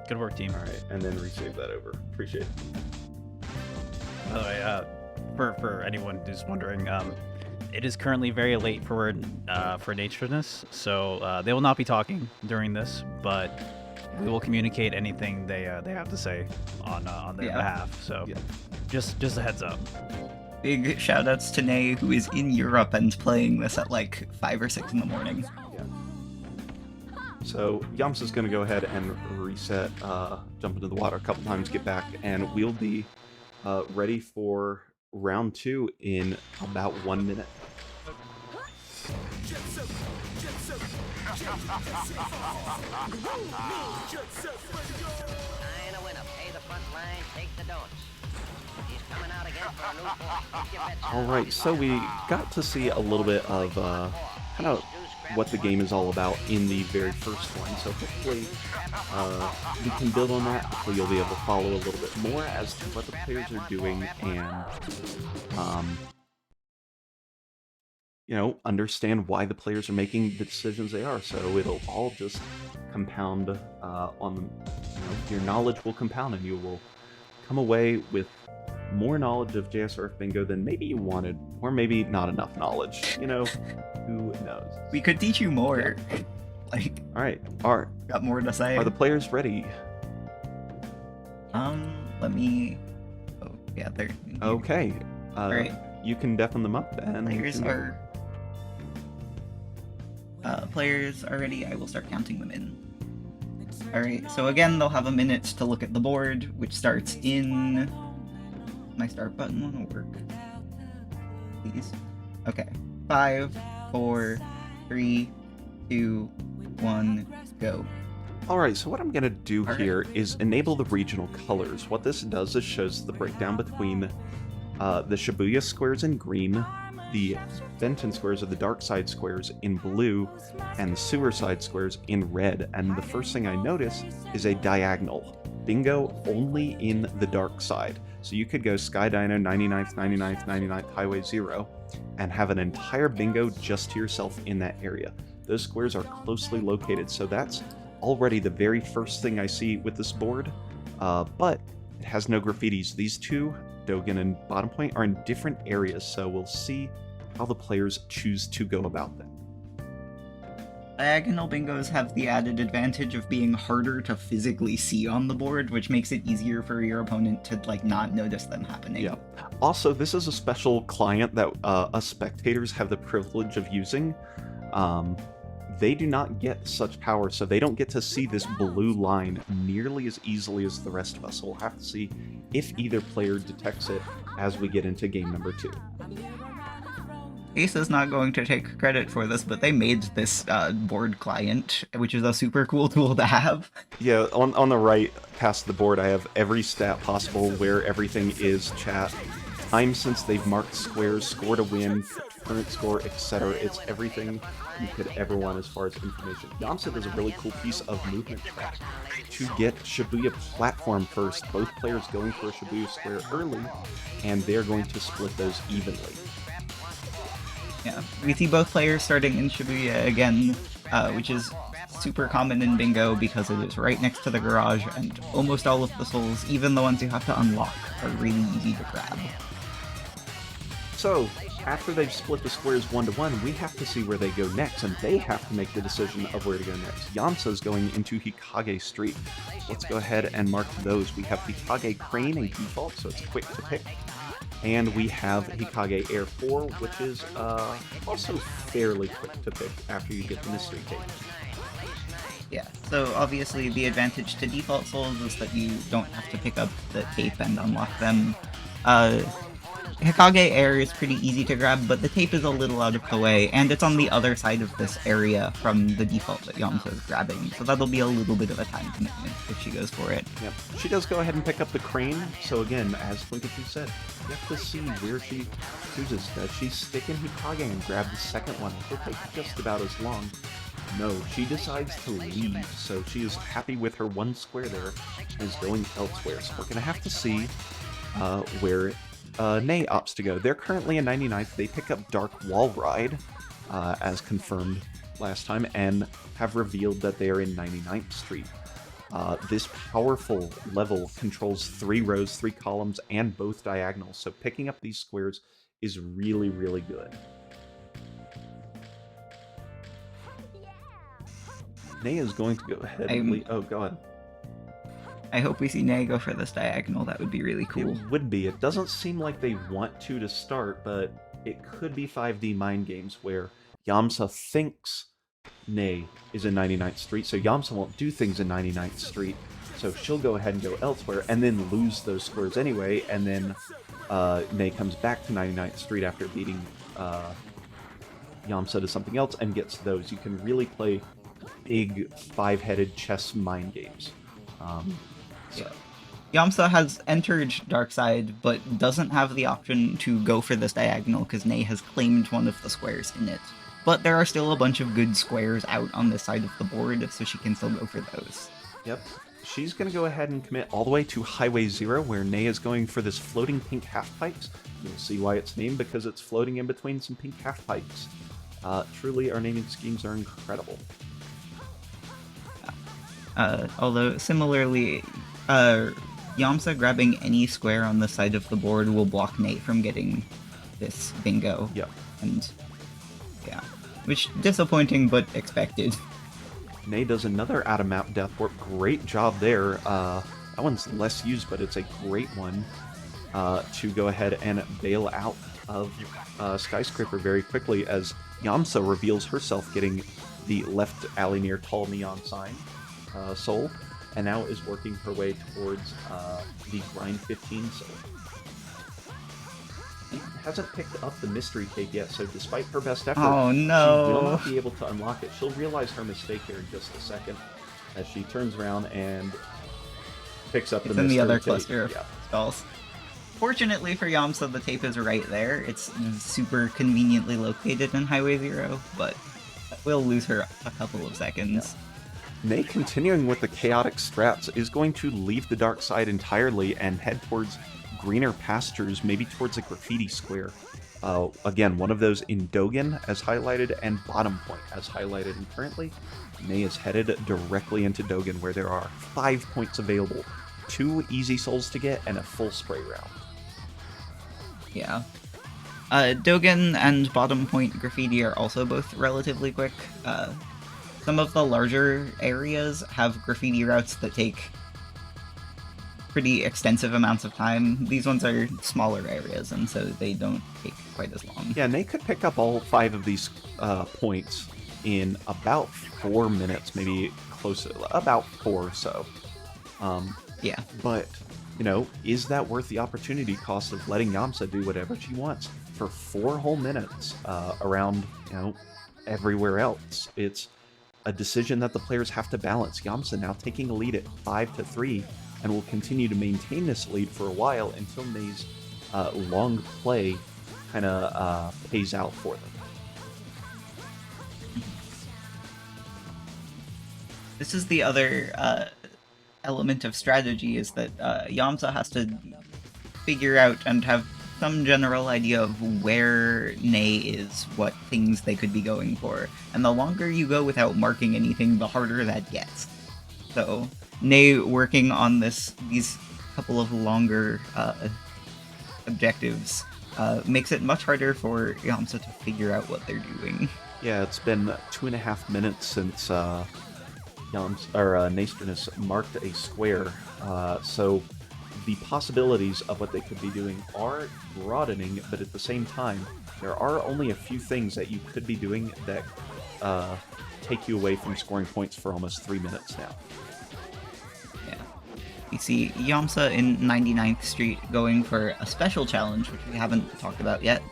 Good work, team. Alright, and then resave that over. Appreciate it. By the way, for anyone who's wondering, it is currently very late for Natureness, so they will not be talking during this, but we will communicate anything they have to say on their behalf. So just a heads up. Big shoutouts to Nay, who is in Europe and playing this at like 5 or 6 in the morning. Yeah. So Yams is going to go ahead and reset, jump into the water a couple times, get back, and we'll be ready for round 2 in about 1 minute. Alright, so we got to see a little bit of kind of what the game is all about in the very first one, so hopefully we can build on that. Hopefully you'll be able to follow a little bit more as to what the players are doing and you know, understand why the players are making the decisions they are. So it'll all just compound on, you know, your knowledge will compound and you will come away with more knowledge of JSRF Bingo than maybe you wanted, or maybe not enough knowledge. You know, who knows? We could teach you more. Yeah. Like, all right, got more to say. Are the players ready? Let me. Oh, yeah, they're. Okay. All right. You can deafen them up and players are ready. I will start counting them in. Alright, so again, they'll have a minute to look at the board, which starts in... My start button want to work. Please. Okay. 5, 4, 3, 2, 1, go. Alright, so what I'm going to do All right. here is enable the regional colors. What this does is shows the breakdown between the Shibuya squares in green, the Benton squares or the dark side squares in blue, and the sewer side squares in red. And the first thing I notice is a diagonal. Bingo only in the dark side. So you could go Sky Dino 99th, 99th, 99th, Highway 0, and have an entire bingo just to yourself in that area. Those squares are closely located, so that's already the very first thing I see with this board, but it has no graffitis. These two, Dogen and Bottom Point, are in different areas, so we'll see how the players choose to go about them. Diagonal bingos have the added advantage of being harder to physically see on the board, which makes it easier for your opponent to like not notice them happening. Yeah. Also, this is a special client that us spectators have the privilege of using. They do not get such power, so they don't get to see this blue line nearly as easily as the rest of us. So we'll have to see if either player detects it as we get into game number 2. Ace is not going to take credit for this, but they made this board client, which is a super cool tool to have. Yeah, on the right, past the board, I have every stat possible where everything is, chat. Time since they've marked squares, score to win, current score, etc. It's everything you could ever want as far as information. Yamsa does a really cool piece of movement track to get Shibuya platform first, both players going for a Shibuya square early, and they're going to split those evenly. Yeah, we see both players starting in Shibuya again, which is super common in Bingo because it is right next to the garage, and almost all of the souls, even the ones you have to unlock, are really easy to grab. So, after they've split the squares 1-1, we have to see where they go next, and they have to make the decision of where to go next. Yamsa's going into Hikage Street. Let's go ahead and mark those. We have Hikage Crane in default, so it's quick to pick. And we have Hikage Air 4, which is also fairly quick to pick after you get the mystery tape. Yeah, so obviously the advantage to default souls is that you don't have to pick up the tape and unlock them. Hikage Air is pretty easy to grab, but the tape is a little out of the way, and it's on the other side of this area from the default that Yamsa is grabbing, so that'll be a little bit of a time commitment if she goes for it. Yep. She does go ahead and pick up the crane, so again, as Flinkachu said, you have to see where she chooses. Does she stick in Hikage and grab the second one? It'll take just about as long. No, she decides to leave, so she is happy with her one square there and is going elsewhere. So we're going to have to see where Nay opts to go. They're currently in 99th. They pick up Dark Wall Ride, as confirmed last time, and have revealed that they are in 99th Street. This powerful level controls 3 rows, 3 columns, and both diagonals, so picking up these squares is really, really good. Nay is going to go ahead and lead. Oh, go ahead. I hope we see Nay go for this diagonal. That would be really cool. It would be. It doesn't seem like they want to start, but it could be 5D mind games where Yamsa thinks Nay is in 99th Street, so Yamsa won't do things in 99th Street, so she'll go ahead and go elsewhere, and then lose those squares anyway, and then Nay comes back to 99th Street after beating Yamsa to something else and gets those. You can really play big five-headed chess mind games. Yeah. Yamsa has entered Darkside, but doesn't have the option to go for this diagonal because Nay has claimed one of the squares in it. But there are still a bunch of good squares out on this side of the board, so she can still go for those. Yep. She's going to go ahead and commit all the way to Highway 0, where Nay is going for this floating pink half-pipes. You'll see why it's named, because it's floating in between some pink half-pipes. Truly, our naming schemes are incredible. Although, similarly, Yamsa grabbing any square on the side of the board will block Nay from getting this bingo. Yep. And, yeah. Which, disappointing, but expected. Nay does another out-of-map death warp. Great job there. That one's less used, but it's a great one to go ahead and bail out of Skyscraper very quickly as Yamsa reveals herself getting the left alley near Tall Neon Sign soul, and now is working her way towards the Grind 15 soul. She hasn't picked up the mystery cake yet, so despite her best effort, Oh, no. she will not be able to unlock it. She'll realize her mistake here in just a second as she turns around and picks up the mystery in the other cake. cluster of spells. Fortunately for Yamsa, the tape is right there. It's super conveniently located in Highway 0, but we'll lose her a couple of seconds. Nay, continuing with the chaotic strats, is going to leave the dark side entirely and head towards greener pastures, maybe towards a graffiti square. Again, one of those in Dogen as highlighted and Bottom Point as highlighted, and currently Nay is headed directly into Dogen where there are 5 points available, 2 easy souls to get, and a full spray round. Yeah. Dogen and Bottom Point Graffiti are also both relatively quick. Some of the larger areas have graffiti routes that take pretty extensive amounts of time. These ones are smaller areas, and so they don't take quite as long. Yeah, Nay could pick up all 5 of these points in about 4 minutes, maybe close to about 4 or so. Yeah. But, you know, is that worth the opportunity cost of letting Yamsa do whatever she wants for 4 whole minutes around, you know, everywhere else? It's a decision that the players have to balance. Yamsa now taking a lead at 5-3 and will continue to maintain this lead for a while until Nay's long play kind of pays out for them. This is the other element of strategy, is that Yamsa has to figure out and have some general idea of where Nay is, what things they could be going for. And the longer you go without marking anything, the harder that gets. So, Nay working on these couple of longer objectives makes it much harder for Yamsa to figure out what they're doing. Yeah, it's been 2.5 minutes since Naestrin has marked a square, so the possibilities of what they could be doing are broadening, but at the same time, there are only a few things that you could be doing that take you away from scoring points for almost 3 minutes now. Yeah. You see Yamsa in 99th Street going for a special challenge, which we haven't talked about yet.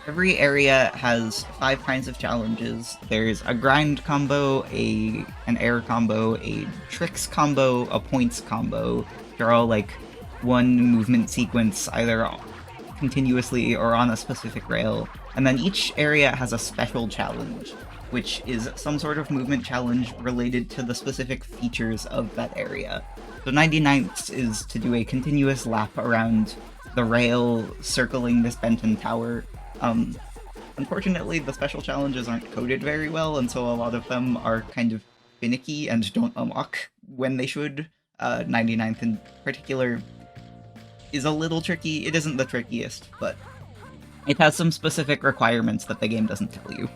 Every area has 5 kinds of challenges. There's a grind combo, an air combo, a tricks combo, a points combo. They're all like one movement sequence, either continuously or on a specific rail. And then each area has a special challenge, which is some sort of movement challenge related to the specific features of that area. So 99th is to do a continuous lap around the rail circling this Benton Tower. Unfortunately, the special challenges aren't coded very well, and so a lot of them are kind of finicky and don't unlock when they should. 99th in particular is a little tricky. It isn't the trickiest, but it has some specific requirements that the game doesn't tell you.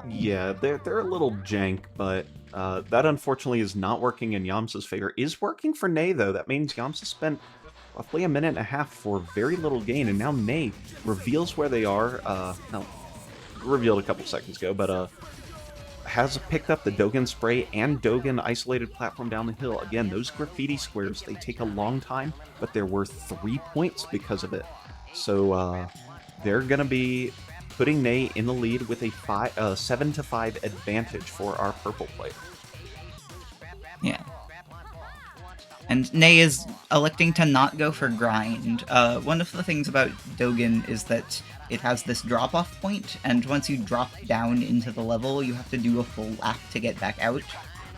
Yeah, they're a little jank, but that unfortunately is not working in Yamsa's favor. Is working for Ney, though. That means Yamsa spent roughly a minute and a half for very little gain, and now Ney reveals where they are. No, revealed a couple seconds ago, but has picked up the Dogen spray and Dogen isolated platform down the hill. Again, those graffiti squares, they take a long time, but they're worth 3 points because of it. So they're going to be putting Ney in the lead with a 7-5 advantage for our purple player. Yeah. And Ney is electing to not go for grind. One of the things about Dogen is that it has this drop-off point, and once you drop down into the level, you have to do a full lap to get back out.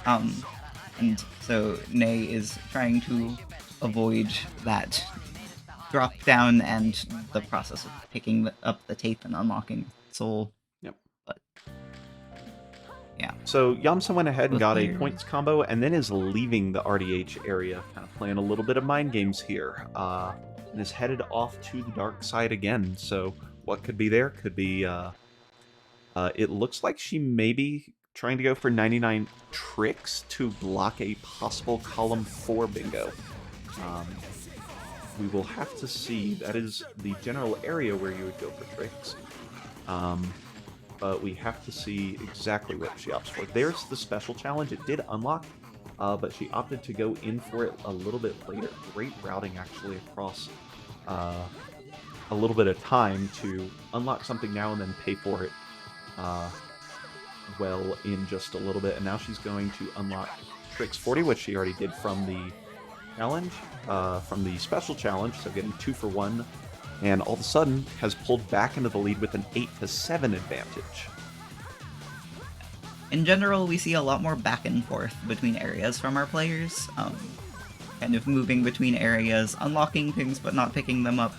And so Ney is trying to avoid that drop down and the process of picking up the tape and unlocking soul. Yep. But yeah. So Yamsa went ahead and Both got a players. points combo and then is leaving the RDH area, kind of playing a little bit of mind games here, and is headed off to the dark side again. So what could be there? Could be, it looks like she may be trying to go for 99 tricks to block a possible column 4 bingo. We will have to see. That is the general area where you would go for tricks. But we have to see exactly what she opts for. There's the special challenge. It did unlock, but she opted to go in for it a little bit later. Great routing, actually, across a little bit of time to unlock something now and then pay for it well in just a little bit. And now she's going to unlock Tricks 40, which she already did from the challenge, from the special challenge, so getting 2 for 1. And all of a sudden has pulled back into the lead with an 8-7 advantage. In general, we see a lot more back and forth between areas from our players, kind of moving between areas, unlocking things but not picking them up,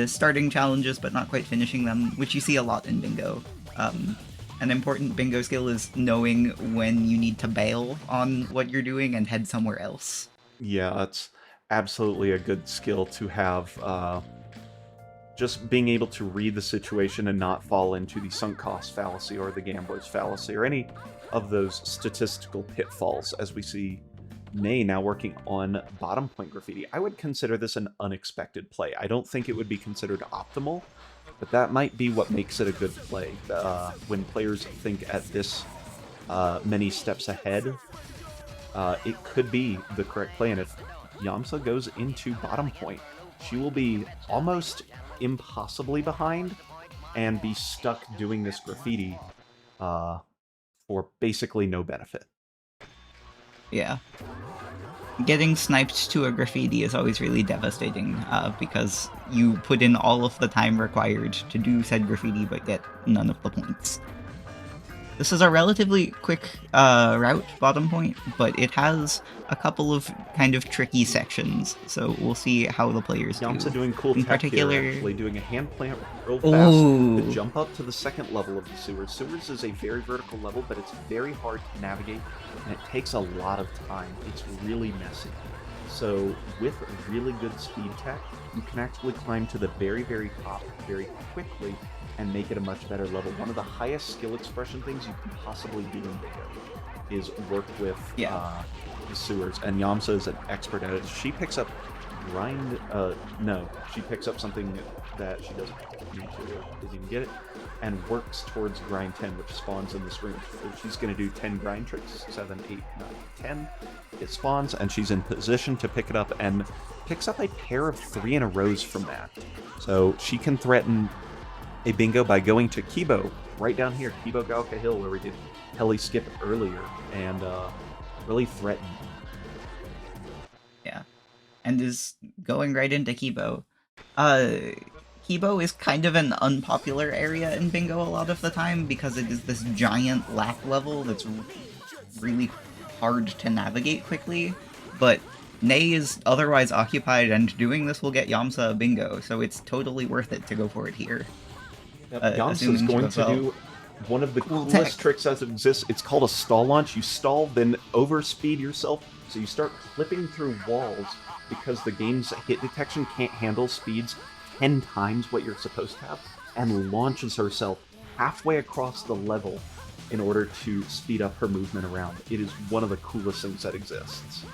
starting challenges but not quite finishing them, which you see a lot in bingo. An important bingo skill is knowing when you need to bail on what you're doing and head somewhere else. Yeah, that's absolutely a good skill to have. Just being able to read the situation and not fall into the sunk cost fallacy or the gambler's fallacy or any of those statistical pitfalls, as we see Ney now working on bottom point graffiti. I would consider this an unexpected play. I don't think it would be considered optimal, but that might be what makes it a good play. When players think at this many steps ahead, it could be the correct play. And if Yamsa goes into bottom point, she will be almost impossibly behind and be stuck doing this graffiti for basically no benefit. Yeah. Getting sniped to a graffiti is always really devastating, because you put in all of the time required to do said graffiti but get none of the points. This is a relatively quick route, bottom point, but it has a couple of kind of tricky sections, so we'll see how the players do. Yamsa doing cool In tech particular- here, actually doing a hand plant real fast to jump up to the second level of the sewers. Sewers is a very vertical level, but it's very hard to navigate, and it takes a lot of time. It's really messy. So with really good speed tech, you can actually climb to the very, very top very quickly and make it a much better level. One of the highest skill expression things you can possibly do in bingo is work with the sewers, and Yamsa is an expert at it. She picks up grind, she picks up something that she doesn't need to, doesn't even get it, and works towards grind 10, which spawns in this room. So she's going to do 10 grind tricks, 7, 8, 9, 10. It spawns, and she's in position to pick it up, and picks up a pair of 3 in a rows from that. So she can threaten a bingo by going to Kibo, right down here, Kibo Galka Hill, where we did heli skip earlier, and really threaten. Yeah, and is going right into Kibo. Kibo is kind of an unpopular area in bingo a lot of the time because it is this giant lap level that's really hard to navigate quickly, but Ney is otherwise occupied, and doing this will get Yamsa a bingo, so it's totally worth it to go for it here. Yamsa is going to do one of the coolest tricks as it exists. It's called a stall launch. You stall, then overspeed yourself, so you start clipping through walls because the game's hit detection can't handle speeds 10 times what you're supposed to have, and launches herself halfway across the level in order to speed up her movement around. It is one of the coolest things that exists.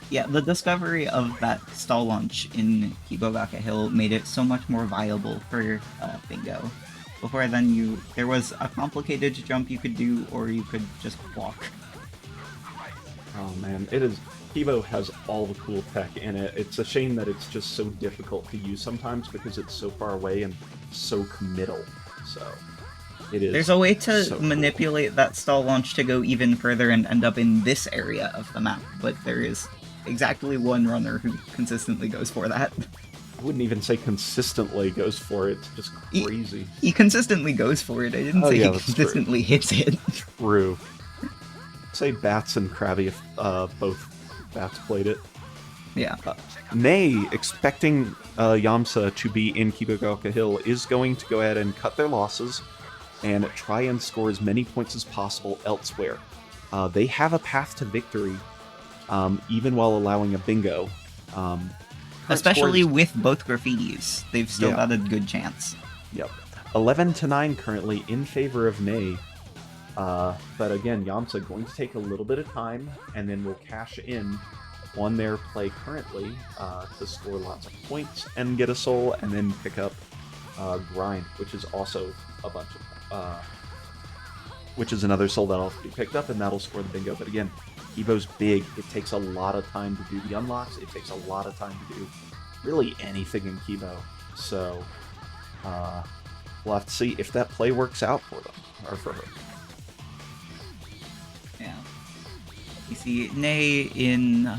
Yeah, the discovery of that stall launch in Kibogaka Hill made it so much more viable for Bingo. Before then, there was a complicated jump you could do, or you could just walk. Oh man, it is. Kibo has all the cool tech in it. It's a shame that it's just so difficult to use sometimes because it's so far away and so committal. So it is. There's a way to so manipulate that stall launch to go even further and end up in this area of the map, but there is exactly one runner who consistently goes for that. I wouldn't even say consistently goes for it. It's just crazy. He consistently goes for it. I didn't say he consistently hits it. True. Say Bats and Krabby if both Bats played it. Yeah. Nay, expecting Yamsa to be in Kibogaka Hill, is going to go ahead and cut their losses and try and score as many points as possible elsewhere. They have a path to victory, even while allowing a bingo. Especially with both graffitis. They've still got a good chance. Yep. 11-9 currently in favor of Nay. But again, Yamsa going to take a little bit of time, and then will cash in on their play currently to score lots of points and get a soul, and then pick up Grind, which is also a bunch of... which is another soul that'll be picked up, and that'll score the bingo. But again, Kibo's big. It takes a lot of time to do the unlocks. It takes a lot of time to do really anything in Kibo. So we'll have to see if that play works out for them, or for her. Yeah. You see Nay in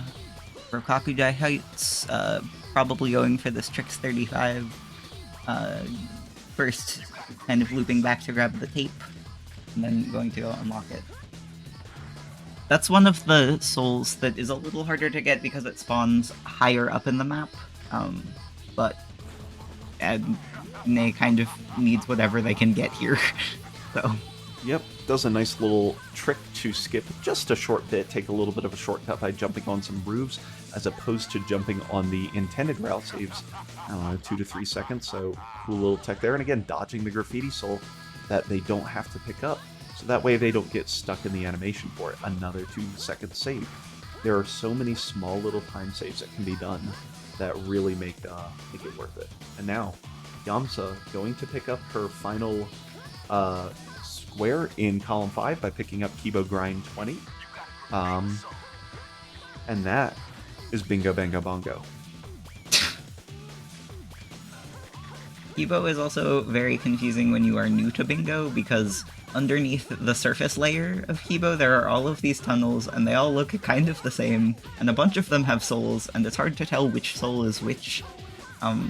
Rokakudai Heights, probably going for this Tricks 35. First, kind of looping back to grab the tape, and then going to go unlock it. That's one of the souls that is a little harder to get because it spawns higher up in the map, but Nay kind of needs whatever they can get here, so... Yep, does a nice little trick to skip just a short bit, take a little bit of a shortcut by jumping on some roofs, as opposed to jumping on the intended route. Saves, I don't know, 2 to 3 seconds, so cool little tech there. And again, dodging the graffiti soul that they don't have to pick up, so that way they don't get stuck in the animation for it. Another 2 second save. There are so many small little time saves that can be done that really make it worth it. And now, Yamsa going to pick up her final square in column 5 by picking up Kibo Grind 20. And that is Bingo Bango Bongo. Kibo is also very confusing when you are new to Bingo, because underneath the surface layer of Kibo there are all of these tunnels, and they all look kind of the same, and a bunch of them have souls, and it's hard to tell which soul is which.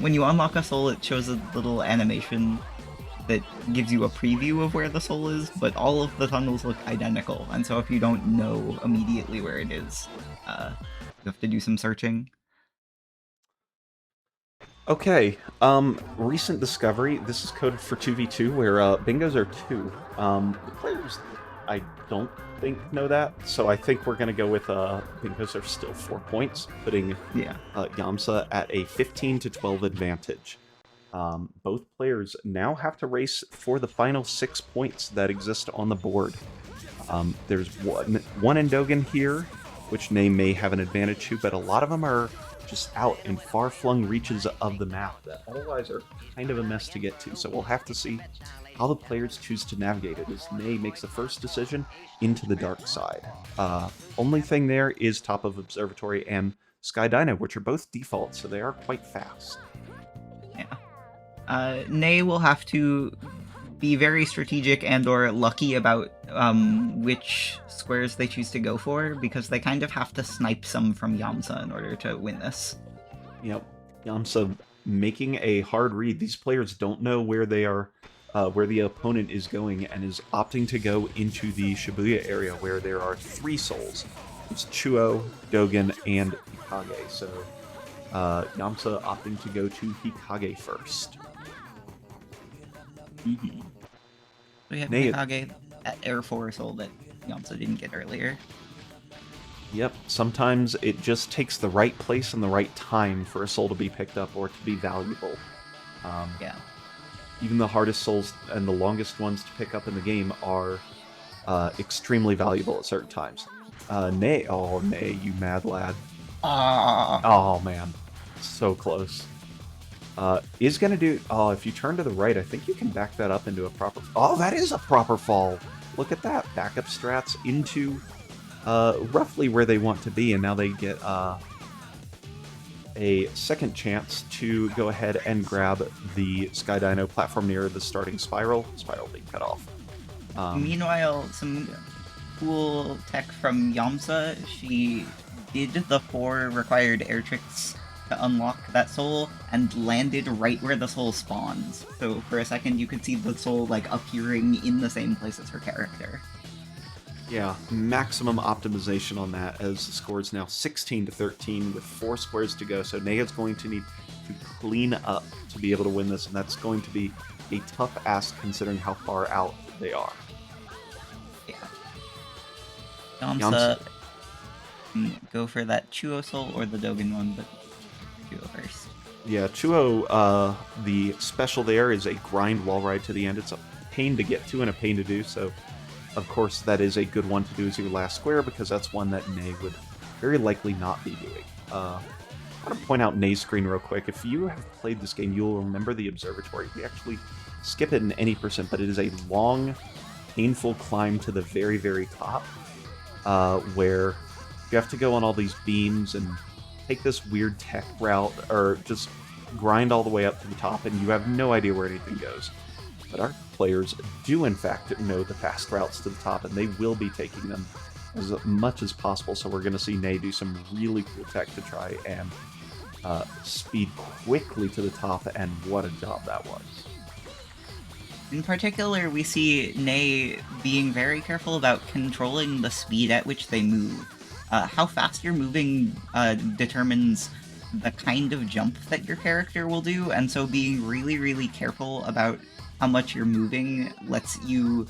When you unlock a soul, it shows a little animation that gives you a preview of where the soul is, but all of the tunnels look identical, and so if you don't know immediately where it is, you have to do some searching. Okay, recent discovery. This is coded for 2v2, where bingos are 2. The players, I don't think, know that, so I think we're going to go with bingos are still 4 points, putting Yamsa at a 15-12 advantage. Both players now have to race for the final 6 points that exist on the board. There's one in Dogen here, which Nay may have an advantage to, but a lot of them are just out in far-flung reaches of the map that otherwise are kind of a mess to get to. So we'll have to see how the players choose to navigate it as Nay makes the first decision into the dark side. Only thing there is Top of Observatory and Sky Dino, which are both default, so they are quite fast. Yeah. Nay will have to be very strategic and or lucky about which squares they choose to go for, because they kind of have to snipe some from Yamsa in order to win this. Yep. Yamsa making a hard read. These players don't know where they are, where the opponent is going, and is opting to go into the Shibuya area where there are 3 souls. It's Chuo, Dogen, and Hikage. So Yamsa opting to go to Hikage first. Mm-hmm. We have Hikage, that Air 4 soul that Yamsa didn't get earlier. Yep, sometimes it just takes the right place and the right time for a soul to be picked up or to be valuable. Yeah. even the hardest souls and the longest ones to pick up in the game are extremely valuable at certain times. Nay, you mad lad. Ah, Oh man, so close. Is gonna do. Oh, if you turn to the right, I think you can back that up into a proper. Oh, that is a proper fall. Look at that. Backup strats into roughly where they want to be, and now they get a second chance to go ahead and grab the Sky Dino platform near the starting spiral. Spiral being cut off. Meanwhile, some cool tech from Yamsa. She did the 4 required air tricks to unlock that soul and landed right where the soul spawns. So for a second you could see the soul like appearing in the same place as her character. Yeah, maximum optimization on that as the score is now 16-13 with 4 squares to go. So Nea's going to need to clean up to be able to win this, and that's going to be a tough ask considering how far out they are. Yeah. Yamsa can go for that Chuo soul or the Dogen one, but Chuo first. Yeah, Chuo, the special there is a grind wall ride to the end. It's a pain to get to and a pain to do, so of course that is a good one to do as your last square because that's one that Nay would very likely not be doing. I want to point out Nay's screen real quick. If you have played this game, you'll remember the observatory. We actually skip it in any percent, but it is a long, painful climb to the very, very top, where you have to go on all these beams and take this weird tech route, or just grind all the way up to the top, and you have no idea where anything goes. But our players do, in fact, know the fast routes to the top, and they will be taking them as much as possible. So we're going to see Nay do some really cool tech to try and speed quickly to the top, and what a job that was. In particular, we see Nay being very careful about controlling the speed at which they move. How fast you're moving determines the kind of jump that your character will do, and so being really, really careful about how much you're moving lets you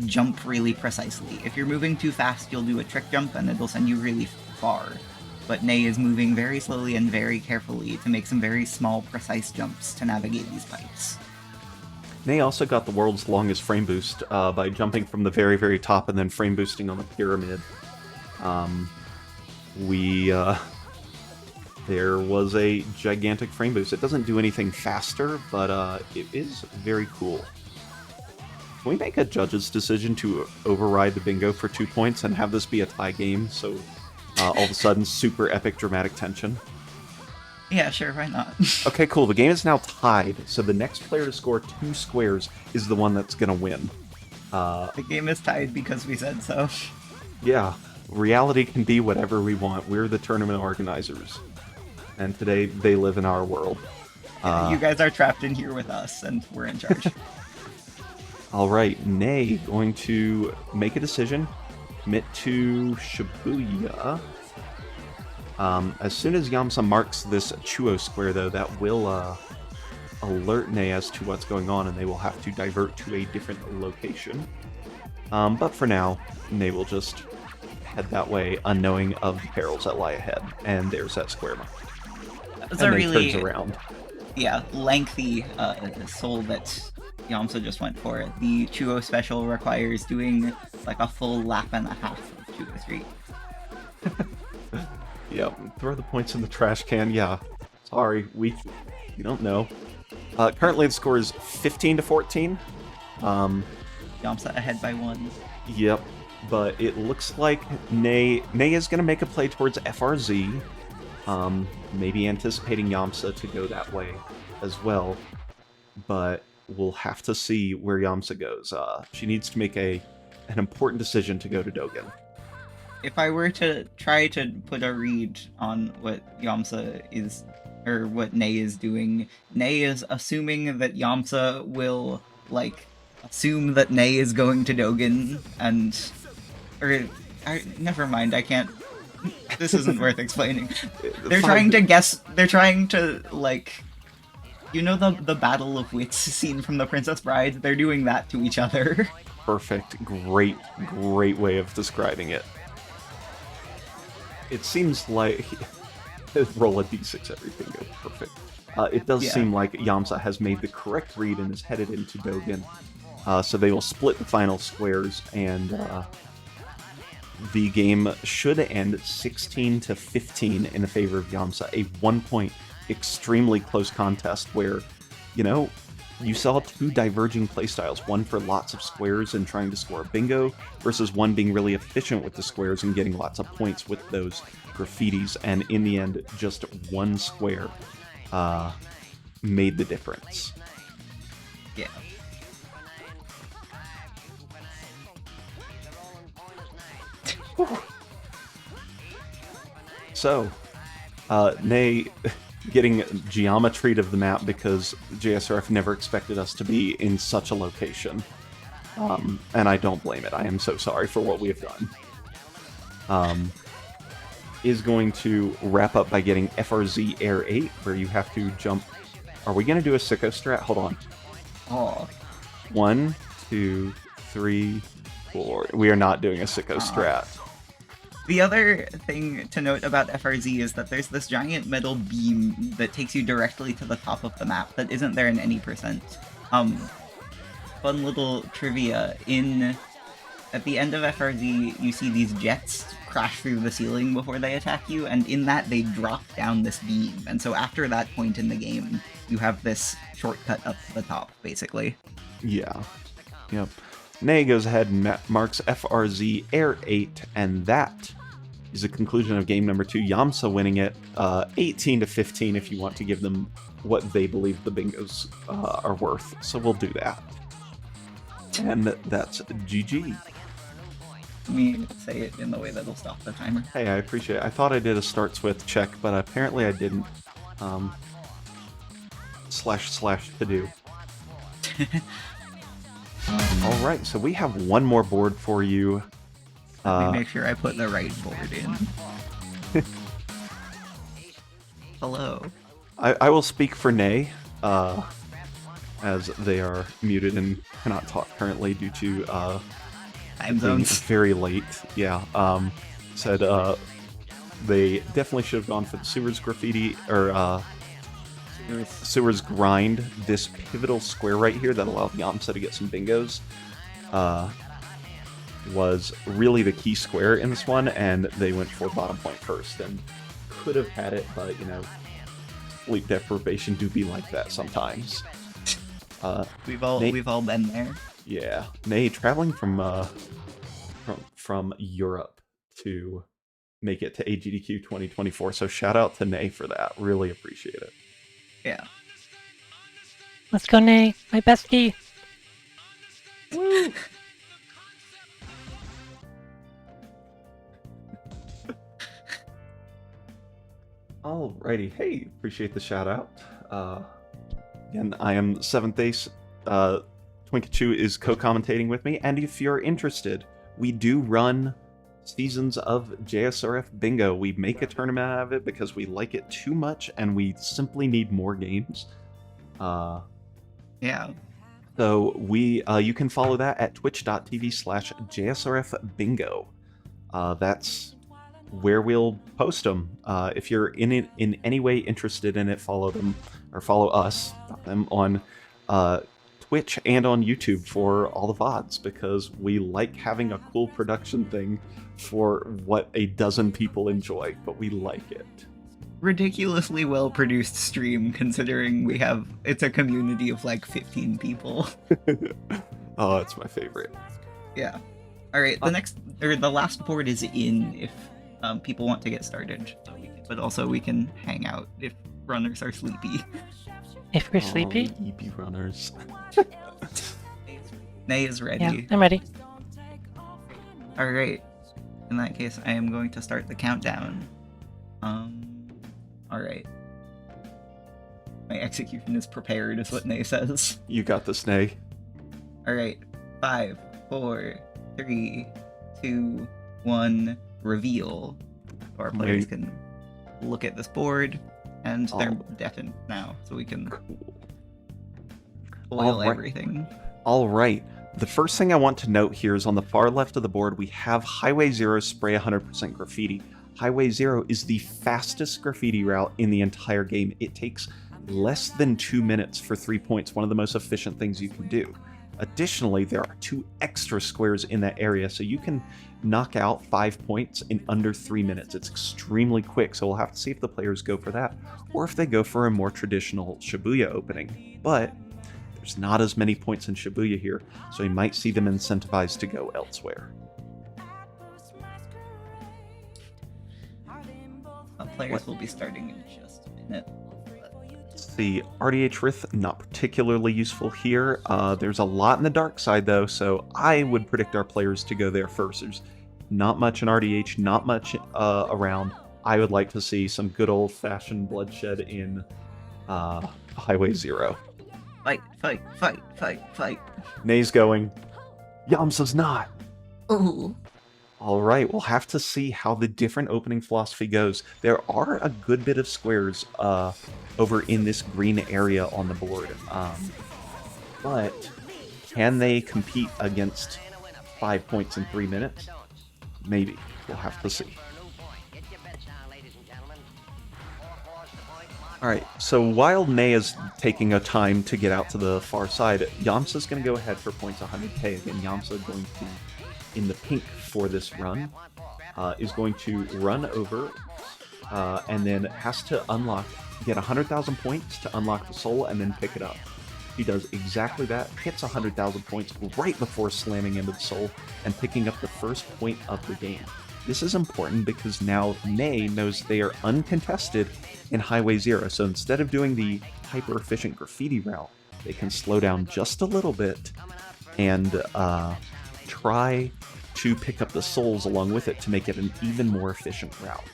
jump really precisely. If you're moving too fast, you'll do a trick jump and it'll send you really far. But Nay is moving very slowly and very carefully to make some very small, precise jumps to navigate these pipes. Nay also got the world's longest frame boost by jumping from the very, very top and then frame boosting on the pyramid. There was a gigantic frame boost. It doesn't do anything faster, but it is very cool. Can we make a judge's decision to override the bingo for 2 points and have this be a tie game, so all of a sudden super epic dramatic tension? Yeah, sure, why not? Okay, cool. The game is now tied, so the next player to score 2 squares is the one that's going to win. The game is tied because we said so. Yeah, reality can be whatever we want. We're the tournament organizers. And today, they live in our world. You guys are trapped in here with us, and we're in charge. Alright, Nay going to make a decision. Commit to Shibuya. As soon as Yamsa marks this Chuo square, though, that will alert Nay as to what's going on, and they will have to divert to a different location. But for now, Nay will just head that way, unknowing of the perils that lie ahead. And there's that square mark. That's and a then really, turns around. yeah, lengthy soul that Yamsa just went for. The Chuo special requires doing like a full lap and a half of Chuo Street. Yep, throw the points in the trash can. Yeah, sorry, we don't know. Currently, the score is 15-14. Yamsa ahead by 1. Yep, but it looks like Nay is going to make a play towards FRZ. Maybe anticipating Yamsa to go that way as well. But we'll have to see where Yamsa goes. She needs to make an important decision to go to Dogen. If I were to try to put a read on what Yamsa is, or what Nay is doing, Nay is assuming that Yamsa will, like, assume that Nay is going to Dogen, and... never mind, I can't... This isn't worth explaining. They're trying to guess... They're trying to, like... You know the Battle of Wits scene from The Princess Bride? They're doing that to each other. Perfect. Great way of describing it. It seems like roll a d6, everything goes perfect. It does Yeah. seem like Yamsa has made the correct read and is headed into Dogen. So they will split the final squares, and the game should end 16-15 in the favor of Yamsa. A 1-point, extremely close contest where, you saw two diverging playstyles, one for lots of squares and trying to score a bingo, versus one being really efficient with the squares and getting lots of points with those graffitis, and in the end, just one square made the difference. Yeah. So, Nay getting geometry of the map because JSRF never expected us to be in such a location. And I don't blame it. I am so sorry for what we have done. Is going to wrap up by getting FRZ Air 8, where you have to jump. Are we going to do a sicko strat? Hold on. Oh. 1, 2, 3, 4. We are not doing a sicko strat. The other thing to note about FRZ is that there's this giant metal beam that takes you directly to the top of the map that isn't there in any percent. Fun little trivia, at the end of FRZ, you see these jets crash through the ceiling before they attack you, and in that they drop down this beam, and so after that point in the game, you have this shortcut up to the top, basically. Yeah. Yep. Nay goes ahead and marks FRZ Air 8, and that is the conclusion of game number 2. Yamsa winning it 18-15 if you want to give them what they believe the bingos are worth. So we'll do that. And that's GG. Let me say it in the way that'll stop the timer. Hey, I appreciate it. I thought I did a starts with check, but apparently I didn't. / to do. Alright, so we have one more board for you. Let me make sure I put the right board in. Hello. I will speak for Nay, as they are muted and cannot talk currently due to Time being zones. very late. Yeah, said they definitely should have gone for the sewers graffiti, or sewers grind, this pivotal square right here that allowed Yamsa to get some bingos. Was really the key square in this one, and they went for bottom point first, and could have had it, but sleep deprivation do be like that sometimes. We've all been there. Yeah, Nay traveling from Europe to make it to AGDQ 2024, so shout out to Nay for that. Really appreciate it. Yeah. Let's go, Nay, my bestie. Woo! Alrighty, hey, appreciate the shout out. Again, I am 7th Ace. Twinkachu is co-commentating with me, and if you're interested, we do run seasons of JSRF Bingo. We make a tournament out of it because we like it too much, and we simply need more games. Yeah. So you can follow that at twitch.tv/JSRF Bingo. That's where we'll post them. If you're in any way interested in it, follow them, or follow us, them on Twitch and on YouTube for all the VODs, because we like having a cool production thing for what a dozen people enjoy, but we like it. Ridiculously well produced stream, considering it's a community of like 15 people. Oh, it's my favorite. Yeah. Alright, the last board is in if people want to get started. But also we can hang out if runners are sleepy. If we're sleepy? EP runners. Nay is ready. Yeah, I'm ready. Alright. In that case, I am going to start the countdown. Alright. My execution is prepared, is what Nay says. You got this, Nay. Alright. 5, 4, 3, 2, 1, reveal. Our players can look at this board, and they're deafened now, so we can spoil everything. Alright. The first thing I want to note here is on the far left of the board, we have Highway 0 spray 100% graffiti. Highway 0 is the fastest graffiti route in the entire game. It takes less than 2 minutes for 3 points, one of the most efficient things you can do. Additionally, there are 2 extra squares in that area, so you can knock out 5 points in under 3 minutes. It's extremely quick, so we'll have to see if the players go for that, or if they go for a more traditional Shibuya opening. But there's not as many points in Shibuya here, so you might see them incentivized to go elsewhere. Players will be starting in just a minute. The RDH Rith, not particularly useful here. There's a lot in the dark side, though, so I would predict our players to go there first. There's not much in RDH, not much around. I would like to see some good old-fashioned bloodshed in Highway Zero. Fight, fight, fight, fight, fight. Nay's going. Yamsa's not. Ooh. All right, we'll have to see how the different opening philosophy goes. There are a good bit of squares over in this green area on the board. But can they compete against 5 points in 3 minutes? Maybe. We'll have to see. Alright, so while Nay is taking a time to get out to the far side, Yamsa's going to go ahead for points 100k. Again, Yamsa going to, in the pink for this run, is going to run over and then has to get 100,000 points to unlock the soul and then pick it up. He does exactly that, hits 100,000 points right before slamming into the soul and picking up the first point of the game. This is important because now Nay knows they are uncontested in Highway Zero, so instead of doing the hyper-efficient graffiti route, they can slow down just a little bit and try to pick up the souls along with it to make it an even more efficient route.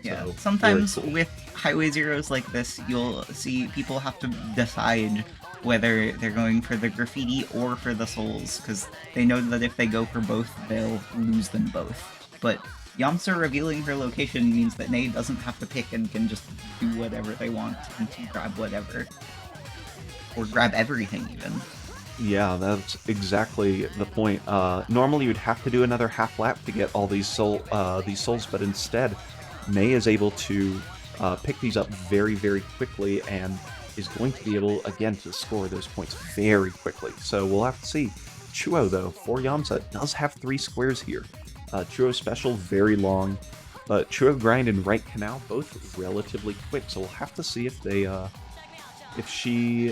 Yeah, So, sometimes very cool. with Highway Zeros like this, you'll see people have to decide whether they're going for the graffiti or for the souls, because they know that if they go for both, they'll lose them both. But Yamsa revealing her location means that Nay doesn't have to pick and can just do whatever they want and to grab whatever. Or grab everything, even. Yeah, that's exactly the point. Normally you'd have to do another half lap to get all these souls, but instead, Nay is able to pick these up very, very quickly and is going to be able, again, to score those points very quickly. So we'll have to see. Chuo, though, for Yamsa, does have 3 squares here. Chuo Special, very long, but Chuo Grind and Right Canal, both relatively quick, so we'll have to see if they, if she,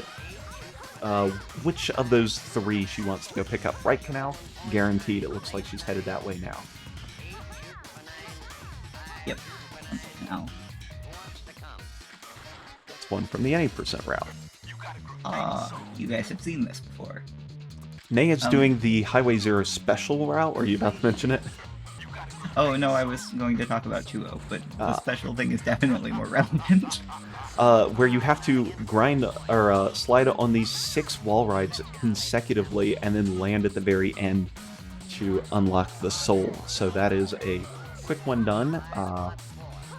which of those 3 she wants to go pick up. Right Canal, guaranteed, it looks like she's headed that way now. Yep. Now. It's one from the any percent route. You guys have seen this before. Nay is doing the Highway Zero special route, or are you about to mention it? Oh, no, I was going to talk about Chuo, but the special thing is definitely more relevant. Where you have to grind or slide on these 6 wall rides consecutively and then land at the very end to unlock the soul. So that is a quick one done.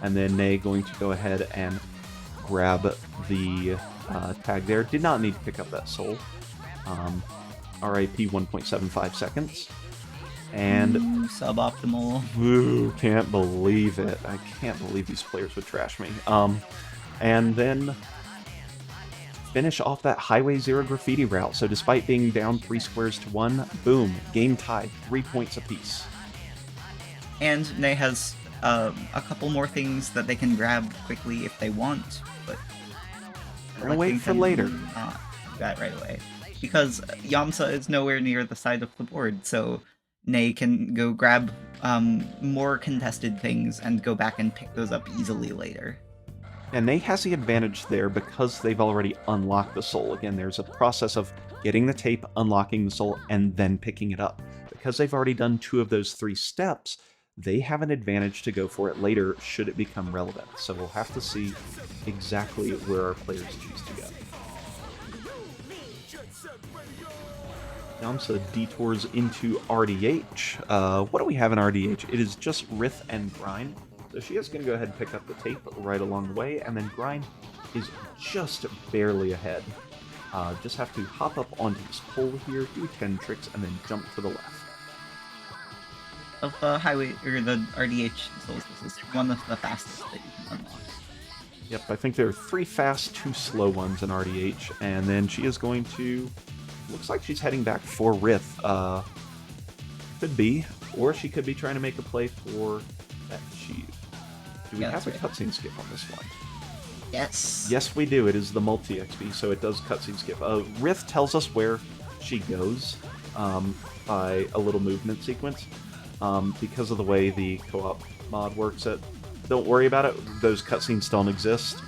And then Nay going to go ahead and grab the tag there. Did not need to pick up that soul. RIP 1.75 seconds. And suboptimal. Ooh, can't believe it. I can't believe these players would trash me. And then finish off that Highway Zero graffiti route. So despite being down 3 squares to 1, boom, game tied, 3 points apiece. And Nay has a couple more things that they can grab quickly if they want, but we're gonna wait for later. Not do that right away. Because Yamsa is nowhere near the side of the board, so Nay can go grab more contested things and go back and pick those up easily later. And Nay has the advantage there because they've already unlocked the soul. Again, there's a process of getting the tape, unlocking the soul, and then picking it up. Because they've already done 2 of those 3 steps, they have an advantage to go for it later should it become relevant. So we'll have to see exactly where our players choose to go. Yamsa detours into RDH. What do we have in RDH? It is just Rith and Grind. So she is going to go ahead and pick up the tape right along the way, and then Grind is just barely ahead. Just have to hop up onto this pole here, do 10 tricks, and then jump to the left. Of the highway, or the RDH souls, this is one of the fastest that you can unlock. Yep, I think there are 3 fast, 2 slow ones in RDH, and then she is going to... Looks like she's heading back for Rith. Could be, or she could be trying to make a play for that Sheev. Do we Yeah, have a that's right. cutscene skip on this one? Yes. Yes, we do. It is the multi-XP, so it does cutscene skip. Rith tells us where she goes by a little movement sequence. Because of the way the co-op mod works, don't worry about it. Those cutscenes don't exist,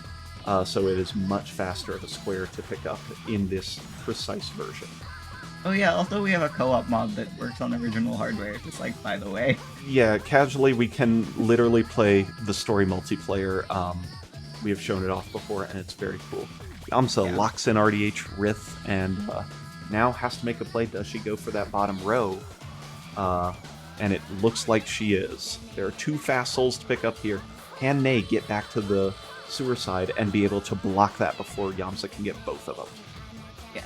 so it is much faster of a square to pick up in this precise version. Oh yeah, also we have a co-op mod that works on original hardware, just like, by the way. Yeah, casually we can literally play the story multiplayer. We have shown it off before, and it's very cool. Yamsa locks in RDH Rith, and now has to make a play. Does she go for that bottom row? And it looks like she is. There are 2 fast souls to pick up here. Can Ney get back to the sewer side and be able to block that before Yamsa can get both of them? Yeah.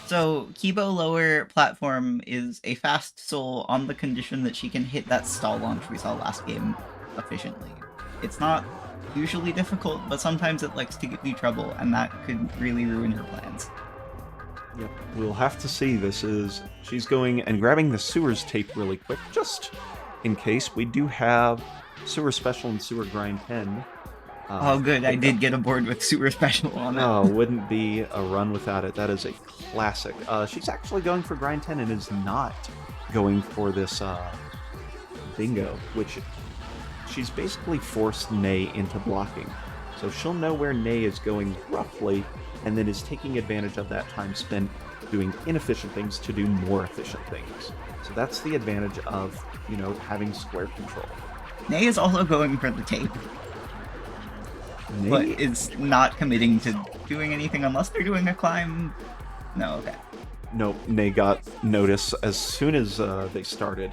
So, Kibo lower platform is a fast soul on the condition that she can hit that stall launch we saw last game efficiently. It's not usually difficult, but sometimes it likes to give you trouble, and that could really ruin her plans. Yep, we'll have to see. She's going and grabbing the sewers tape really quick, just in case. We do have Sewer Special and Sewer Grind 10. Oh good, I did get aboard with Sewer Special on it. No, wouldn't be a run without it. That is a classic. She's actually going for Grind 10 and is not going for this bingo, which she's basically forced Ney into blocking. So she'll know where Ney is going roughly, and then is taking advantage of that time spent doing inefficient things to do more efficient things. So that's the advantage of, having square control. Ney is also going for the tape, but is not committing to doing anything unless they're doing a climb. No, okay. Nope, Ney got notice as soon as they started.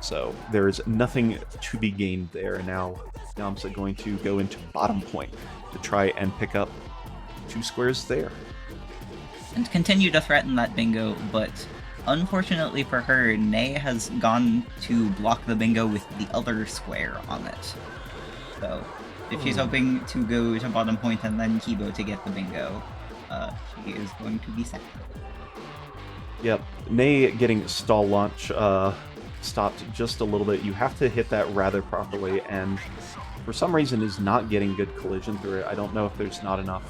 So there is nothing to be gained there, and now Yamsa going to go into bottom point to try and pick up 2 squares there. And continue to threaten that bingo, but unfortunately for her, Ney has gone to block the bingo with the other square on it. So, if she's hoping to go to bottom point and then Kibo to get the bingo, she is going to be sad. Yep, Ney getting stall launch stopped just a little bit. You have to hit that rather properly, and for some reason is not getting good collision through it. I don't know if there's not enough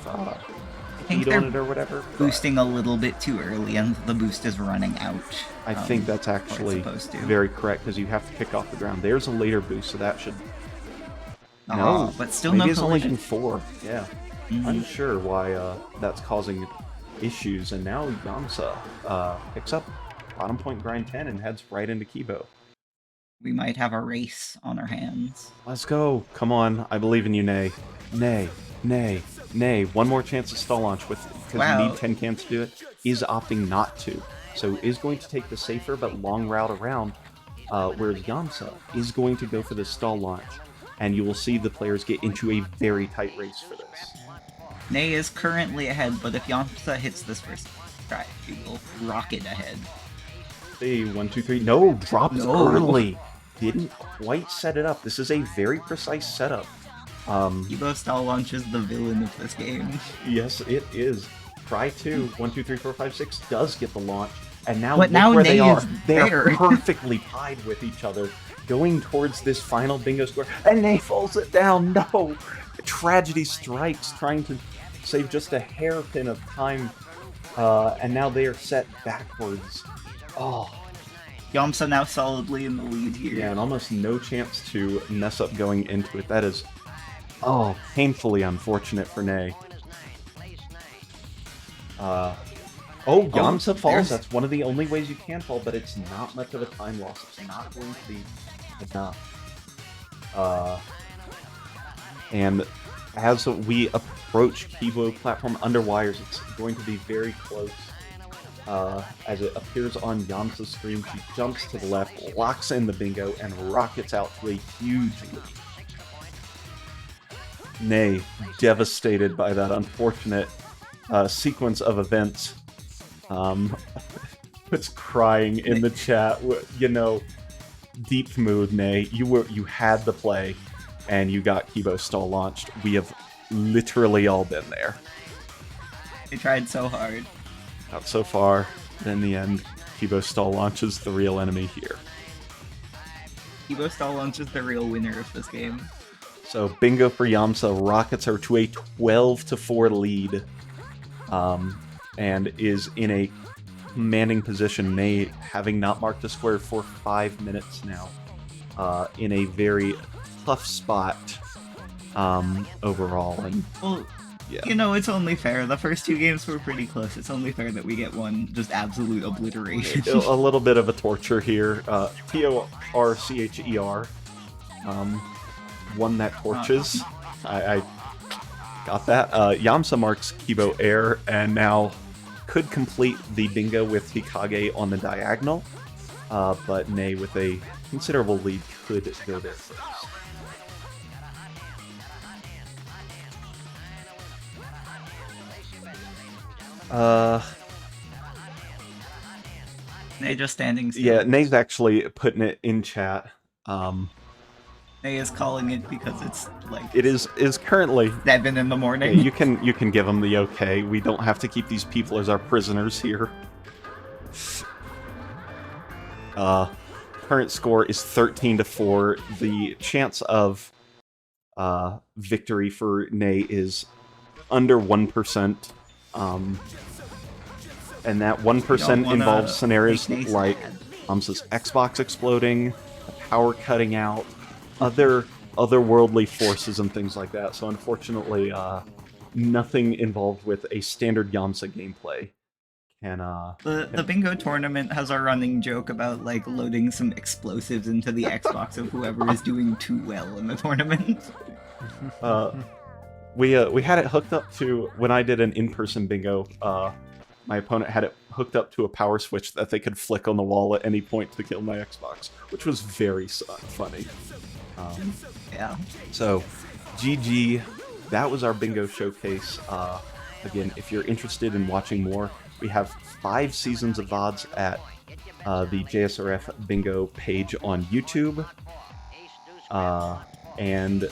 heat on it or whatever. Boosting a little bit too early and the boost is running out. I think that's actually very correct, because you have to kick off the ground. There's a later boost, so that should... No, but still maybe no it's only collision. been 4. Yeah. Unsure why that's causing issues, and now Yamsa picks up bottom point grind 10 and heads right into Kibo. We might have a race on our hands. Let's go. Come on. I believe in you, Ney. Ney. One more chance to stall launch with, because you need 10 cans to do it. Is opting not to. So is going to take the safer but long route around, whereas Yamsa is going to go for the stall launch. And you will see the players get into a very tight race for this. Ney is currently ahead, but if Yamsa hits this first try, she will rocket ahead. Hey, 1, 2, 3. No, dropped early. Didn't quite set it up. This is a very precise setup. Kibo stall launch is the villain of this game. Yes, it is. Try 2. 1, 2, 3, 4, 5, 6 does get the launch. And now But look now where Ney they are. is They are there. perfectly tied with each other, going towards this final bingo square. And Ney falls it down. No! Tragedy strikes, trying to save just a hairpin of time. And now they are set backwards. Oh. Yamsa now solidly in the lead here. Yeah, and almost no chance to mess up going into it. That is, painfully unfortunate for Ney. Yamsa falls. That's one of the only ways you can fall, but it's not much of a time loss. It's not going to be enough. And as we approach Kibo platform under wires, it's going to be very close. As it appears on Yamsa's screen, she jumps to the left, locks in the bingo, and rockets out to a huge lead. Ney, devastated by that unfortunate sequence of events, was crying in the chat. Deep mood, Ney. You had the play. and you got Kibo stall launched. We have literally all been there. They tried so hard. Not so far. In the end, Kibo stall launches the real enemy here. Evo Stall Launch is the real winner of this game. So bingo for Yamsa. Rockets are to a 12-4 lead, and is in a commanding position. May having not marked a square for 5 minutes now, in a very tough spot overall. And Well, yeah, you know, it's only fair. The first 2 games were pretty close. It's only fair that we get one just absolute obliteration. a little bit of a torture here. Torcher, one that torches. I got that. Yamsa marks Kibo air, and now could complete the bingo with Hikage on the diagonal, but Nei with a considerable lead could go there first. They just standing still. Yeah, Nei's actually putting it in chat. They is calling it because it's like It is currently. 7 in the Yeah, morning. you can give them the okay. We don't have to keep these people as our prisoners here. Current score is 13-4. The chance of victory for Nei is under 1%. And that 1% involves scenarios make Nei like sad. Yamsa's Xbox exploding, the power cutting out, otherworldly forces and things like that. So unfortunately, nothing involved with a standard Yamsa gameplay can The bingo tournament has a running joke about like loading some explosives into the Xbox of whoever is doing too well in the tournament. we had it hooked up to, when I did an in-person bingo, my opponent had it hooked up to a power switch that they could flick on the wall at any point to kill my Xbox, which was very funny. Yeah. So, GG, that was our bingo showcase. Again, if you're interested in watching more, we have 5 seasons of VODs at the JSRF bingo page on YouTube. And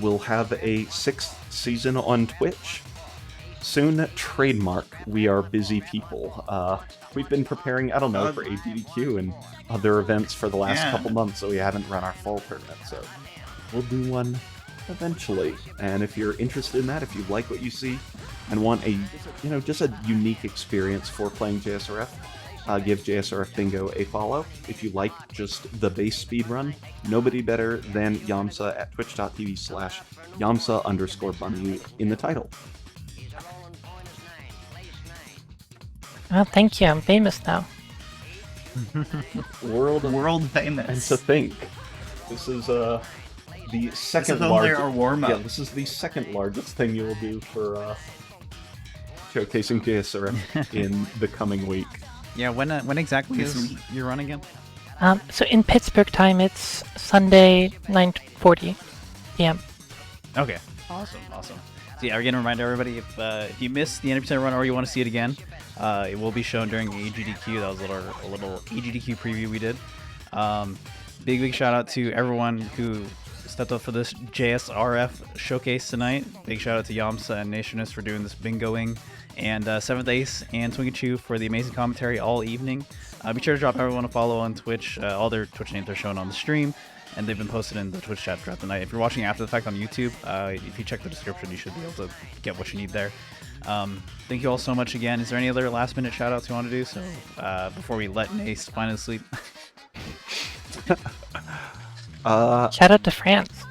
we'll have a 6th season on Twitch. Soon, trademark. We are busy people. We've been preparing, I don't know, for AGDQ and other events for the last couple months, so we haven't run our fall tournament. So we'll do one eventually. And if you're interested in that, if you like what you see and want a, just a unique experience for playing JSRF, give JSRF Bingo a follow. If you like just the base speedrun, nobody better than Yamsa at twitch.tv/Yamsa_bunny in the title. Well, thank you. I'm famous now. World famous. And to think, this is the second only largest. our warm-up. Yeah, this is the second largest thing you will do for showcasing JSRF in the coming week. Yeah, when exactly This is week. your run again? So in Pittsburgh time, it's Sunday, 9:40 p.m. Okay. Awesome. So yeah, again, remind everybody, if you missed the 90% run or you want to see it again, it will be shown during AGDQ. That was a little AGDQ preview we did. Big shout out to everyone who stepped up for this JSRF showcase tonight. Big shout out to Yamsa and Nationist for doing this bingoing, and 7th Ace and Twinkachu for the amazing commentary all evening. Be sure to drop everyone a follow on Twitch. All their Twitch names are shown on the stream, and they've been posted in the Twitch chat throughout the night. If you're watching after the fact on YouTube, if you check the description, you should be able to get what you need there. Thank you all so much again. Is there any other last minute shout outs you want to do? So before we let Nace finally sleep. Shout out to France.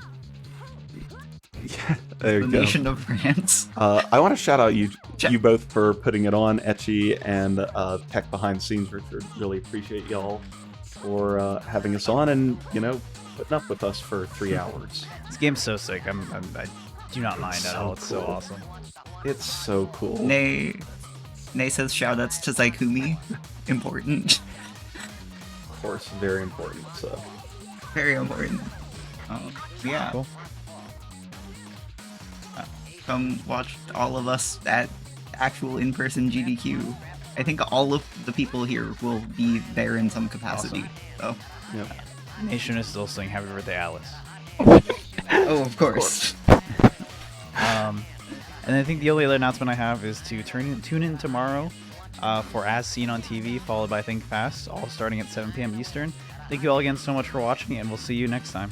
Yeah, there The you go. nation of France. I want to shout out you both for putting it on, Etchy and Tech Behind the Scenes. Richard, really appreciate y'all for having us on and putting up with us for 3 hours. This game's so sick. I do not mind at so all. It's so cool. awesome. It's so cool. Nay says shoutouts to Zaikumi. Important. Of course, very important. So Very important. Yeah. Cool. Come watch all of us at actual in-person GDQ. I think all of the people here will be there in some capacity. So Nationist is still saying happy birthday, Alice. Oh, of course. And I think the only other announcement I have is to tune in tomorrow for As Seen on TV, followed by Think Fast, all starting at 7 p.m. Eastern. Thank you all again so much for watching, and we'll see you next time.